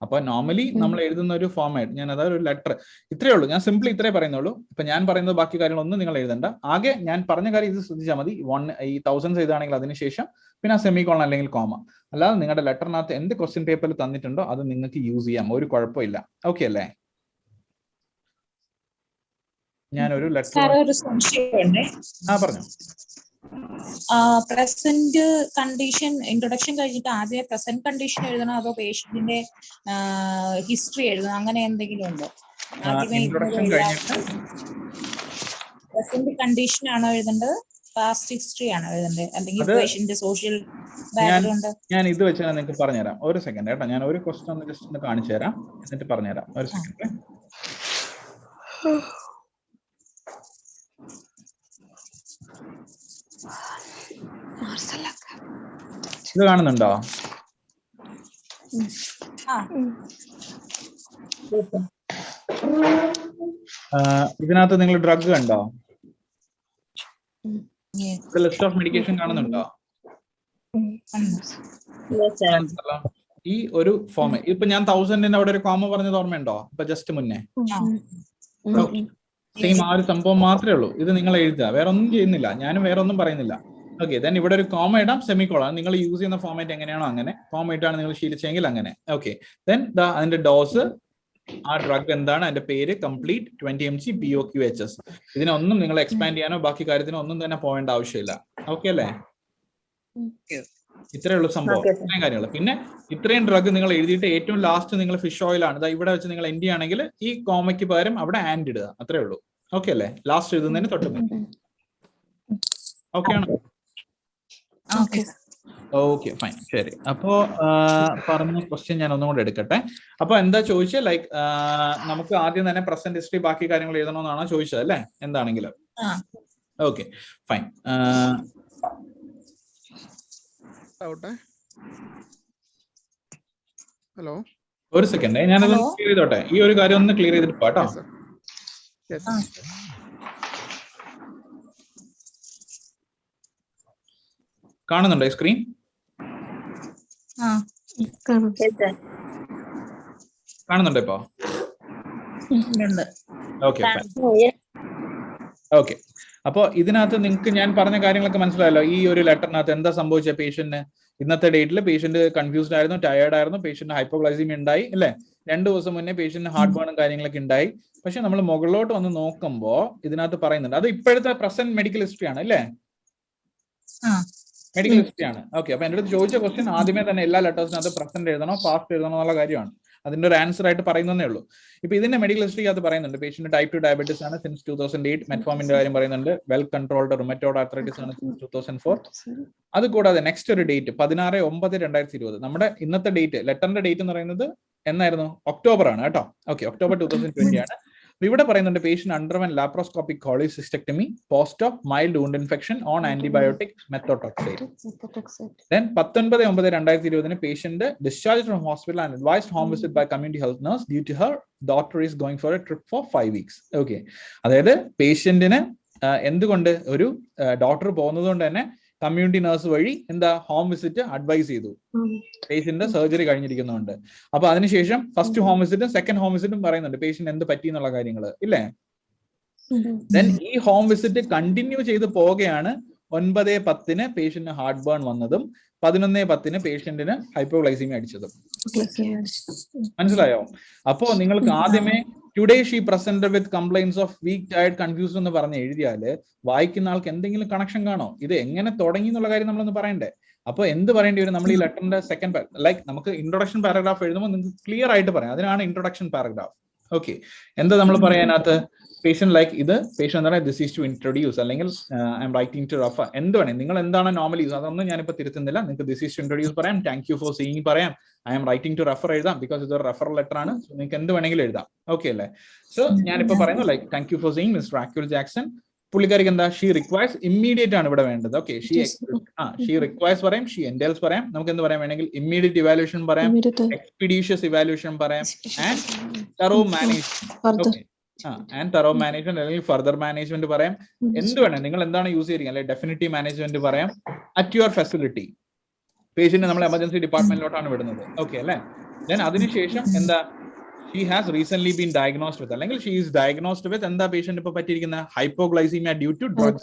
അപ്പൊ നോർമലി നമ്മൾ എഴുതുന്ന ഒരു ഫോമാറ്റ്, ഞാൻ അതായത് ഒരു ലെറ്റർ ഇത്രയേ ഉള്ളൂ. ഞാൻ സിംപ്ലി ഇത്രേ പറയുന്നുള്ളൂ. ഇപ്പൊ ഞാൻ പറയുന്നത് ബാക്കി കാര്യങ്ങളൊന്നും നിങ്ങൾ എഴുതണ്ട. ആകെ ഞാൻ പറഞ്ഞ കാര്യം ഇത് ശ്രദ്ധിച്ചാൽ മതി. ഈ 1000 എഴുതാണെങ്കിൽ അതിനുശേഷം പിന്നെ സെമി കോളൻ അല്ലെങ്കിൽ കോമ. അല്ലാതെ നിങ്ങളുടെ ലെറ്ററിനകത്ത് എന്ത് ക്വസ്റ്റ്യൻ പേപ്പറിൽ തന്നിട്ടുണ്ടോ അത് നിങ്ങൾക്ക് യൂസ് ചെയ്യാം, ഒരു കുഴപ്പമില്ല. ഓക്കെ അല്ലേ? ഞാനൊരു ലെറ്റർ പറഞ്ഞു. പ്രസന്റ് കണ്ടീഷൻ ഇൻട്രൊഡക്ഷൻ കഴിഞ്ഞിട്ട് ആദ്യം പ്രസന്റ് കണ്ടീഷൻ എഴുതണോ അതോ പേഷ്യന്റിന്റെ ഹിസ്റ്ററി എഴുതണോ, അങ്ങനെ എന്തെങ്കിലും ഉണ്ടോ? ഇൻട്രൊഡക്ഷൻ കഴിഞ്ഞിട്ട് പ്രസന്റ് കണ്ടീഷൻ ആണോ എഴുതേണ്ടത്, പാസ്റ്റ് ഹിസ്റ്ററി ആണോ എഴുതേണ്ടത്, അല്ലെങ്കിൽ അത് പേഷ്യന്റ് സോഷ്യൽ ബാക്ക്ഗ്രൗണ്ട്? ഞാൻ ഇത് വെച്ച് നിങ്ങൾക്ക് പറഞ്ഞുതരാം. ഒരു സെക്കൻഡ് കേട്ടോ, ഞാൻ ഒരു ക്വസ്റ്റൻ ഒന്ന് ജസ്റ്റ് ഒന്ന് കാണിച്ചു തരാം, എന്നിട്ട് പറഞ്ഞുതരാം. ഒരു സെക്കൻഡ്. ഇത് കാണുന്നുണ്ടോ? ഇതിനകത്ത് നിങ്ങൾ ഡ്രഗ് കണ്ടോ? ലിസ്റ്റ് ഓഫ് മെഡിക്കേഷൻ കാണുന്നുണ്ടോ? ഈ ഒരു ഫോം ഇപ്പൊ ഞാൻ 1000ന്റെ അവിടെ ഒരു കോമ പറഞ്ഞത് ഓർമ്മയുണ്ടോ? ഇപ്പൊ ജസ്റ്റ് മുന്നേ സെയിം ആ ഒരു സംഭവം മാത്രമേ ഉള്ളൂ. ഇത് നിങ്ങൾ എഴുതുക, വേറെ ഒന്നും ചെയ്യുന്നില്ല, ഞാനും വേറെ ഒന്നും പറയുന്നില്ല. ഓക്കെ, ദെൻ ഇവിടെ ഒരു കോമ ഇടാം, സെമിക്കോളാണ്. നിങ്ങൾ യൂസ് ചെയ്യുന്ന ഫോമാറ്റ് എങ്ങനെയാണോ അങ്ങനെ, കോമ ഇട്ടാണ് നിങ്ങൾ ശീലിച്ചെങ്കിൽ അങ്ങനെ. ഓക്കെ, ദെൻ അതിന്റെ ഡോസ്, ആ ഡ്രഗ് എന്താണ്, അതിന്റെ പേര്, കംപ്ലീറ്റ് 20 mg POQHS. ഇതിനൊന്നും നിങ്ങൾ എക്സ്പാൻഡ് ചെയ്യാനോ ബാക്കി കാര്യത്തിനോ ഒന്നും തന്നെ പോകേണ്ട ആവശ്യമില്ല. ഓക്കെ അല്ലേ? ഇത്രയേ ഉള്ളൂ സംഭവം, ഇത്രയും കാര്യങ്ങൾ. പിന്നെ ഇത്രയും ഡ്രഗ് നിങ്ങൾ എഴുതിയിട്ട് ഏറ്റവും ലാസ്റ്റ് നിങ്ങൾ ഫിഷ് ഓയിൽ ആണ് ഇവിടെ വെച്ച് നിങ്ങൾ എൻഡ് ചെയ്യുകയാണെങ്കിൽ ഈ കോമയ്ക്ക് പകരം അവിടെ ആൻഡ് ഇടുക, അത്രേ ഉള്ളൂ. ഓക്കെ അല്ലേ? ലാസ്റ്റ് എഴുതുന്നതിന് തൊട്ട് മുന്നേ. ഓക്കെ ആണോ? ഓക്കെ, ഫൈൻ, ശരി. അപ്പോ പറഞ്ഞ ക്വസ്റ്റ്യൻ ഞാൻ ഒന്നും കൂടെ എടുക്കട്ടെ. അപ്പൊ എന്താ ചോദിച്ചത്, ലൈക്ക് നമുക്ക് ആദ്യം തന്നെ പ്രസന്റ് ഹിസ്റ്ററി ബാക്കി കാര്യങ്ങൾ എഴുതണമെന്നാണോ ചോദിച്ചത് അല്ലേ? എന്താണെങ്കിലും ഓക്കെ, ഫൈൻ. ഹലോ, ഒരു സെക്കൻഡ്, ഞാനത് ക്ലിയർ ചെയ്തോട്ടെ. ഈ ഒരു കാര്യം ഒന്ന് ക്ലിയർ ചെയ്തിട്ട് പോട്ടോ. കാണുന്നുണ്ടോ ഈ സ്ക്രീൻ? കാണുന്നുണ്ടോ ഇപ്പോ? Okay, okay. അപ്പൊ ഇതിനകത്ത് നിങ്ങൾക്ക് ഞാൻ പറഞ്ഞ കാര്യങ്ങളൊക്കെ മനസ്സിലായല്ലോ. ഈ ഒരു ലെറ്ററിനകത്ത് എന്താ സംഭവിച്ച പേഷ്യന്റിന്? ഇന്നത്തെ ഡേറ്റിൽ പേഷ്യന്റ് കൺഫ്യൂസ്ഡ് ആയിരുന്നു, ടയേർഡ് ആയിരുന്നു, പേഷ്യന്റ് ഹൈപ്പോഗ്ലൈസീമിയ ഉണ്ടായി അല്ലേ? 2 ദിവസം മുന്നേ പേഷ്യന്റ് ഹാർട്ട് ബേണും കാര്യങ്ങളൊക്കെ ഉണ്ടായി. പക്ഷെ നമ്മൾ മുകളിലോട്ട് വന്ന് നോക്കുമ്പോൾ ഇതിനകത്ത് പറയുന്നുണ്ട്, അത് ഇപ്പോഴത്തെ പ്രസന്റ് മെഡിക്കൽ ഹിസ്റ്ററി ആണ് അല്ലേ? മെഡിക്കൽ ഹിസ്റ്ററി ആണ്. ഓക്കെ, അപ്പൊ എന്റെ അടുത്ത് ചോദിച്ച ക്വസ്റ്റ്യൻ ആദ്യമേ തന്നെ എല്ലാ ലെറ്റേഴ്സിനകത്ത് പ്രസന്റ് എഴുതണോ പാസ്റ്റ് എഴുതണോ എന്നുള്ള കാര്യമാണ്. അതിന്റെ ഒരു ആൻസർ ആയിട്ട് പറയുന്നതേ ഉള്ളൂ. ഇപ്പൊ ഇതിന്റെ മെഡിക്കൽ ഹിസ്റ്ററി അത് പറയുന്നുണ്ട്, പേഷ്യന്റ് ടൈപ്പ് 2 ഡയബറ്റീസ് ആണ് സിൻസ് 2008. മെറ്റ്ഫോമിന്റെ കാര്യം പറയുന്നുണ്ട്, വെൽ കൺട്രോൾഡ് റുമറ്റോയ്ഡ് ആർത്രൈറ്റിസ് ആണ് സിൻസ് 2004. അത് കൂടാതെ നെക്സ്റ്റ് ഒരു ഡേറ്റ് 16/9/2020. നമ്മുടെ ഇന്നത്തെ ഡേറ്റ്, ലെറ്ററിന്റെ ഡേറ്റ് എന്ന് പറയുന്നത് എന്നായിരുന്നു? ഒക്ടോബർ ആണ് കേട്ടോ. ഓക്കെ, ഒക്ടോബർ 2020 ആണ്. ഇവിടെ പറയുന്നുണ്ട് patient underwent laparoscopic cholecystectomy post of mild wound infection on antibiotic methotrexate. Then 19/9/2020 patient discharged from hospital and advised home visit by community health nurse due to her daughter is going for a trip for 5 weeks. Okay, അതായത് പേഷ്യന്റിന് എന്തുകൊണ്ട് ഒരു doctor പോകുന്നത് കൊണ്ട് തന്നെ community nurse വഴി എന്താ home visit advice ചെയ്തു, patient surgery കഴിഞ്ഞിരിക്കുന്നുണ്ട്. അപ്പൊ അതിനുശേഷം ഫസ്റ്റ് ഹോം വിസിറ്റും സെക്കൻഡ് ഹോം വിസിറ്റും പറയുന്നുണ്ട് പേഷ്യന്റ് എന്ത് പറ്റി എന്നുള്ള കാര്യങ്ങൾ ഇല്ലേ? ദെൻ ഈ ഹോം വിസിറ്റ് കണ്ടിന്യൂ ചെയ്ത് പോവുകയാണ്. 9/10 പേഷ്യന്റിന് ഹാർട്ട് ബേൺ വന്നതും 11/10 പേഷ്യന്റിന് ഹൈപ്പോഗ്ലൈസീമിയ അടിച്ചതും. മനസ്സിലായോ? അപ്പോ നിങ്ങൾക്ക് ആദ്യമേ today she presented with complaints of weak tired confused എന്ന് പറഞ്ഞ് എഴുതിയാല് വായിക്കുന്ന ആൾക്ക് എന്തെങ്കിലും കണക്ഷൻ കാണോ? ഇത് എങ്ങനെ തുടങ്ങി എന്നുള്ള കാര്യം നമ്മളൊന്ന് പറയണ്ടേ? അപ്പൊ എന്ത് പറയേണ്ടി വരും? നമ്മൾ ഈ ലെറ്ററിന്റെ സെക്കൻഡ് ലൈക്ക് നമുക്ക് ഇൻട്രൊഡക്ഷൻ പാരഗ്രാഫ് എഴുതുമ്പോൾ നിങ്ങൾക്ക് ക്ലിയർ ആയിട്ട് പറയാം. അതിനാണ് ഇൻട്രൊഡക്ഷൻ പാരഗ്രാഫ്. ഓക്കെ, എന്താ നമ്മൾ പറയാനകത്ത്? പേഷ്യന്റ് ലൈക്ക് ഇത് പേഷ്യന്റ് എന്താണ് ദിസ് ഈസ് ടു ഇൻട്രൊഡ്യൂസ് അല്ലെങ്കിൽ I am writing to refer, എന്ത് വേണേ നിങ്ങൾ എന്താണ് നോർമലി യൂസ്, അതൊന്നും ഞാനിപ്പോ തിരുത്തുന്നില്ല. നിങ്ങൾക്ക് ദിസ് ഈസ് ടു ഇൻട്രൊഡ്യൂസ് പറയാം, താങ്ക് യു ഫോർ സീയിങ് പറയാം, I am writing to refer എഴുതാം, ബിക്കോസ് ഇതൊരു റഫർ ലെറ്റർ ആണ്. സോ നിങ്ങൾക്ക് എന്ത് വേണമെങ്കിലും എഴുതാം. ഓക്കെ അല്ലേ? സോ ഞാനിപ്പോ പറയുന്നു like thank you for seeing mister Raquel Jackson. പുള്ളിക്കാരിക്ക് എന്താ? ഷീ റിക്വയർസ് ഇമ്മീഡിയറ്റ് ആണ് ഇവിടെ വേണ്ടത്. ഓക്കെ, ഷീ റിക്വയർസ് പറയാം, ഷീ എൻഡേൽസ് പറയാം, നമുക്ക് എന്ത് പറയാം വേണമെങ്കിൽ ഇമ്മീഡിയറ്റ് ഇവാലുവേഷൻ പറയാം, എക്സ്പീഡിഷ്യസ് ഇവാലുവേഷൻ പറയാം, and thorough management. And thorough management അല്ലെങ്കിൽ ഫർദർ മാനേജ്മെന്റ് പറയാം. എന്ത് വേണം, നിങ്ങൾ എന്താണ് യൂസ് ചെയ്യുക, അല്ലെങ്കിൽ ഡെഫിനിറ്റീവ് മാനേജ്മെന്റ് പറയാം. അറ്റ് യുവർ ഫെസിലിറ്റി, പേഷ്യന്റ് നമ്മൾ എമർജൻസി ഡിപ്പാർട്ട്മെന്റിലോട്ടാണ് വിടുന്നത്. ഓക്കെ അല്ലേ? ദെൻ അതിനുശേഷം എന്താ? She has recent been diagnosed with അല്ലെങ്കിൽ ഷീ ഈസ് ഡയഗ്നോസ്ഡ് വിത്ത് എന്താ പേഷ്യന്റ് ഇപ്പൊ പറ്റിയിരിക്കുന്ന ഹൈപ്പോഗ്ലൈസീമിയ ഡ്യൂ ടു ഡ്രഗ്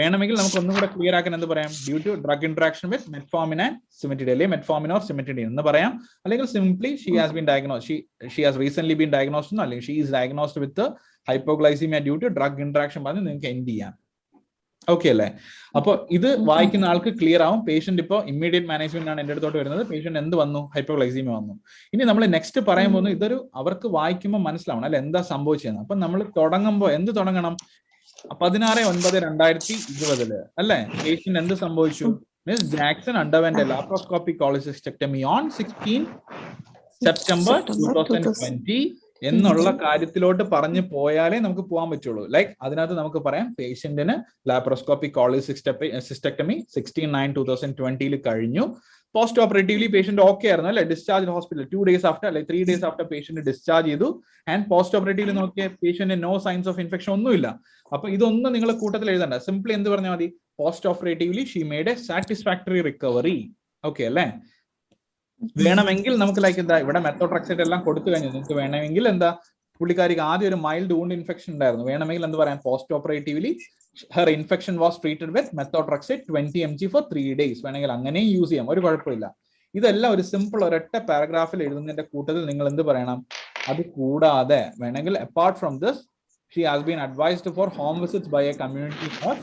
വേണമെങ്കിൽ നമുക്ക് ഒന്നും കൂടെ ക്ലിയർ ആക്കാൻ എന്ത് പറയാം? Due to drug interaction with metformin and cimetidine, അല്ലെങ്കിൽ മെറ്റ്ഫോമിൻ ഓർ സിമെറ്റിഡിൻ എന്ന് പറയാം. അല്ലെങ്കിൽ simply she has been diagnosed, she has recent been diagnosed എന്നോ അല്ലെങ്കിൽ she is diagnosed with hypoglycaemia due to drug interaction പറഞ്ഞ് നിങ്ങൾക്ക് എൻഡ് ചെയ്യാം. Okay അല്ലേ? അപ്പൊ ഇത് വായിക്കുന്ന ആൾക്ക് ക്ലിയർ ആവും. പേഷ്യന്റ് ഇപ്പോൾ ഇമ്മീഡിയറ്റ് മാനേജ്മെന്റ് ആണ് എന്റെ അടുത്തോട്ട് വരുന്നത്. പേഷ്യന്റ് എന്ത് വന്നു? ഹൈപ്പോഗ്ലൈസീമിയ വന്നു. ഇനി നമ്മൾ നെക്സ്റ്റ് പറയാൻ പോകുന്നത് ഇതൊരു അവർക്ക് വായിക്കുമ്പോൾ മനസ്സിലാവണം അല്ലെ എന്താ സംഭവിച്ചതെന്ന്. അപ്പൊ നമ്മൾ തുടങ്ങുമ്പോൾ എന്ത് തുടങ്ങണം? 16/9/2020 അല്ലെ? പേഷ്യന്റ് എന്ത് സംഭവിച്ചു? Miss Jackson underwent laparoscopic cholecystectomy on 16 September 2020 എന്നുള്ള കാര്യത്തിലോട്ട് പറഞ്ഞു പോയാലേ നമുക്ക് പോകാൻ പറ്റുള്ളൂ. ലൈക്ക് അതിനകത്ത് നമുക്ക് പറയാം പേഷ്യന്റിന് ലാപ്രോസ്കോപ്പിക് കോളിസിസ്റ്റെക്ടമി 16/9/2020 കഴിഞ്ഞു. പോസ്റ്റ് ഓപ്പറേറ്റീവ്ലി പേഷ്യന്റ് ഓക്കെ ആയിരുന്നു അല്ലെ? ഡിസ്ചാർജ് ഹോസ്പിറ്റൽ 2 days after അല്ലെ 3 days after പേഷ്യന്റ് ഡിസ്ചാർജ് ചെയ്തു. ആൻഡ് പോസ്റ്റ് ഓപ്പറേറ്റീവ്ലി നോക്കിയ patient no signs of infection ഒന്നുമില്ല. അപ്പൊ ഇതൊന്നും നിങ്ങൾ കൂട്ടത്തിൽ എഴുതണ്ട. സിംപ്ലി എന്ത് പറഞ്ഞാൽ മതി? Post operatively she made A satisfactory recovery. Okay അല്ലേ? വേണമെങ്കിൽ നമുക്ക് ലൈക്ക് എന്താ ഇവിടെ മെത്തോട്രക്സേറ്റ് എല്ലാം കൊടുത്തു കഴിഞ്ഞു. നിങ്ങൾക്ക് വേണമെങ്കിൽ എന്താ പുള്ളിക്കാരിക്ക് ആദ്യം ഒരു മൈൽഡ് വൂണ്ട് ഇൻഫെക്ഷൻ ഉണ്ടായിരുന്നു. വേണമെങ്കിൽ എന്ത് പറയാം? Post operatively her infection was treated with methotrexate 20 mg for 3 days. വേണമെങ്കിൽ അങ്ങനെ യൂസ് ചെയ്യാം, ഒരു കുഴപ്പമില്ല. ഇതെല്ലാം ഒരു സിമ്പിൾ ഒരൊറ്റ പാരഗ്രാഫിൽ എഴുതുന്നതിന്റെ കൂട്ടത്തിൽ നിങ്ങൾ എന്ത് പറയണം? അത് കൂടാതെ വേണമെങ്കിൽ apart from this she has been advised for home visits by a community nurse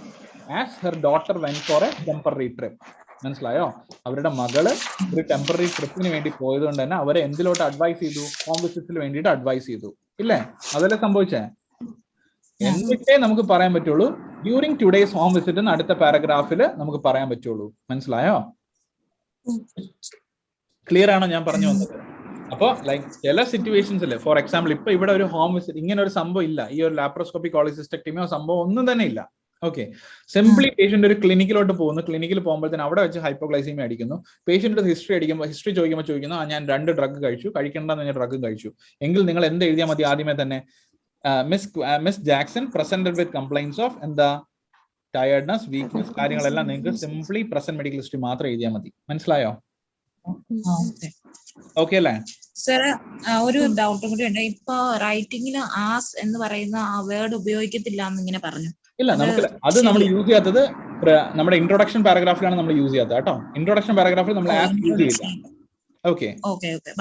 as her daughter went for a temporary trip. മനസ്സിലായോ? അവരുടെ മകള് ഒരു ടെമ്പററി ട്രിപ്പിന് വേണ്ടി പോയത് കൊണ്ട് തന്നെ അവരെ എന്തിലോട്ട് അഡ്വൈസ് ചെയ്തു? ഹോം വിസിറ്റ്സിന് വേണ്ടിയിട്ട് അഡ്വൈസ് ചെയ്തു. ഇല്ലേ? അതല്ലേ സംഭവിച്ചേ? എന്നിട്ടേ നമുക്ക് പറയാൻ പറ്റുള്ളൂ ഡ്യൂറിങ് ടുഡേസ് ഹോം വിസിറ്റ് എന്ന് അടുത്ത പാരഗ്രാഫിൽ നമുക്ക് പറയാൻ പറ്റുള്ളൂ. മനസ്സിലായോ? ക്ലിയർ ആണോ ഞാൻ പറഞ്ഞു വന്നത്? അപ്പൊ ലൈക്ക് ചില സിറ്റുവേഷൻസിൽ ഫോർ എക്സാമ്പിൾ ഇപ്പൊ ഇവിടെ ഒരു ഹോം വിസിറ്റ് ഇങ്ങനെ ഒരു സംഭവം ഇല്ല. ഈ ഒരു ലാപ്രോസ്കോപ്പിക് കോളിസിസ്റ്റെക്ടമിയോ സംഭവം ഒന്നും തന്നെ ഇല്ല. ഓക്കെ, സിംപ്ലി പേഷ്യന്റ് ഒരു ക്ലിനിക്കിലോട്ട് പോകുന്നു. ക്ലിനിക്കിൽ പോകുമ്പോഴത്തേന് അവിടെ വെച്ച് ഹൈപ്പോഗ്ലൈസീമിയ അടിക്കുന്നു. പേഷ്യന്റ് ഹിസ്റ്ററി ചോദിക്കുമ്പോൾ ഞാൻ 2 ഡ്രഗ് കഴിച്ചു, കഴിക്കേണ്ടെന്ന് ഞാൻ ഡ്രഗ് കഴിച്ചു. എങ്കിൽ നിങ്ങൾ എന്ത് എഴുതിയാൽ മതി? ആദ്യമേ തന്നെ miss Jackson presented with complaints of എന്താ ടയർഡ്നെസ്, വീക്ക്നെസ്, കാര്യങ്ങളെല്ലാം നിങ്ങൾക്ക് സിംപ്ലി പ്രസന്റ് മെഡിക്കൽ ഹിസ്റ്ററി മാത്രം എഴുതിയാൽ മതി. മനസ്സിലായോ? ഓക്കെ അല്ലേ? സർ ഒരു ഡൗട്ടും കൂടി ഉണ്ട്. ഇപ്പൊ റൈറ്റിംഗിൽ ആസ് എന്ന് പറയുന്ന ആ വേർഡ് ഉപയോഗിക്കത്തില്ല എന്ന് ഇങ്ങനെ പറഞ്ഞു. ഇല്ല, നമുക്ക് അത് നമ്മൾ യൂസ് ചെയ്യാത്തത് നമ്മുടെ ഇൻട്രൊഡക്ഷൻ പാരഗ്രാഫിലാണ് നമ്മൾ യൂസ് ചെയ്യാത്തത് കേട്ടോ. ഇൻട്രൊഡക്ഷൻ പാരഗ്രാഫിൽ നമ്മൾ ആസ് യൂസ് ചെയ്യില്ല. ഓക്കെ,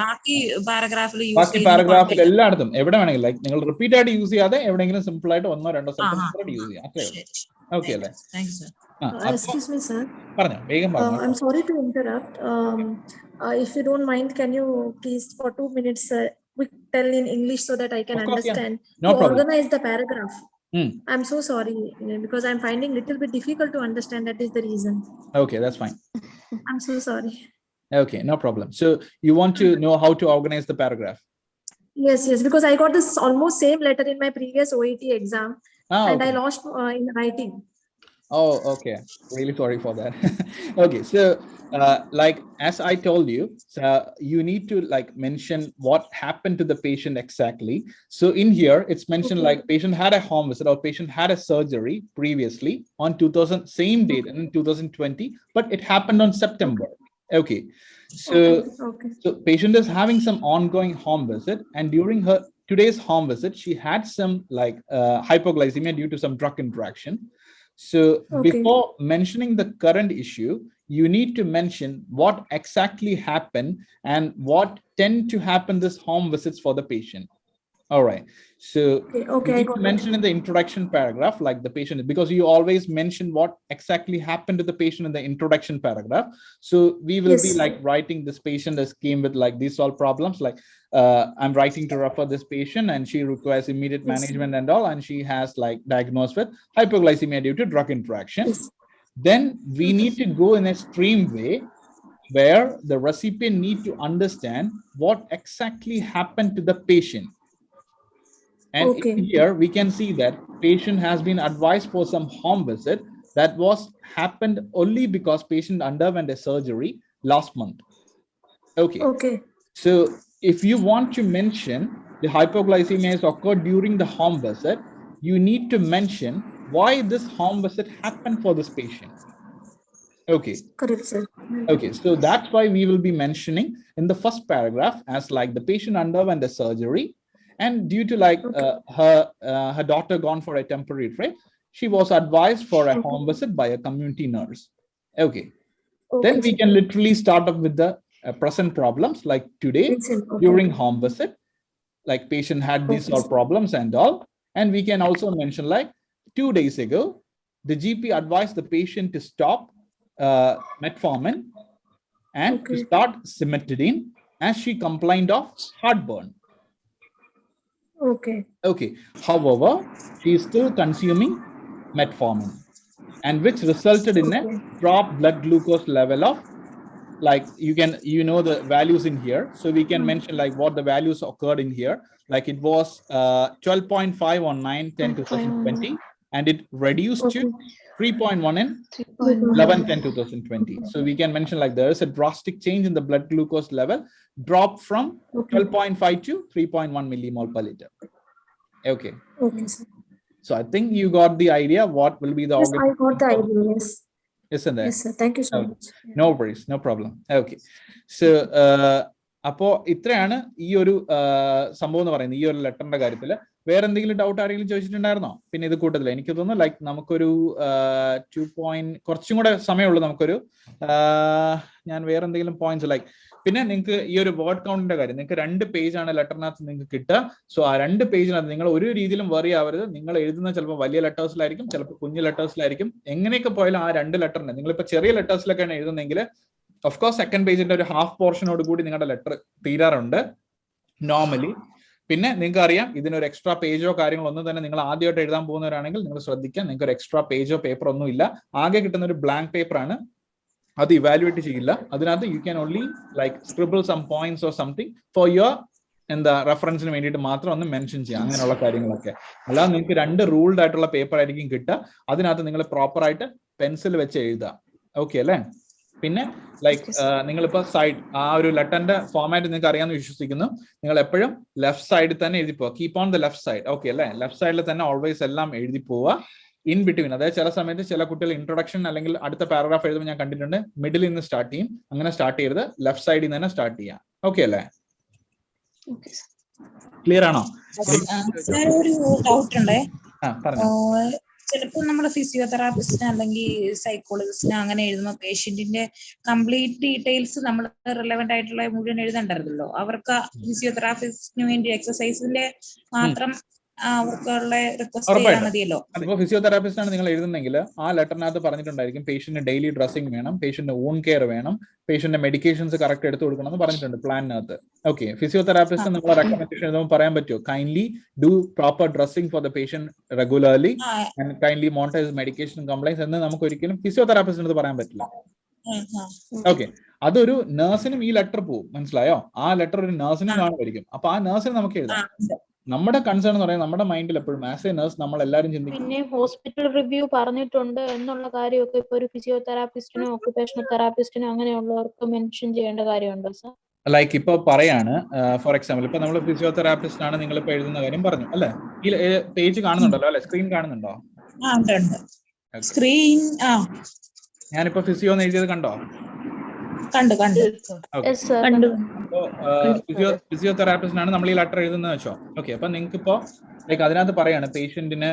ബാക്കി പാരഗ്രാഫിൽ എല്ലായിടത്തും എവിടെ വേണമെങ്കിലും ലൈക്ക് നിങ്ങൾ റിപ്പീറ്റ് ആയിട്ട് യൂസ് ചെയ്യാതെ എവിടെയെങ്കിലും സിമ്പിൾ ആയിട്ട് 1-2 സെന്റൻസ് യൂസ് ചെയ്യാം. ഓക്കെ അല്ലേ? Excuse me, sir. പറഞ്ഞോ, വേഗം പറഞ്ഞോ. I'm sorry to interrupt. If you don't mind, can you please for 2 minutes quick tell in English so that I can understand? No problem. Organize the paragraph. I'm so sorry because I'm finding little bit difficult to understand. That is the reason. Okay, that's fine. I'm so sorry. Okay, no problem. So you want to know how to organize the paragraph? Yes, because I got this almost same letter in my previous OET exam, and okay. I lost in writing. Oh, okay. Really sorry for that. Okay, so like as I told you, you need to like mention what happened to the patient exactly. So in here, it's mentioned like patient had a home visit or patient had a surgery previously on 2000 same date in 2020, but it happened on September. Okay, so patient is having some ongoing home visit, and during her today's home visit, she had some like hypoglycemia due to some drug interaction. So before mentioning the current issue, you need to mention what exactly happened and what tend to happen this home visits for the patient. All right. So you need to mention in the introduction paragraph, like the patient, because you always mention what exactly happened to the patient in the introduction paragraph. So we will be like writing this patient as came with like these all problems, like I'm writing to refer this patient and she requires immediate management and all, and she has like diagnosed with hypoglycemia due to drug interaction. Then we need to go in a stream way where the recipient need to understand what exactly happened to the patient. And here we can see that patient has been advised for some home visit that was happened only because patient underwent a surgery last month. Okay. So if you want to mention the hypoglycemia has occurred during the home visit, you need to mention why this home visit happened for this patient. Okay. Correct, sir. Okay, so that's why we will be mentioning in the first paragraph as like the patient underwent a surgery, and due to like her daughter gone for a temporary trip, she was advised for a home visit by a community nurse. Okay. Then we can literally start up with the present problems, like today during home visit, like patient had these all problems and all, and we can also mention like 2 days ago the GP advised the patient to stop metformin and to start cimetidine as she complained of heartburn. Okay. Okay. However, she is still consuming metformin, and which resulted in a dropped blood glucose level of, like, you know the values in here, so we can mention like what the values occurred in here. Like it was 12.5 on 9/10/2020, and it reduced to 3.1 in 11/10/2020. So we can mention like there is a drastic change in the blood glucose level, drop from 12.5 to 3.1 millimole per liter. Okay. Okay, sir. So I think you got the idea what will be the Yes, I got the idea. Yes. Isn't there? Yes, sir. Thank you so Okay. much. Yeah. No worries, no problem. Okay. So അപ്പോ ഇത്രയാണ് ഈ ഒരു സംഭവം എന്ന് പറയുന്നത്, ഈ ഒരു ലെറ്ററിന്റെ കാര്യത്തിൽ. വേറെ എന്തെങ്കിലും ഡൗട്ട് ആരെങ്കിലും ചോദിച്ചിട്ടുണ്ടായിരുന്നോ? പിന്നെ ഇത് കൂട്ടത്തില്ല, എനിക്ക് തോന്നുന്നു ലൈക്ക് നമുക്കൊരു 2 കുറച്ചും കൂടെ സമയമുള്ളൂ. നമുക്കൊരു ഞാൻ വേറെ എന്തെങ്കിലും പോയിന്റ്സ് ലൈക്ക്, പിന്നെ നിങ്ങൾക്ക് ഈ ഒരു വേർഡ് കൗണ്ടിന്റെ കാര്യം, നിങ്ങൾക്ക് 2 പേജാണ് ലെറ്ററിനകത്ത് നിങ്ങൾക്ക് കിട്ടുക. സോ ആ 2 പേജിനകത്ത് നിങ്ങൾ ഒരു രീതിയിലും വറി ആവരുത്. നിങ്ങൾ എഴുതുന്ന ചിലപ്പോൾ വലിയ ലെറ്റേഴ്സിലായിരിക്കും, ചിലപ്പോൾ കുഞ്ഞു ലെറ്റേഴ്സിലായിരിക്കും. എങ്ങനെയൊക്കെ പോയാലും ആ 2 ലെറ്ററിന്, നിങ്ങളിപ്പോൾ ചെറിയ ലെറ്റേഴ്സിലൊക്കെയാണ് എഴുതുന്നതെങ്കിൽ ഓഫ് കോഴ്സ് സെക്കൻഡ് പേജിന്റെ ഒരു ഹാഫ് പോർഷനോട് കൂടി നിങ്ങളുടെ ലെറ്റർ തീരാറുണ്ട് നോർമലി. പിന്നെ നിങ്ങൾക്ക് അറിയാം ഇതിനൊരു എക്സ്ട്രാ പേജോ കാര്യങ്ങളോ ഒന്നും തന്നെ നിങ്ങൾ ആദ്യമായിട്ട് എഴുതാൻ പോകുന്നവരാണെങ്കിൽ നിങ്ങൾ ശ്രദ്ധിക്കാം, നിങ്ങൾക്ക് ഒരു എക്സ്ട്രാ പേജോ പേപ്പർ ഒന്നും ഇല്ല. ആകെ കിട്ടുന്ന ഒരു ബ്ലാങ്ക് പേപ്പർ ആണ്, അത് ഇവാലുവേറ്റ് ചെയ്യില്ല. അതിനകത്ത് you can only like scribble some points or something for your റെഫറൻസിന് വേണ്ടിയിട്ട് മാത്രം ഒന്ന് മെൻഷൻ ചെയ്യാം, അങ്ങനെയുള്ള കാര്യങ്ങളൊക്കെ. അല്ലാതെ നിങ്ങൾക്ക് 2 റൂൾഡ് ആയിട്ടുള്ള പേപ്പർ ആയിരിക്കും കിട്ടുക. അതിനകത്ത് നിങ്ങൾ പ്രോപ്പർ ആയിട്ട് പെൻസിൽ വെച്ച് എഴുതുക. ഓക്കെ അല്ലേ? പിന്നെ ലൈക്ക് നിങ്ങളിപ്പോ സൈഡ് ആ ഒരു ലെറ്ററിന്റെ ഫോർമാറ്റ് നിങ്ങൾക്ക് അറിയാമെന്ന് വിശ്വസിക്കുന്നു. നിങ്ങൾ എപ്പോഴും ലെഫ്റ്റ് സൈഡിൽ തന്നെ എഴുതി പോവുക. Keep on the left side. Okay അല്ലേ? ലെഫ്റ്റ് സൈഡിൽ തന്നെ ഓൾവേസ് എല്ലാം എഴുതി പോവുക. ഇൻ ബിറ്റ്വീൻ, അതായത് ചില സമയത്ത് ചില കുട്ടികൾ ഇൻട്രൊഡക്ഷൻ അല്ലെങ്കിൽ അടുത്ത പാരഗ്രാഫ് എഴുതുമ്പോൾ ഞാൻ കണ്ടിട്ടുണ്ട് മിഡിലിൽ നിന്ന് സ്റ്റാർട്ട് ചെയ്യും. അങ്ങനെ സ്റ്റാർട്ട് ചെയ്യരുത്, ലെഫ്റ്റ് സൈഡിൽ നിന്ന് തന്നെ സ്റ്റാർട്ട് ചെയ്യാം. ഓക്കെ അല്ലേ? ക്ലിയർ ആണോ? ഒരു ഡൗട്ട് ഉണ്ടേ. പറഞ്ഞു. ചിലപ്പോൾ നമ്മൾ ഫിസിയോതെറാപ്പിസ്റ്റിന് അല്ലെങ്കിൽ സൈക്കോളജിസ്റ്റിന് അങ്ങനെ എഴുതുമ്പോൾ പേഷ്യന്റിന്റെ കംപ്ലീറ്റ് ഡീറ്റെയിൽസ് നമ്മൾ റിലവന്റ് ആയിട്ടുള്ള മുഴുവൻ എഴുതണ്ടല്ലോ. അവർക്ക് ഫിസിയോതെറാപ്പിസ്റ്റിന് വേണ്ടി എക്സസൈസിന്റെ മാത്രം അവർക്കുള്ള റിക്വസ്റ്റ് ചെയ്താൽ മതിയല്ലോ. അതിപ്പോ ഫിസിയോതെറാപ്പിസ്റ്റ് ആണ് നിങ്ങൾ എഴുതുന്നെങ്കിൽ ആ ലെറ്ററിനകത്ത് പറഞ്ഞിട്ടുണ്ടായിരിക്കും പേഷ്യന്റ് ഡെയിലി ഡ്രസ്സിംഗ് വേണം, പേഷ്യന്റ് ഓൺ കെയർ വേണം, പേഷ്യന്റ് മെഡിക്കേഷൻസ് കറക്റ്റ് എടുത്തു കൊടുക്കണം എന്ന് പറഞ്ഞിട്ടുണ്ട് പ്ലാനിനകത്ത്. ഓക്കെ, ഫിസിയോതെറാപ്പിസ്റ്റ് നിങ്ങൾ റെക്കമെൻഡേഷൻ എഴുതുമ്പോൾ പറയാൻ പറ്റുമോ kindly do proper dressing for the patient regularly and kindly monitor his medication compliance എന്ന് നമുക്ക് ഒരിക്കലും ഫിസിയോതെറാപ്പിസ്റ്റിനത് പറയാൻ പറ്റില്ല. ഓക്കെ, അതൊരു നഴ്സിനും ഈ ലെറ്റർ പോകും, മനസ്സിലായോ? ആ ലെറ്റർ ഒരു നഴ്സിനും കാണുമായിരിക്കും. അപ്പൊ ആ നഴ്സിന് നമുക്ക് എഴുതാം. നമ്മുടെ കൺസേൺ എന്ന് പറയുന്നത് നമ്മുടെ മൈൻഡിൽ എപ്പോഴും ആസ് എ നഴ്സ് നമ്മൾ എല്ലാവരും ചിന്തിക്കും. പിന്നെ ഹോസ്പിറ്റൽ റിവ്യൂ പറഞ്ഞിട്ടുണ്ട് എന്നുള്ള കാര്യമൊക്കെ ഇപ്പൊ ഒരു ഫിസിയോതെറാപ്പിസ്റ്റിനോ ഒക്യുപേഷണൽ തെറാപ്പിസ്റ്റിനോ അങ്ങനെയുള്ളവർക്ക് മെൻഷൻ ചെയ്യേണ്ട കാര്യമുണ്ടോ സർ? ലൈക്ക് ഇപ്പൊ പറയാണ്, ഫോർ എക്സാമ്പിൾ ഇപ്പൊ നമ്മൾ ഫിസിയോതെറാപ്പിസ്റ്റ് ആണ് നിങ്ങൾ ഇപ്പൊ എഴുതുന്ന കാര്യം പറഞ്ഞു അല്ലെ? ഈ പേജ് കാണുന്നുണ്ടല്ലോ അല്ലെ? സ്ക്രീൻ കാണുന്നുണ്ടോ? സ്ക്രീൻ ഞാനിപ്പോ ഫിസിയോ എന്ന് എഴുതിയത് കണ്ടോ? ഫിസിയോതെറാപ്പിസ്റ്റിനാണ് നമ്മൾ ഈ ലെറ്റർ എഴുതുന്നത് വെച്ചോ. ഓക്കെ, അപ്പൊ നിങ്ങൾക്ക് ഇപ്പോ ലൈക്ക് അതിനകത്ത് പറയാണ് പേഷ്യന്റിന്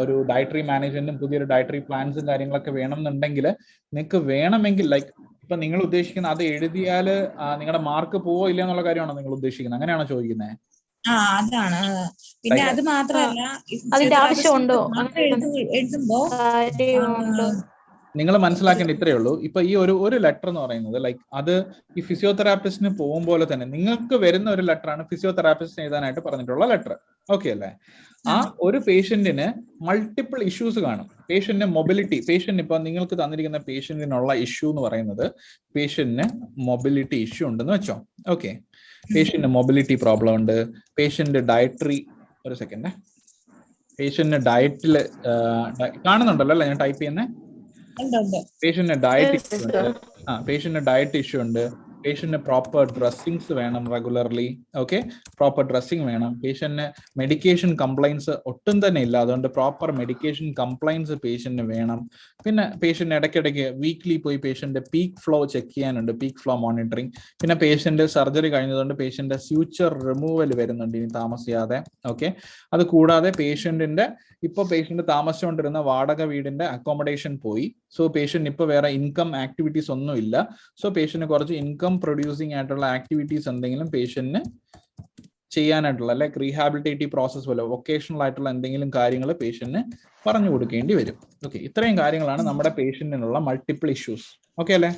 ഒരു ഡയറ്ററി മാനേജ്മെന്റും പുതിയൊരു ഡയറ്ററി പ്ലാൻസും കാര്യങ്ങളൊക്കെ വേണമെന്നുണ്ടെങ്കിൽ നിങ്ങൾക്ക് വേണമെങ്കിൽ ലൈക്ക് ഇപ്പൊ നിങ്ങൾ ഉദ്ദേശിക്കുന്ന അത് എഴുതിയാൽ നിങ്ങളുടെ മാർക്ക് പോവോ ഇല്ല എന്നുള്ള കാര്യമാണോ നിങ്ങൾ ഉദ്ദേശിക്കുന്നത്? അങ്ങനെയാണോ ചോദിക്കുന്നത്? അതാണ്. പിന്നെ അത് മാത്രമല്ല അതിന്റെ ആവശ്യമുണ്ടോ എഴുതുമ്പോ നിങ്ങൾ മനസ്സിലാക്കേണ്ട ഇത്രയേ ഉള്ളൂ. ഇപ്പൊ ഈ ഒരു ലെറ്റർ എന്ന് പറയുന്നത് ലൈക്ക് അത് ഈ ഫിസിയോതെറാപ്പിസ്റ്റിന് പോകുമ്പോൾ തന്നെ നിങ്ങൾക്ക് വരുന്ന ഒരു ലെറ്ററാണ് ഫിസിയോതെറാപ്പിസ്റ്റിന് എഴുതാനായിട്ട് പറഞ്ഞിട്ടുള്ള ലെറ്റർ. ഓക്കെ അല്ലേ? ആ ഒരു പേഷ്യന്റിന് മൾട്ടിപ്പിൾ ഇഷ്യൂസ് കാണും. പേഷ്യന്റിന് മൊബിലിറ്റി, പേഷ്യന്റ് ഇപ്പൊ നിങ്ങൾക്ക് തന്നിരിക്കുന്ന പേഷ്യന്റിനുള്ള ഇഷ്യൂ എന്ന് പറയുന്നത് പേഷ്യന്റിന് മൊബിലിറ്റി ഇഷ്യൂ ഉണ്ടെന്ന് വെച്ചോ. ഓക്കെ, പേഷ്യന്റിന് മൊബിലിറ്റി പ്രോബ്ലം ഉണ്ട്, പേഷ്യന്റ് ഡയറ്ററി, ഒരു സെക്കൻഡ്, പേഷ്യന്റിന് ഡയറ്റില് കാണുന്നുണ്ടല്ലോ അല്ലെ ഞാൻ ടൈപ്പ് ചെയ്യുന്നത്? പേഷ്യന്റിന് ഡയറ്റ് ഇഷ്യൂ ഉണ്ട്, പേഷ്യന്റിന് ഡയറ്റ് ഇഷ്യൂ ഉണ്ട്, പേഷ്യന്റിന് പ്രോപ്പർ ഡ്രസ്സിങ്സ് വേണം റെഗുലർലി. ഓക്കെ, പ്രോപ്പർ ഡ്രസ്സിങ് വേണം. പേഷ്യന്റിന് മെഡിക്കേഷൻ കംപ്ലൈൻസ് ഒട്ടും തന്നെ ഇല്ല, അതുകൊണ്ട് പ്രോപ്പർ മെഡിക്കേഷൻ കംപ്ലൈൻസ് പേഷ്യന്റിന് വേണം. പിന്നെ പേഷ്യന്റ് ഇടയ്ക്കിടയ്ക്ക് വീക്ക്ലി പോയി പേഷ്യന്റ് പീക്ക് ഫ്ലോ ചെക്ക് ചെയ്യാനുണ്ട്, പീക്ക് ഫ്ലോ മോണിറ്ററിങ്. പിന്നെ പേഷ്യന്റ് സർജറി കഴിഞ്ഞതുകൊണ്ട് പേഷ്യന്റ് ഫ്യൂച്ചർ റിമൂവൽ വരുന്നുണ്ട് ഇനി താമസിയാതെ. ഓക്കെ, അത് കൂടാതെ പേഷ്യന്റിന്റെ ഇപ്പൊ പേഷ്യന്റ് താമസിച്ചുകൊണ്ടിരുന്ന വാടക വീടിന്റെ അക്കോമഡേഷൻ പോയി. സോ പേഷ്യന്റ് ഇപ്പൊ വേറെ ഇൻകം ആക്ടിവിറ്റീസ് ഒന്നും ഇല്ല. സോ പേഷ്യന്റ് കുറച്ച് ഇൻകം പ്രൊഡ്യൂസിങ് ആയിട്ടുള്ള ആക്ടിവിറ്റീസ് എന്തെങ്കിലും പേഷ്യന്റിന് ചെയ്യാനായിട്ടുള്ള ലൈക്ക് റീഹാബിലിറ്റേറ്റീവ് പ്രോസസ് പോലെ വൊക്കേഷണൽ ആയിട്ടുള്ള എന്തെങ്കിലും കാര്യങ്ങൾ പേഷ്യന്റിന് പറഞ്ഞു കൊടുക്കേണ്ടി വരും. ഓക്കെ, ഇത്രയും കാര്യങ്ങളാണ് നമ്മുടെ പേഷ്യന്റിനുള്ള മൾട്ടിപ്പിൾ ഇഷ്യൂസ്. ഓക്കെ അല്ലേ?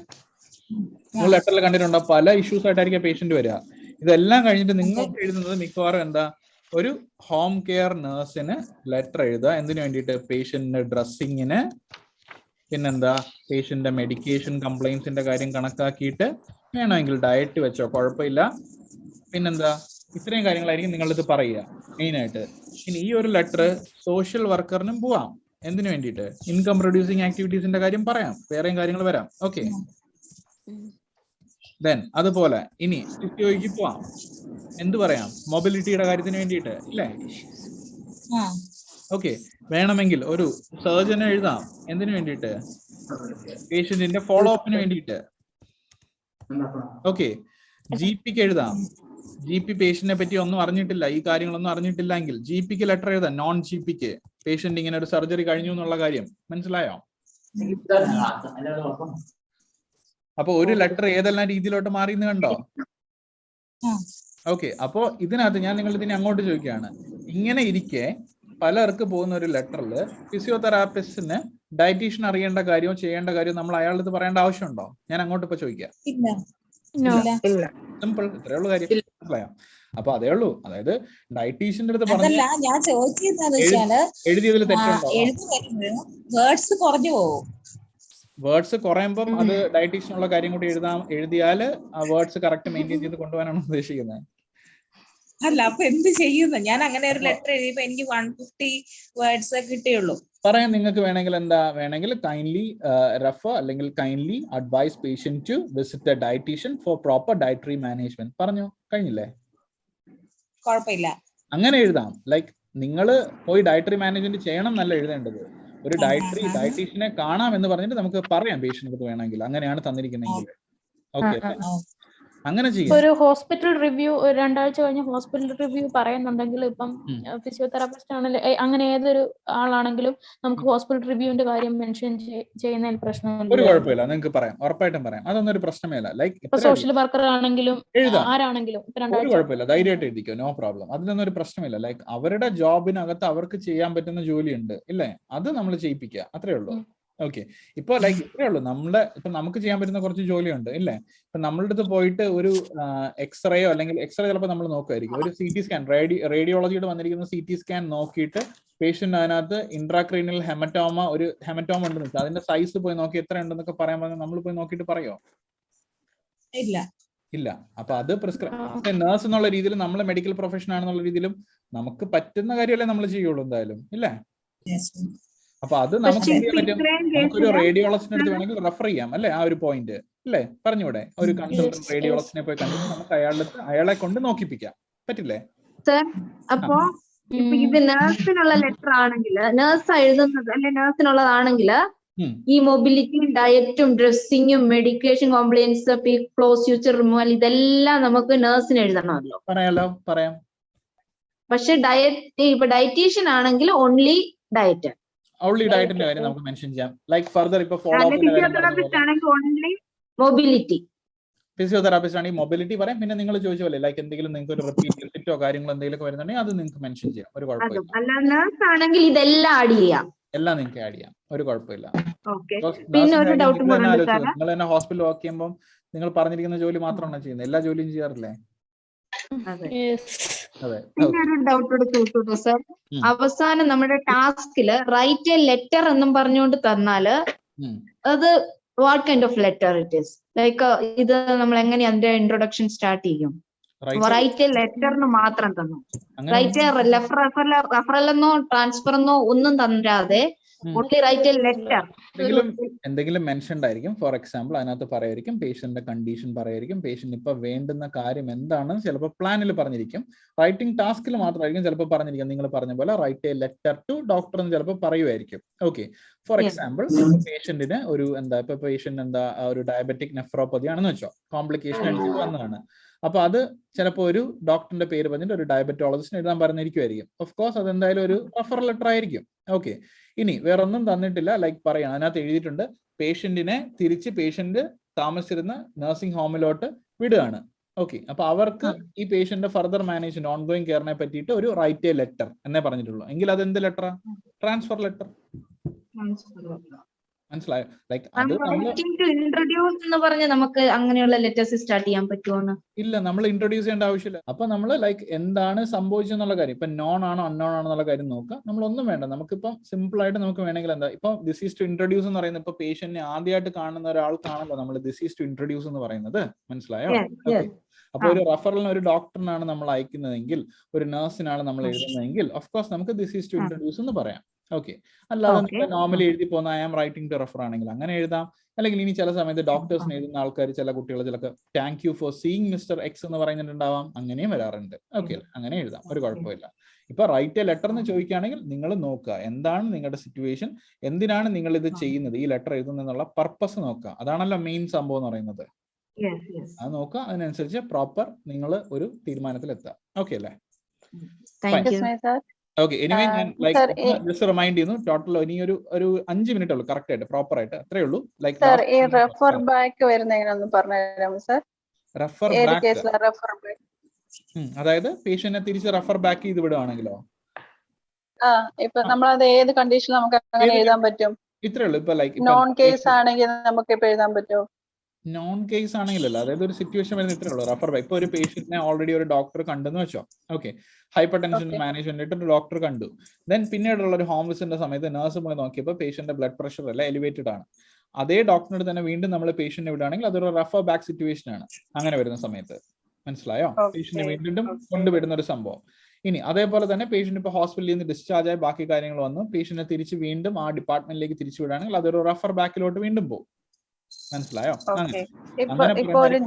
നിങ്ങൾ ലെറ്ററിൽ കണ്ടിട്ടുണ്ടോ പല ഇഷ്യൂസ് ആയിട്ടായിരിക്കും പേഷ്യന്റ് വരിക. ഇതെല്ലാം കഴിഞ്ഞിട്ട് നിങ്ങൾക്ക് എഴുതുന്നത് മിക്കവാറും എന്താ, ഒരു ഹോം കെയർ നഴ്സിന് ലെറ്റർ എഴുതുക. എന്തിനു വേണ്ടിയിട്ട്? പേഷ്യന്റിന്റെ ഡ്രസ്സിങ്ങിന്, പിന്നെന്താ പേഷ്യന്റിന്റെ മെഡിക്കേഷൻ കംപ്ലൈൻസിന്റെ കാര്യം കണക്കാക്കിയിട്ട് വേണമെങ്കിൽ ഡയറ്റ് വെച്ചോ കുഴപ്പമില്ല. പിന്നെന്താ ഇത്രയും കാര്യങ്ങളായിരിക്കും നിങ്ങളിത് പറയുക മെയിൻ ആയിട്ട്. ഇനി ഈ ഒരു ലെറ്റർ സോഷ്യൽ വർക്കറിനും പോവാം. എന്തിനു വേണ്ടിയിട്ട്? ഇൻകം പ്രൊഡ്യൂസിങ് ആക്ടിവിറ്റീസിന്റെ കാര്യം പറയാം, വേറെയും കാര്യങ്ങൾ വരാം. ഓക്കെ, ദെൻ അതുപോലെ ഇനി ഫിസിയോയ്ക്ക് പോവാം. എന്ത് പറയാം? മൊബിലിറ്റിയുടെ കാര്യത്തിന് വേണ്ടിയിട്ട് ഇല്ലേ? ഓക്കെ, വേണമെങ്കിൽ ഒരു സർജന് എഴുതാം. എന്തിനു വേണ്ടിയിട്ട്? പേഷ്യന്റിന്റെ ഫോളോ അപ്പിന് വേണ്ടിയിട്ട്. ഓക്കെ, GPക്ക് എഴുതാം. GP പേഷ്യന്റിനെ പറ്റി ഒന്നും അറിഞ്ഞിട്ടില്ല, ഈ കാര്യങ്ങളൊന്നും അറിഞ്ഞിട്ടില്ല എങ്കിൽ GPക്ക് ലെറ്റർ എഴുതാം. നോൺ GPക്ക് പേഷ്യന്റ് ഇങ്ങനെ ഒരു സർജറി കഴിഞ്ഞു എന്നുള്ള കാര്യം മനസ്സിലായോ? അപ്പൊ ഒരു ലെറ്റർ ഏതെല്ലാം രീതിയിലോട്ട് മാറിയെന്ന് കണ്ടോ? ഓക്കെ, അപ്പോ ഇതിനകത്ത് ഞാൻ നിങ്ങൾ ഇതിനെ അങ്ങോട്ട് ചോദിക്കുകയാണ്. ഇങ്ങനെ ഇരിക്കെ പലർക്ക് പോകുന്ന ഒരു ലെറ്ററിൽ ഫിസിയോതെറാപ്പിസ്റ്റിന് ഡയറ്റീഷ്യൻ അറിയേണ്ട കാര്യവും ചെയ്യേണ്ട കാര്യവും നമ്മൾ അയാളുടെ അടുത്ത് പറയേണ്ട ആവശ്യമുണ്ടോ? ഞാൻ അങ്ങോട്ട് ഇപ്പൊ ചോദിക്കാം. സിമ്പിൾ, ഇത്രയുള്ള കാര്യം. മനസ്സിലായോ? അപ്പൊ അതേ ഉള്ളൂ. അതായത് ഡയറ്റീഷ്യന്റെ അടുത്ത് അതല്ല ഞാൻ ചോദിച്ചതെന്ന് എഴുതിയതിൽ തെറ്റുണ്ടോ? വേർഡ്സ് കുറഞ്ഞു പോകും. വേർഡ്സ് കുറയുമ്പം അത് ഡയറ്റീഷ്യനുള്ള കാര്യം കൂടി എഴുതിയാൽ ആ വേർഡ്സ് കറക്റ്റ് മെയിൻറ്റെയിൻ ചെയ്ത് കൊണ്ടുപോകാനാണ് ഉദ്ദേശിക്കുന്നത്. അല്ല, അപ്പൊ എന്ത് ചെയ്യുന്നു? ഞാൻ അങ്ങനെ ഒരു ലെറ്റർ എഴുതിയപ്പോ എനിക്ക് 150 വേർഡ്സ് കിട്ടിയുള്ളൂ. പറയാൻ നിങ്ങൾക്ക് വേണമെങ്കിൽ എന്താ വേണമെങ്കിൽ കൈൻഡ്ലി റെഫർ അല്ലെങ്കിൽ kindly advise patient to visit a dietitian for proper dietary management. പറഞ്ഞു കഴിഞ്ഞില്ലേ? കുഴപ്പമില്ല, അങ്ങനെ എഴുതാം. ലൈക്ക് നിങ്ങൾ പോയി ഡയറ്ററി മാനേജ്മെന്റ് ചെയ്യണം എന്നല്ല എഴുതേണ്ടത്. ഒരു ഡയറ്റീഷ്യനെ കാണാം എന്ന് പറഞ്ഞിട്ട് നമുക്ക് പറയാം പേഷ്യന്റ് വേണമെങ്കിൽ. അങ്ങനെയാണ് തന്നിരിക്കുന്നെങ്കിൽ. ഓക്കെ, അങ്ങനെ ചെയ്യാം. ഒരു ഹോസ്പിറ്റൽ റിവ്യൂ 2 ആഴ്ച കഴിഞ്ഞ് ഹോസ്പിറ്റൽ റിവ്യൂ പറയുന്നുണ്ടെങ്കിൽ ഇപ്പം ഫിസിയോതെറാപ്പിസ്റ്റ് ആണെങ്കിലും അങ്ങനെ ഏതൊരു ആളാണെങ്കിലും നമുക്ക് ഹോസ്പിറ്റൽ റിവ്യൂവിന്റെ കാര്യം മെൻഷൻ ചെയ്യുന്നതിൽ പ്രശ്നമില്ല. ഒരു കുഴപ്പമില്ല, നിങ്ങൾക്ക് പറയാം, ഉറപ്പായിട്ടും പറയാം. അതൊന്നും ഒരു പ്രശ്നമേ അല്ല. ലൈക്ക് ഇപ്പൊ സോഷ്യൽ വർക്കർ ആണെങ്കിലും ആരാണെങ്കിലും ഒരു കുഴപ്പമില്ല, ധൈര്യമായിട്ട് എഴുതിക്കോ, നോ പ്രോബ്ലം. അതിലൊന്നും ഒരു പ്രശ്നമില്ല. ലൈക്ക് അവരുടെ ജോബിനകത്ത് അവർക്ക് ചെയ്യാൻ പറ്റുന്ന ജോലിയുണ്ട് ഇല്ലേ, അത് നമ്മൾ ചെയ്യിപ്പിക്കുക, അത്രേ ഉള്ളൂ. ഓക്കെ, ഇപ്പൊ ലൈക്ക് ഇത്രേ ഉള്ളൂ. ഇപ്പൊ നമുക്ക് ചെയ്യാൻ പറ്റുന്ന കുറച്ച് ജോലിയുണ്ട് ഇല്ലേ. ഇപ്പൊ നമ്മളുടെ അടുത്ത് പോയിട്ട് ഒരു എക്സ്റേയോ അല്ലെങ്കിൽ എക്സ്റേ ചിലപ്പോൾ നമ്മൾ നോക്കുമായിരിക്കും. ഒരു CT സ്കാൻ, റേഡിയോളജിയുടെ വന്നിരിക്കുന്ന CT സ്കാൻ നോക്കിയിട്ട് പേഷ്യന്റ് അതിനകത്ത് ഇൻട്രാക്രീനിയൽ ഹെമറ്റോമ, ഒരു ഹെമറ്റോമ ഉണ്ടെന്ന് വെച്ചാൽ അതിന്റെ സൈസ് പോയി നോക്കി എത്ര ഉണ്ടെന്നൊക്കെ പറയാൻ പറഞ്ഞാൽ നമ്മൾ പോയി നോക്കിയിട്ട് പറയോ? ഇല്ല. അപ്പൊ അത് പ്രിസ്ക്രൈബ് നേഴ്സ് എന്നുള്ള രീതിയിൽ, നമ്മൾ മെഡിക്കൽ പ്രൊഫഷൻ ആണെന്നുള്ള രീതിയിലും നമുക്ക് പറ്റുന്ന കാര്യമല്ലേ നമ്മൾ ചെയ്യുള്ളൂ എന്തായാലും ഇല്ലേ. അപ്പൊ അത് നമുക്ക് ചെയ്യാൻ പറ്റും. നമുക്കൊരു റേഡിയോളജിന്റെ അടുത്ത് വേണമെങ്കിൽ റെഫർ ചെയ്യാം അല്ലെ, ആ ഒരു പോയിന്റ് അല്ലേ, പറഞ്ഞൂടെ? ഒരു കൺസൾട്ടന്റ് റേഡിയോളജിനെ പോയി കണ്ടിട്ട് നമുക്ക് അയാളെ കൊണ്ട് നോക്കിപ്പിക്കാം, പറ്റില്ലേ? സർ, അപ്പോ ഇപ്പൊ ഇത് നേഴ്സിനുള്ള ലെറ്റർ ആണെങ്കിൽ, നേഴ്സ് എഴുതുന്നത് അല്ലെ, നേഴ്സിനുള്ളതാണെങ്കിൽ ഈ മൊബിലിറ്റിയും ഡയറ്റും ഡ്രസ്സിങ്ങും medication compliance close future removal ഇതെല്ലാം നമുക്ക് നേഴ്സിന് എഴുതണമല്ലോ. പറയാം. പക്ഷെ ഇപ്പൊ ഡയറ്റീഷ്യൻ ആണെങ്കിൽ ഓൺലി ഡയറ്റ്, ഡയറ്റിന്റെ കാര്യം നമുക്ക് മെൻഷൻ ചെയ്യാം. ലൈക്ക് ഫർദർ ഇപ്പൊ ഫോളോ മൊബിലിറ്റി, ഫിസിയോതെറാപ്പിസ്റ്റ് ആണെങ്കിൽ മൊബിലിറ്റി പറയാം. പിന്നെ നിങ്ങൾ ചോദിച്ചല്ലേ ലൈക്ക് എന്തെങ്കിലും നിങ്ങൾക്ക് ഒരു റിപ്പീറ്റോ കാര്യങ്ങളോ എന്തെങ്കിലും വരുന്നുണ്ടെങ്കിൽ അത് നിങ്ങൾക്ക് മെൻഷൻ ചെയ്യാം, ഒരു കുഴപ്പമില്ല. നേഴ്സ് ആണെങ്കിൽ ഇതെല്ലാം ആഡ് ചെയ്യാം, എല്ലാം നിങ്ങൾക്ക് ആഡ് ചെയ്യാം, ഒരു കുഴപ്പമില്ല. പിന്നെ ഒരു ഡൗട്ട് നിങ്ങൾ തന്നെ ഹോസ്പിറ്റൽ വർക്ക് ചെയ്യുമ്പോൾ നിങ്ങൾ പറഞ്ഞിരിക്കുന്ന ജോലി മാത്രമാണോ ചെയ്യുന്നത്? എല്ലാ ജോലിയും ചെയ്യാറില്ലേ? പിന്നെ ഒരു ഡൗട്ട് എടുത്തു സർ, അവസാനം നമ്മുടെ ടാസ്കില് റൈറ്റ് എ ലെറ്റർ എന്നും പറഞ്ഞുകൊണ്ട് തന്നാല് അത് what kind of letter it is? Like ഇത് നമ്മൾ എങ്ങനെ അതിന്റെ ഇൻട്രൊഡക്ഷൻ സ്റ്റാർട്ട് ചെയ്യും? റൈറ്റ് എ ലെറ്ററിന് മാത്രം തന്നു, റൈറ്റ് റെഫറൽ എന്നോ ട്രാൻസ്ഫർ എന്നോ ഒന്നും തരാതെ only write a letter. എന്തെങ്കിലും മെൻഷൻഡ് ആയിരിക്കും. ഫോർ എക്സാമ്പിൾ അതിനകത്ത് പറയായിരിക്കും പേഷ്യന്റിന്റെ കണ്ടീഷൻ പറയായിരിക്കും, പേഷ്യന്റ് ഇപ്പൊ വേണ്ടുന്ന കാര്യം എന്താണെന്ന് ചിലപ്പോൾ പ്ലാനിൽ പറഞ്ഞിരിക്കും. റൈറ്റിംഗ് ടാസ്കിൽ മാത്രമായിരിക്കും ചിലപ്പോൾ പറഞ്ഞിരിക്കും, നിങ്ങൾ പറഞ്ഞ പോലെ write a letter to doctor എന്ന് ചിലപ്പോൾ പറയുമായിരിക്കും. ഓക്കെ, ഫോർ എക്സാമ്പിൾ പേഷ്യന്റിന് ഒരു ഇപ്പൊ പേഷ്യന്റ് ഒരു ഡയബറ്റിക് നെഫ്രോപ്പതി ആണെന്ന് വെച്ചോ, കോംപ്ലിക്കേഷൻ അടിച്ചിട്ട് വന്നതാണ്. അപ്പൊ അത് ചിലപ്പോൾ ഒരു ഡോക്ടറിന്റെ പേര് പറഞ്ഞിട്ട് ഒരു ഡയബറ്റോളജിസ്റ്റിന് എഴുതാൻ പറഞ്ഞിരിക്കുമായിരിക്കും. ഓഫ് കോഴ്സ് അത് എന്തായാലും ഒരു റെഫറൽ ലെറ്റർ ആയിരിക്കും. ഓക്കെ, ഇനി വേറൊന്നും തന്നിട്ടില്ല, ലൈക്ക് പറയണം, അതിനകത്ത് എഴുതിയിട്ടുണ്ട് പേഷ്യന്റിനെ തിരിച്ച് പേഷ്യന്റ് താമസിച്ചിരുന്ന നഴ്സിംഗ് ഹോമിലോട്ട് വിടുകയാണ്. ഓക്കെ, അപ്പൊ അവർക്ക് ഈ പേഷ്യന്റ് ഫർദർ മാനേജ്മെന്റ് ഓൺഗോയിങ് കെയറിനെ പറ്റിയിട്ട് ഒരു റൈറ്റ് എ ലെറ്റർ എന്നേ പറഞ്ഞിട്ടുള്ളൂ. എങ്കിൽ അത് എന്ത് ലെറ്ററാ? Transfer letter. മനസ്സിലായോ? ലൈക്ക് അത് ഇൻട്രൊഡ്യൂസ് എന്ന് പറഞ്ഞ നമുക്ക് അങ്ങനെയുള്ള ലെറ്റേഴ്സ് സ്റ്റാർട്ട് ചെയ്യാൻ പറ്റുമോ? ഇല്ല, നമ്മൾ ഇൻട്രൊഡ്യൂസ് ചെയ്യേണ്ട ആവശ്യമില്ല. അപ്പൊ നമ്മൾ ലൈക്ക് എന്താണ് സംഭവിച്ചെന്നുള്ള കാര്യം, ഇപ്പൊ നോൺ ആണോ അൺനോൺ ആണോ എന്നുള്ള കാര്യം നോക്കുക. നമ്മളൊന്നും വേണ്ട, നമുക്കിപ്പം സിമ്പിൾ ആയിട്ട് നമുക്ക് വേണമെങ്കിൽ എന്താ, ഇപ്പൊ ദിസ് ഈസ് ടു ഇൻട്രൊഡ്യൂസ് എന്ന് പറയുന്നത് ഇപ്പൊ പേഷ്യന്റിനെ ആദ്യമായിട്ട് കാണുന്ന ഒരാൾക്കാണല്ലോ നമ്മൾ ദിസ് ഈസ് ടു ഇൻട്രൊഡ്യൂസ് എന്ന് പറയുന്നത്. മനസ്സിലായോ? അപ്പൊ ഒരു റെഫറലിന് ഒരു ഡോക്ടറിനാണ് നമ്മൾ അയക്കുന്നതെങ്കിൽ, ഒരു നഴ്സിനാണ് നമ്മൾ എഴുതുന്നതെങ്കിൽ ഓഫ് കോഴ്സ് നമുക്ക് ദിസ് ഈസ് ടു ഇൻട്രൊഡ്യൂസ് എന്ന് പറയാം. ഓക്കെ, അല്ലാതെ നമ്മൾ നോർമലി എഴുതി പോകുന്ന I am writing to refer ആണെങ്കിൽ അങ്ങനെ എഴുതാം. അല്ലെങ്കിൽ ഇനി ചില സമയത്ത് ഡോക്ടേഴ്സിന് എഴുതുന്ന ആൾക്കാർ, ചില കുട്ടികൾ ചിലക്ക് thank you for seeing mister X എന്ന് പറയുന്നുണ്ടാവാം, അങ്ങനെയും വരാറുണ്ട്. ഓക്കെ, അങ്ങനെ എഴുതാം, ഒരു കുഴപ്പമില്ല. ഇപ്പൊ റൈറ്റ് എ ലെറ്റർ എന്ന് ചോദിക്കുകയാണെങ്കിൽ നിങ്ങൾ നോക്കുക എന്താണ് നിങ്ങളുടെ സിറ്റുവേഷൻ, എന്തിനാണ് നിങ്ങൾ ഇത് ചെയ്യുന്നത്, ഈ ലെറ്റർ എഴുതുന്നതിനുള്ള പർപ്പസ് നോക്കുക. അതാണല്ലോ മെയിൻ സംഭവം എന്ന് പറയുന്നത്. അത് നോക്കുക, അതിനനുസരിച്ച് പ്രോപ്പർ നിങ്ങൾ ഒരു തീരുമാനത്തിൽ എത്തുക. ഓക്കെ അല്ലേ? ഓക്കെ, എനിവേ ഞാൻ ലൈക്ക് ജസ്റ്റ് റിമൈൻഡ് ചെയ്യുന്നു, ടോട്ടൽ ഇനി ഒരു 5 മിനിറ്റ് ഉള്ളൂ കറക്റ്റ് ആയിട്ട് പ്രോപ്പർ ആയിട്ട്, അത്രേ ഉള്ളൂ. ലൈക്ക് റെഫർ ബാക്ക് വരുന്നതിനൊന്ന് പറഞ്ഞുതരാമോ സർ? റെഫർ ബാക്ക്, അതായത് പേഷ്യന്റിനെ തിരിച്ച് റെഫർ ബാക്ക് ചെയ്ത് വിടുകയാണെങ്കിലോ? ഇപ്പൊ നമ്മളത് ഏത് കണ്ടീഷൻ നമുക്ക് അങ്ങനെ എഴുതാൻ പറ്റും? ഇത്രേ ഉള്ളൂ. ഇപ്പൊ ലൈക്ക് നോൺ കേസ് ആണെങ്കിൽ നമുക്ക് ഇപ്പൊ എഴുതാൻ പറ്റുമോ? നോൺ കേസ് ആണെങ്കിലല്ലോ, അതായത് ഒരു സിറ്റുവേഷൻ വരുന്ന ഇത്രേ ഉള്ളൂ. റെഫർ ബാക്ക്, ഇപ്പൊ ഒരു പേഷ്യന്റിനെ ഓൾറെഡി ഒരു ഡോക്ടർ കണ്ടെന്ന് വെച്ചോ. ഓക്കെ, ഹൈപ്പർ ടെൻഷൻ മാനേജ്മെന്റ് ആയിട്ട് ഒരു ഡോക്ടർ കണ്ടു. ദെൻ പിന്നീടുള്ള ഒരു ഹോം വിസിറ്റിന്റെ സമയത്ത് നഴ്സ് പോയി നോക്കിയപ്പോൾ പേഷ്യന്റ് ബ്ലഡ് പ്രഷർ എല്ലാം എലിവേറ്റഡ് ആണ്. അതേ ഡോക്ടറിനോട് തന്നെ വീണ്ടും നമ്മൾ പേഷ്യന്റിനെ വിടുകയാണെങ്കിൽ അതൊരു റെഫർ ബാക്ക് സിറ്റുവേഷൻ ആണ് അങ്ങനെ വരുന്ന സമയത്ത്. മനസ്സിലായോ? പേഷ്യന്റ് വീണ്ടും കൊണ്ടുവിടുന്ന ഒരു സംഭവം. ഇനി അതേപോലെ തന്നെ പേഷ്യന്റ് ഇപ്പൊ ഹോസ്പിറ്റലിൽ നിന്ന് ഡിസ്ചാർജ് ആയി ബാക്കി കാര്യങ്ങൾ വന്നു, പേഷ്യന്റിനെ തിരിച്ച് വീണ്ടും ആ ഡിപ്പാർട്ട്മെന്റിലേക്ക് തിരിച്ചു വിടുകയാണെങ്കിൽ അതൊരു റെഫർ ബാക്കിലോട്ട് വീണ്ടും പോകും. മനസ്സിലായോ? ഇപ്പൊ ഒരു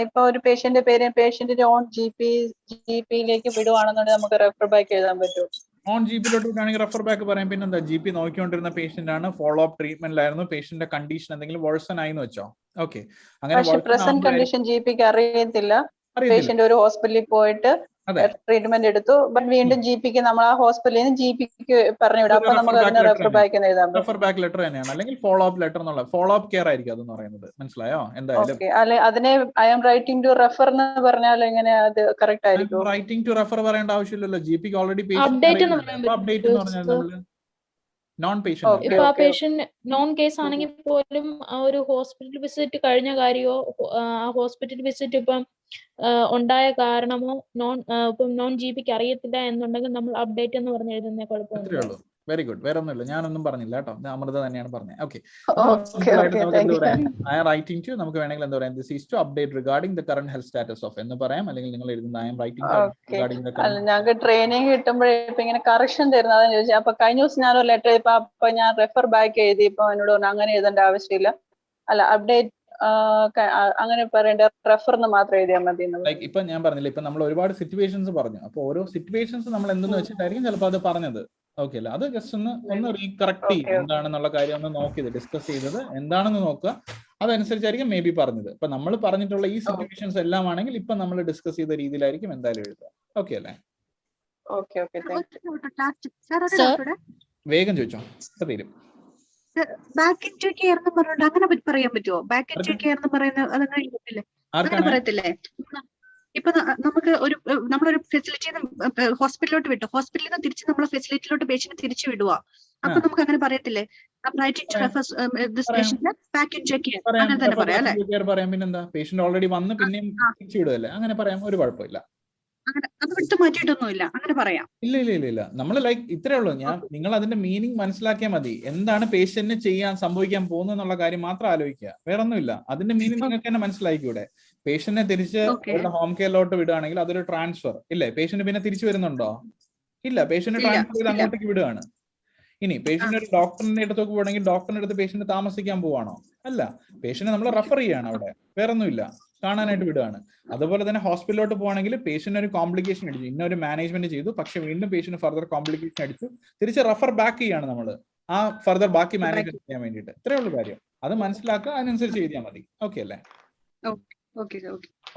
ഇപ്പൊ ഒരു പേഷ്യന്റ് പേര് പേഷ്യന്റിന്റെ ഓൺ ജിപിയിലേക്ക് വിടുവാണെന്നുണ്ടെങ്കിൽ നമുക്ക് റെഫർ ബാക്ക് എഴുതാൻ പറ്റുമോ? ഓൺ ജിപിയിലോട്ട് വിടുകയാണെങ്കിൽ റെഫർ ബാക്ക് പറയാം. പിന്നെന്താ, ജിപി നോക്കിക്കൊണ്ടിരുന്ന പേഷ്യന്റ് ആണ്, ഫോളോ അപ്പ് ട്രീറ്റ്മെന്റിലായിരുന്നു, പേഷ്യന്റിന്റെ കണ്ടീഷൻ എന്തെങ്കിലും വർസൺ ആയി എന്ന് വെച്ചോ. ഓക്കെ, അങ്ങനെ പ്രസന്റ് കണ്ടീഷൻ ജിപിക്ക് അറിയത്തില്ല. പേഷ്യന്റ് ഒരു ഹോസ്പിറ്റലിൽ പോയിട്ട് ട്രീറ്റ്മെന്റ് എടുത്തു, ബട്ട് വീണ്ടും ജിപിക്ക് നമ്മൾ ആ ഹോസ്പിറ്റലിൽ നിന്ന് ജിപിക്ക് പറഞ്ഞു വിടാം. അപ്പൊ നമുക്ക് അതിന് റെഫർ ബാക്ക് എഴുതാം. റെഫർ ബാക്ക് ലെറ്റർ തന്നെയാണ്, അല്ലെങ്കിൽ ഫോളോ അപ്പ് ലെറ്റർ എന്നുള്ള ഫോളോ അപ്പ് കെയർ ആയിരിക്കും അതെന്ന് പറയുന്നത്. മനസ്സിലായോ? എന്തായാലും അതിനെ I am writing to refer എന്ന് പറഞ്ഞാൽ എങ്ങനെ അത് കറക്റ്റ് ആയിരിക്കും? റൈറ്റിംഗ് ടു റെഫർ പറയേണ്ട ആവശ്യമില്ലല്ലോ. ജിപിക്ക് ഓൾറെഡി അപ്ഡേറ്റ് എന്ന് പറയാൻ അപ്ഡേറ്റ് എന്ന് പറഞ്ഞാൽ നമ്മള് നോൺ പേഷ്യന്റ്, ഇപ്പൊ ആ പേഷ്യന്റ് നോൺ കേസ് ആണെങ്കിൽ പോലും ഒരു ഹോസ്പിറ്റൽ വിസിറ്റ് കഴിഞ്ഞ കാര്യമോ ആ ഹോസ്പിറ്റൽ വിസിറ്റ് ഇപ്പം ഉണ്ടായ കാരണമോ ഇപ്പം നോൺ ജിപിക്ക് അറിയത്തില്ല എന്നുണ്ടെങ്കിൽ നമ്മൾ അപ്ഡേറ്റ് എന്ന് പറഞ്ഞ് എഴുതുന്ന കുഴപ്പമൊന്നുമില്ല. വെരി ഗുഡ്, വേറെ ഒന്നുമില്ല, ഞാനൊന്നും പറഞ്ഞില്ല കേട്ടോ, അമൃത തന്നെയാണ് പറഞ്ഞത്. Okay, I am writing to, നമുക്ക് വേണമെങ്കിൽ എന്താ പറയാം, this is to update regarding the current health status of എന്ന് പറയാം. അല്ലെങ്കിൽ നിങ്ങൾ എഴുതുന്ന ഐ ആം റൈറ്റിംഗ് ഞങ്ങൾക്ക് ട്രെയിനിങ് കിട്ടുമ്പോഴേ ഇപ്പൊ ഇങ്ങനെ കറക്ഷൻ തരുന്നത് അതെന്ന് ചോദിച്ചാൽ, അപ്പൊ കഴിഞ്ഞ ദിവസം ഞാനൊരു ലെറ്റർ ഇപ്പൊ ഞാൻ റെഫർ ബാക്ക് എഴുതി, ഇപ്പൊ എന്നോട് പറഞ്ഞു അങ്ങനെ എഴുതേണ്ട ആവശ്യമില്ല, അല്ല അപ്ഡേറ്റ് അങ്ങനെ പറയേണ്ട, റെഫറിന് മാത്രം എഴുതിയാൽ മതി. ഇപ്പൊ ഞാൻ പറഞ്ഞില്ല, ഇപ്പൊ നമ്മൾ ഒരുപാട് സിറ്റുവേഷൻസ് പറഞ്ഞു. അപ്പൊ ഓരോ സിറ്റുവേഷൻസ് നമ്മൾ എന്തെന്ന് വെച്ചിട്ടായിരിക്കും ചിലപ്പോൾ അത് പറഞ്ഞത്. ഓക്കെ അല്ല, അത് ജസ്റ്റ് ഒന്ന് റീകറക്ട് ചെയ്യും, എന്താണെന്നുള്ള കാര്യം ഒന്ന് നോക്കിയത്, ഡിസ്കസ് ചെയ്തത് എന്താണെന്ന് നോക്കുക, അതനുസരിച്ചായിരിക്കും മേ ബി പറഞ്ഞത്. ഇപ്പൊ നമ്മൾ പറഞ്ഞിട്ടുള്ള ഈ സിറ്റുവേഷൻസ് എല്ലാം ആണെങ്കിൽ ഇപ്പൊ നമ്മൾ ഡിസ്കസ് ചെയ്ത രീതിയിലായിരിക്കും എന്തായാലും എഴുതുക. ഓക്കെ അല്ലേ? വേഗം ചോദിച്ചോ, തീരും. ബാക്ക് ഇൻറ്റു കെയർ എന്ന് പറഞ്ഞിട്ട് അങ്ങനെ പറയാൻ പറ്റുമോ? ബാക്ക് ഇൻറ്റു കെയർ എന്ന് പറയുന്നത് അങ്ങനെ പറയത്തില്ലേ? ഇപ്പൊ നമുക്ക് നമ്മളൊരു ഫെസിലിറ്റിയിൽ നിന്ന് ഹോസ്പിറ്റലിലോട്ട് വിട്ടു, ഹോസ്പിറ്റലിൽ നിന്ന് തിരിച്ച് നമ്മൾ ഫെസിലിറ്റിയിലോട്ട് പേഷ്യന്റ് തിരിച്ചു വിടുക, അപ്പൊ നമുക്ക് അങ്ങനെ പറയത്തില്ലേ? പിന്നെന്താ, പേഷ്യന്റ് ഓൾറെഡി വന്ന് പിന്നെയും തിരിച്ചു വിടുകയല്ലേ, അങ്ങനെ പറയാം, ഒരു കുഴപ്പമില്ല. അത് എടുത്ത് മാറ്റിയിട്ടൊന്നുമില്ല, അങ്ങനെ പറയാം. ഇല്ല, നമ്മൾ ലൈക്ക് ഇത്രേ ഉള്ളൂ. നിങ്ങൾ അതിന്റെ മീനിങ് മനസ്സിലാക്കിയാൽ മതി. എന്താണ് പേഷ്യന്റിന് സംഭവിക്കാൻ പോകുന്നുള്ള കാര്യം മാത്രം ആലോചിക്കുക, വേറെ ഒന്നുമില്ല. അതിന്റെ മീനിങ് നിങ്ങൾക്ക് തന്നെ മനസ്സിലാക്കിക്കൂടെ? പേഷ്യന്റിനെ തിരിച്ച് ഹോം കെയറിലോട്ട് വിടുകയാണെങ്കിൽ അതൊരു ട്രാൻസ്ഫർ ഇല്ലേ? പേഷ്യന്റ് പിന്നെ തിരിച്ചു വരുന്നുണ്ടോ? ഇല്ല, പേഷ്യന്റ് ട്രാൻസ്ഫർ ചെയ്ത് അങ്ങോട്ടേക്ക് വിടുകയാണ്. ഇനി പേഷ്യന്റ് ഒരു ഡോക്ടറിന്റെ അടുത്തേക്ക് പോകണമെങ്കിൽ ഡോക്ടറിന്റെ അടുത്ത് പേഷ്യന്റ് താമസിക്കാൻ പോവാണോ? അല്ല, പേഷ്യന്റ് നമ്മൾ റെഫർ ചെയ്യാണ് അവിടെ, വേറെ ഒന്നുമില്ല, കാണാനായിട്ട് വിടുകയാണ്. അതുപോലെ തന്നെ ഹോസ്പിറ്റലിലോട്ട് പോകുകയാണെങ്കിൽ പേഷ്യന്റ് ഒരു കോംപ്ലിക്കേഷൻ അടിച്ചു, ഇന്നൊരു മാനേജ്മെന്റ് ചെയ്തു, പക്ഷെ വീണ്ടും പേഷ്യന്റ് ഫർദർ കോംപ്ലിക്കേഷൻ അടിച്ചു, തിരിച്ച് റെഫർ ബാക്ക് ചെയ്യാണ് നമ്മൾ ആ ഫർദർ ബാക്കി മാനേജ്മെന്റ് ചെയ്യാൻ വേണ്ടിയിട്ട്. ഇത്രേ ഉള്ളൂ കാര്യം, അത് മനസ്സിലാക്കുക, അതിനനുസരിച്ച് എഴുതിയാൽ മതി. ഓക്കെ അല്ലേ?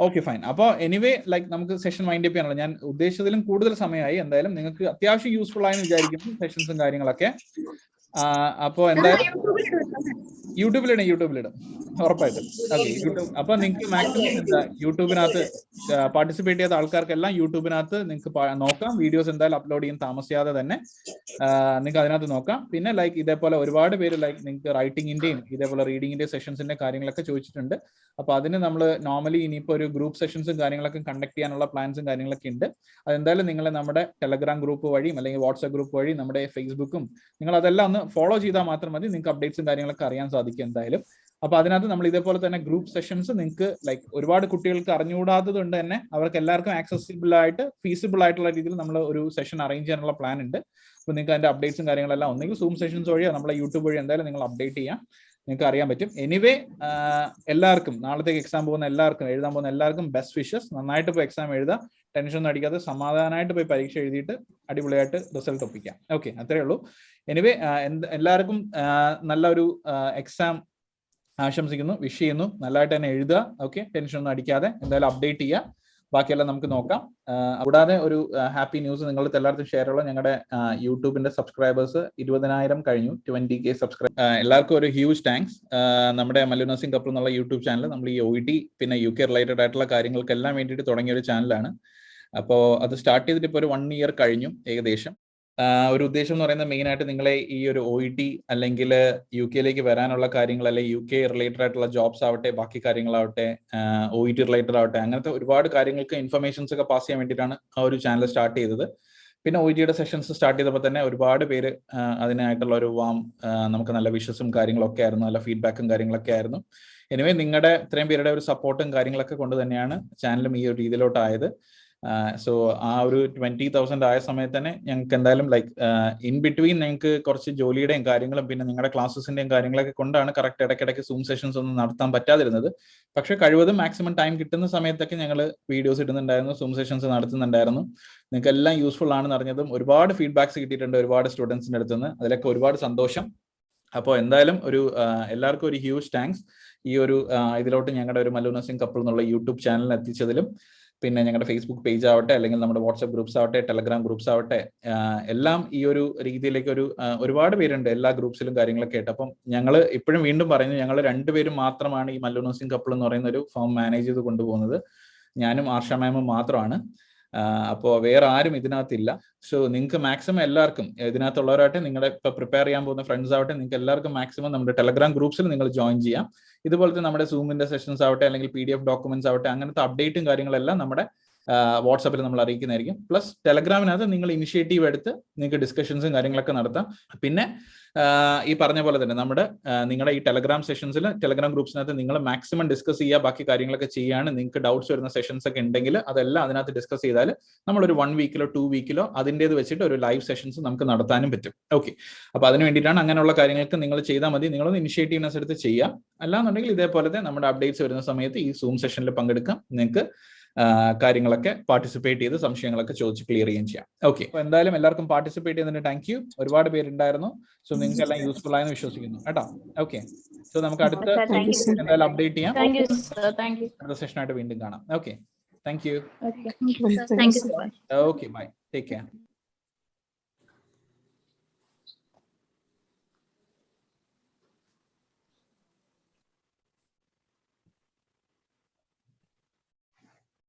Okay fine. അപ്പോൾ എനിവേ ലൈക്ക് നമുക്ക് സെഷൻ വൈൻഡ് അപ്പ് ചെയ്യാനുള്ള, ഞാൻ ഉദ്ദേശിച്ചതിലും കൂടുതൽ സമയമായി. എന്തായാലും നിങ്ങൾക്ക് അത്യാവശ്യം യൂസ്ഫുൾ ആയെന്ന് വിചാരിക്കുന്നു സെഷൻസും കാര്യങ്ങളൊക്കെ. അപ്പൊ എന്തായാലും യൂട്യൂബിലിടും ഉറപ്പായിട്ടും. Okay, YouTube. അപ്പൊ നിങ്ങൾക്ക് മാക്സിമം എന്താ യൂട്യൂബിനകത്ത് പാർട്ടിസിപ്പേറ്റ് ചെയ്ത ആൾക്കാർക്കെല്ലാം യൂട്യൂബിനകത്ത് നിങ്ങൾക്ക് നോക്കാം. വീഡിയോസ് എന്തായാലും അപ്ലോഡ് ചെയ്യാൻ താമസിയാതെ തന്നെ നിങ്ങൾക്ക് അതിനകത്ത് നോക്കാം. പിന്നെ ലൈക്ക് ഇതേപോലെ ഒരുപാട് പേര് ലൈക്ക് നിങ്ങൾക്ക് റൈറ്റിംഗിന്റെയും ഇതേപോലെ റീഡിങ്ങിന്റെ സെഷൻസിന്റെ കാര്യങ്ങളൊക്കെ ചോദിച്ചിട്ടുണ്ട്. അപ്പൊ അതിന് നമ്മൾ നോർമലി ഇനിയിപ്പോ ഒരു ഗ്രൂപ്പ് സെഷൻസും കാര്യങ്ങളൊക്കെ കണ്ടക്ട് ചെയ്യാനുള്ള പ്ലാൻസും കാര്യങ്ങളൊക്കെ ഉണ്ട്. അതെന്തായാലും നിങ്ങൾ നമ്മുടെ ടെലഗ്രാം ഗ്രൂപ്പ് വഴിയും അല്ലെങ്കിൽ വാട്സ്ആപ്പ് ഗ്രൂപ്പ് വഴി നമ്മുടെ ഫേസ്ബുക്കും നിങ്ങൾ അതെല്ലാം ഒന്ന് ഫോളോ ചെയ്താൽ മാത്രം മതി. നിങ്ങൾക്ക് അപ്ഡേറ്റ്സും കാര്യങ്ങളൊക്കെ അറിയാൻ സാധിക്കും എന്തായാലും. അപ്പൊ അതിനകത്ത് നമ്മൾ ഇതേപോലെ തന്നെ ഗ്രൂപ്പ് സെഷൻസ് നിങ്ങൾക്ക് ലൈക്ക് ഒരുപാട് കുട്ടികൾക്ക് അറിഞ്ഞുകൂടാത്തത് കൊണ്ട് തന്നെ അവർക്ക് എല്ലാവർക്കും ആക്സസിബിൾ ആയിട്ട് ഫീസിബിൾ ആയിട്ടുള്ള രീതിയിൽ നമ്മൾ ഒരു സെഷൻ അറേഞ്ച് ചെയ്യാനുള്ള പ്ലാൻ ഉണ്ട്. അപ്പൊ നിങ്ങൾക്ക് അതിന്റെ അപ്ഡേറ്റ്സും കാര്യങ്ങളെല്ലാം ഒന്നെങ്കിൽ സൂം സെഷൻസ് വഴിയോ നമ്മളെ യൂട്യൂബ് വഴി എന്തായാലും നിങ്ങൾ അപ്ഡേറ്റ് ചെയ്യാം, നിങ്ങൾക്ക് അറിയാൻ പറ്റും. എനിവേ എല്ലാവർക്കും നാളത്തേക്ക് എക്സാം പോകുന്ന എല്ലാവർക്കും എഴുതാൻ പോകുന്ന എല്ലാവർക്കും ബെസ്റ്റ് വിഷസ്. നന്നായിട്ട് പോയി എക്സാം എഴുതുക, ടെൻഷൻ ഒന്നും അടിക്കാതെ സമാധാനമായിട്ട് പോയി പരീക്ഷ എഴുതിയിട്ട് അടിപൊളിയായിട്ട് റിസൾട്ട് ഒപ്പിക്കാം. ഓക്കെ, അത്രേ ഉള്ളൂ. എനിവേ എല്ലാവർക്കും നല്ലൊരു എക്സാം ആശംസിക്കുന്നു, വിഷ് ചെയ്യുന്നു. നല്ലതായിട്ട് തന്നെ എഴുതുക. ഓക്കെ, ടെൻഷൻ ഒന്നും അടിക്കാതെ എന്തായാലും അപ്ഡേറ്റ് ചെയ്യുക. ബാക്കിയെല്ലാം നമുക്ക് നോക്കാം. കൂടാതെ ഒരു ഹാപ്പി ന്യൂസ് നിങ്ങൾക്ക് എല്ലാവർക്കും ഷെയർ ഉള്ള ഞങ്ങളുടെ യൂട്യൂബിന്റെ സബ്സ്ക്രൈബേഴ്സ് 20,000 കഴിഞ്ഞു, 20K സബ്സ്ക്രൈബ്. എല്ലാവർക്കും ഒരു ഹ്യൂജ് താങ്ക്സ്. നമ്മുടെ മല്ലു നഴ്സിംഗ് കപ്പിൾ എന്നുള്ള യൂട്യൂബ് ചാനൽ നമ്മൾ ഈ OET പിന്നെ UK റിലേറ്റഡ് ആയിട്ടുള്ള കാര്യങ്ങൾക്കെല്ലാം വേണ്ടിയിട്ട് തുടങ്ങിയ ഒരു ചാനലാണ്. അപ്പോൾ അത് സ്റ്റാർട്ട് ചെയ്തിട്ട് ഇപ്പോൾ ഒരു 1 year കഴിഞ്ഞു ഏകദേശം. ഒരു ഉദ്ദേശം എന്ന് പറയുന്നത് മെയിൻ ആയിട്ട് നിങ്ങളെ ഈ ഒരു OET അല്ലെങ്കിൽ UK വരാനുള്ള കാര്യങ്ങൾ, അല്ലെങ്കിൽ UK റിലേറ്റഡ് ആയിട്ടുള്ള ജോബ്സ് ആവട്ടെ, ബാക്കി കാര്യങ്ങളാവട്ടെ, OET റിലേറ്റഡ് ആവട്ടെ, അങ്ങനത്തെ ഒരുപാട് കാര്യങ്ങൾക്ക് ഇൻഫർമേഷൻസ് ഒക്കെ പാസ് ചെയ്യാൻ വേണ്ടിയിട്ടാണ് ആ ഒരു ചാനൽ സ്റ്റാർട്ട് ചെയ്തത്. പിന്നെ OETയുടെ സെഷൻസ് സ്റ്റാർട്ട് ചെയ്തപ്പോൾ തന്നെ ഒരുപാട് പേര് അതിനായിട്ടുള്ള ഒരു നമുക്ക് നല്ല വിഷസും കാര്യങ്ങളൊക്കെ ആയിരുന്നു, നല്ല ഫീഡ്ബാക്കും കാര്യങ്ങളൊക്കെ ആയിരുന്നു. എനിവേ നിങ്ങളുടെ ഇത്രയും പേരുടെ ഒരു സപ്പോർട്ടും കാര്യങ്ങളൊക്കെ കൊണ്ട് തന്നെയാണ് ചാനലും ഈ ഒരു രീതിയിലോട്ടായത്. സോ ആ ഒരു 20,000 ആയ സമയത്ത് തന്നെ ഞങ്ങൾക്ക് എന്തായാലും ലൈക്ക് ഇൻ ബിറ്റ്വീൻ ഞങ്ങൾക്ക് കുറച്ച് ജോലിയുടെയും കാര്യങ്ങളും പിന്നെ നിങ്ങളുടെ ക്ലാസ്സസിന്റെയും കാര്യങ്ങളൊക്കെ കൊണ്ടാണ് കറക്റ്റ് ഇടയ്ക്കിടയ്ക്ക് സൂം സെഷൻസ് ഒന്നും നടത്താൻ പറ്റാതിരുന്നത്. പക്ഷെ കഴിവതും മാക്സിമം ടൈം കിട്ടുന്ന സമയത്തൊക്കെ ഞങ്ങൾ വീഡിയോസ് ഇടുന്നുണ്ടായിരുന്നു, സൂം സെഷൻസ് നടത്തുന്നുണ്ടായിരുന്നു. നിങ്ങൾക്ക് എല്ലാം യൂസ്ഫുൾ ആണെന്ന് അറിഞ്ഞതും ഒരുപാട് ഫീഡ്ബാക്സ് കിട്ടിയിട്ടുണ്ട് ഒരുപാട് സ്റ്റുഡൻസിന്റെ അടുത്ത് നിന്ന്. അതിലൊക്കെ ഒരുപാട് സന്തോഷം. അപ്പോൾ എന്തായാലും എല്ലാവർക്കും ഒരു ഹ്യൂജ് താങ്ക്സ് ഈ ഒരു ഇതിലോട്ട് ഞങ്ങളുടെ ഒരു മല്ലു നഴ്സിംഗ് കപ്പിൾ എന്നുള്ള യൂട്യൂബ് ചാനലിൽ എത്തിച്ചതിലും പിന്നെ ഞങ്ങളുടെ ഫേസ്ബുക്ക് പേജ് ആവട്ടെ അല്ലെങ്കിൽ നമ്മുടെ വാട്സ്ആപ്പ് ഗ്രൂപ്പ്സ് ആവട്ടെ ടെലഗ്രാം ഗ്രൂപ്പ്സ് ആവട്ടെ എല്ലാം ഈ ഒരു രീതിയിലേക്ക് ഒരുപാട് പേരുണ്ട് എല്ലാ ഗ്രൂപ്പ്സിലും കാര്യങ്ങളൊക്കെ ആയിട്ട്. അപ്പം ഞങ്ങൾ ഇപ്പോഴും വീണ്ടും പറയുന്നു, ഞങ്ങൾ 2 പേരും മാത്രമാണ് ഈ മല്ലു നഴ്സിംഗ് കപ്പിൾ എന്ന് പറയുന്ന ഒരു ഫേം മാനേജ് ചെയ്ത് കൊണ്ടുപോകുന്നത്. ഞാനും ആർഷ മാമും മാത്രമാണ്. അപ്പോൾ വേറെ ആരും ഇതിനകത്തില്ല. സോ നിങ്ങൾക്ക് മാക്സിമം എല്ലാവർക്കും ഇതിനകത്തുള്ളവരാവട്ടെ നിങ്ങളുടെ ഇപ്പൊ പ്രിപ്പയർ ചെയ്യാൻ പോകുന്ന ഫ്രണ്ട്സ് ആവട്ടെ നിങ്ങൾക്ക് എല്ലാവർക്കും മാക്സിമം നമ്മുടെ ടെലഗ്രാം ഗ്രൂപ്പ്സിൽ നിങ്ങൾ ജോയിൻ ചെയ്യാം. ഇതുപോലത്തെ നമ്മുടെ സൂമിന്റെ സെഷൻസ് ആവട്ടെ അല്ലെങ്കിൽ PDF ഡോക്യുമെന്റ്സ് ആവട്ടെ അങ്ങനത്തെ അപ്ഡേറ്റും കാര്യങ്ങളെല്ലാം നമ്മുടെ വാട്സാപ്പിൽ നമ്മൾ അറിയിക്കുന്നതായിരിക്കും. പ്ലസ് ടെലഗ്രാമിനകത്ത് നിങ്ങൾ ഇനിഷ്യേറ്റീവ് എടുത്ത് നിങ്ങൾക്ക് ഡിസ്കഷൻസും കാര്യങ്ങളൊക്കെ നടത്താം. പിന്നെ ഈ പറഞ്ഞ പോലെ തന്നെ നിങ്ങളുടെ ഈ ടെലഗ്രാം സെഷൻസിൽ ടെലഗ്രാം ഗ്രൂപ്പ്സിനകത്ത് നിങ്ങൾ മാക്സിമം ഡിസ്കസ് ചെയ്യുക, ബാക്കി കാര്യങ്ങളൊക്കെ ചെയ്യാണ്. നിങ്ങൾക്ക് ഡൗട്ട്സ് വരുന്ന സെഷൻസ് ഒക്കെ ഉണ്ടെങ്കിൽ അതെല്ലാം അതിനകത്ത് ഡിസ്കസ് ചെയ്താൽ നമ്മളൊരു 1 വീക്കിലോ 2 വീക്കിലോ അതിൻ്റേത് വെച്ചിട്ട് ഒരു ലൈവ് സെഷൻസ് നമുക്ക് നടത്താനും പറ്റും. ഓക്കെ, അപ്പൊ അതിന് വേണ്ടിയിട്ടാണ് അങ്ങനെയുള്ള കാര്യങ്ങൾക്ക് നിങ്ങൾ ചെയ്താൽ മതി. നിങ്ങളൊന്ന് ഇനിഷ്യേറ്റീവ്നെസ് എടുത്ത് ചെയ്യാം. അല്ലാന്നുണ്ടെങ്കിൽ ഇതേപോലത്തെ നമ്മുടെ അപ്ഡേറ്റ്സ് വരുന്ന സമയത്ത് ഈ സൂം സെഷനിൽ പങ്കെടുക്കാം. നിങ്ങൾക്ക് കാര്യങ്ങളൊക്കെ പാർട്ടിസിപ്പേറ്റ് ചെയ്ത് സംശയങ്ങളൊക്കെ ചോദിച്ച് ക്ലിയർ ചെയ്യുകയും ചെയ്യാം. ഓക്കെ, അപ്പൊ എന്തായാലും എല്ലാവർക്കും പാർട്ടിസിപ്പേറ്റ് ചെയ്യുന്നതിന് താങ്ക് യു. ഒരുപാട് പേരുണ്ടായിരുന്നു. സോ നിങ്ങൾക്ക് എല്ലാം യൂസ്ഫുൾ ആയെന്ന് വിശ്വസിക്കുന്നു കേട്ടോ. ഓക്കെ, സോ നമുക്ക് അടുത്ത എന്തായാലും അപ്ഡേറ്റ് ചെയ്യാം. അടുത്ത സെഷനായിട്ട് വീണ്ടും കാണാം. Okay, thank you. Thank you so much. Okay, bye. Take care.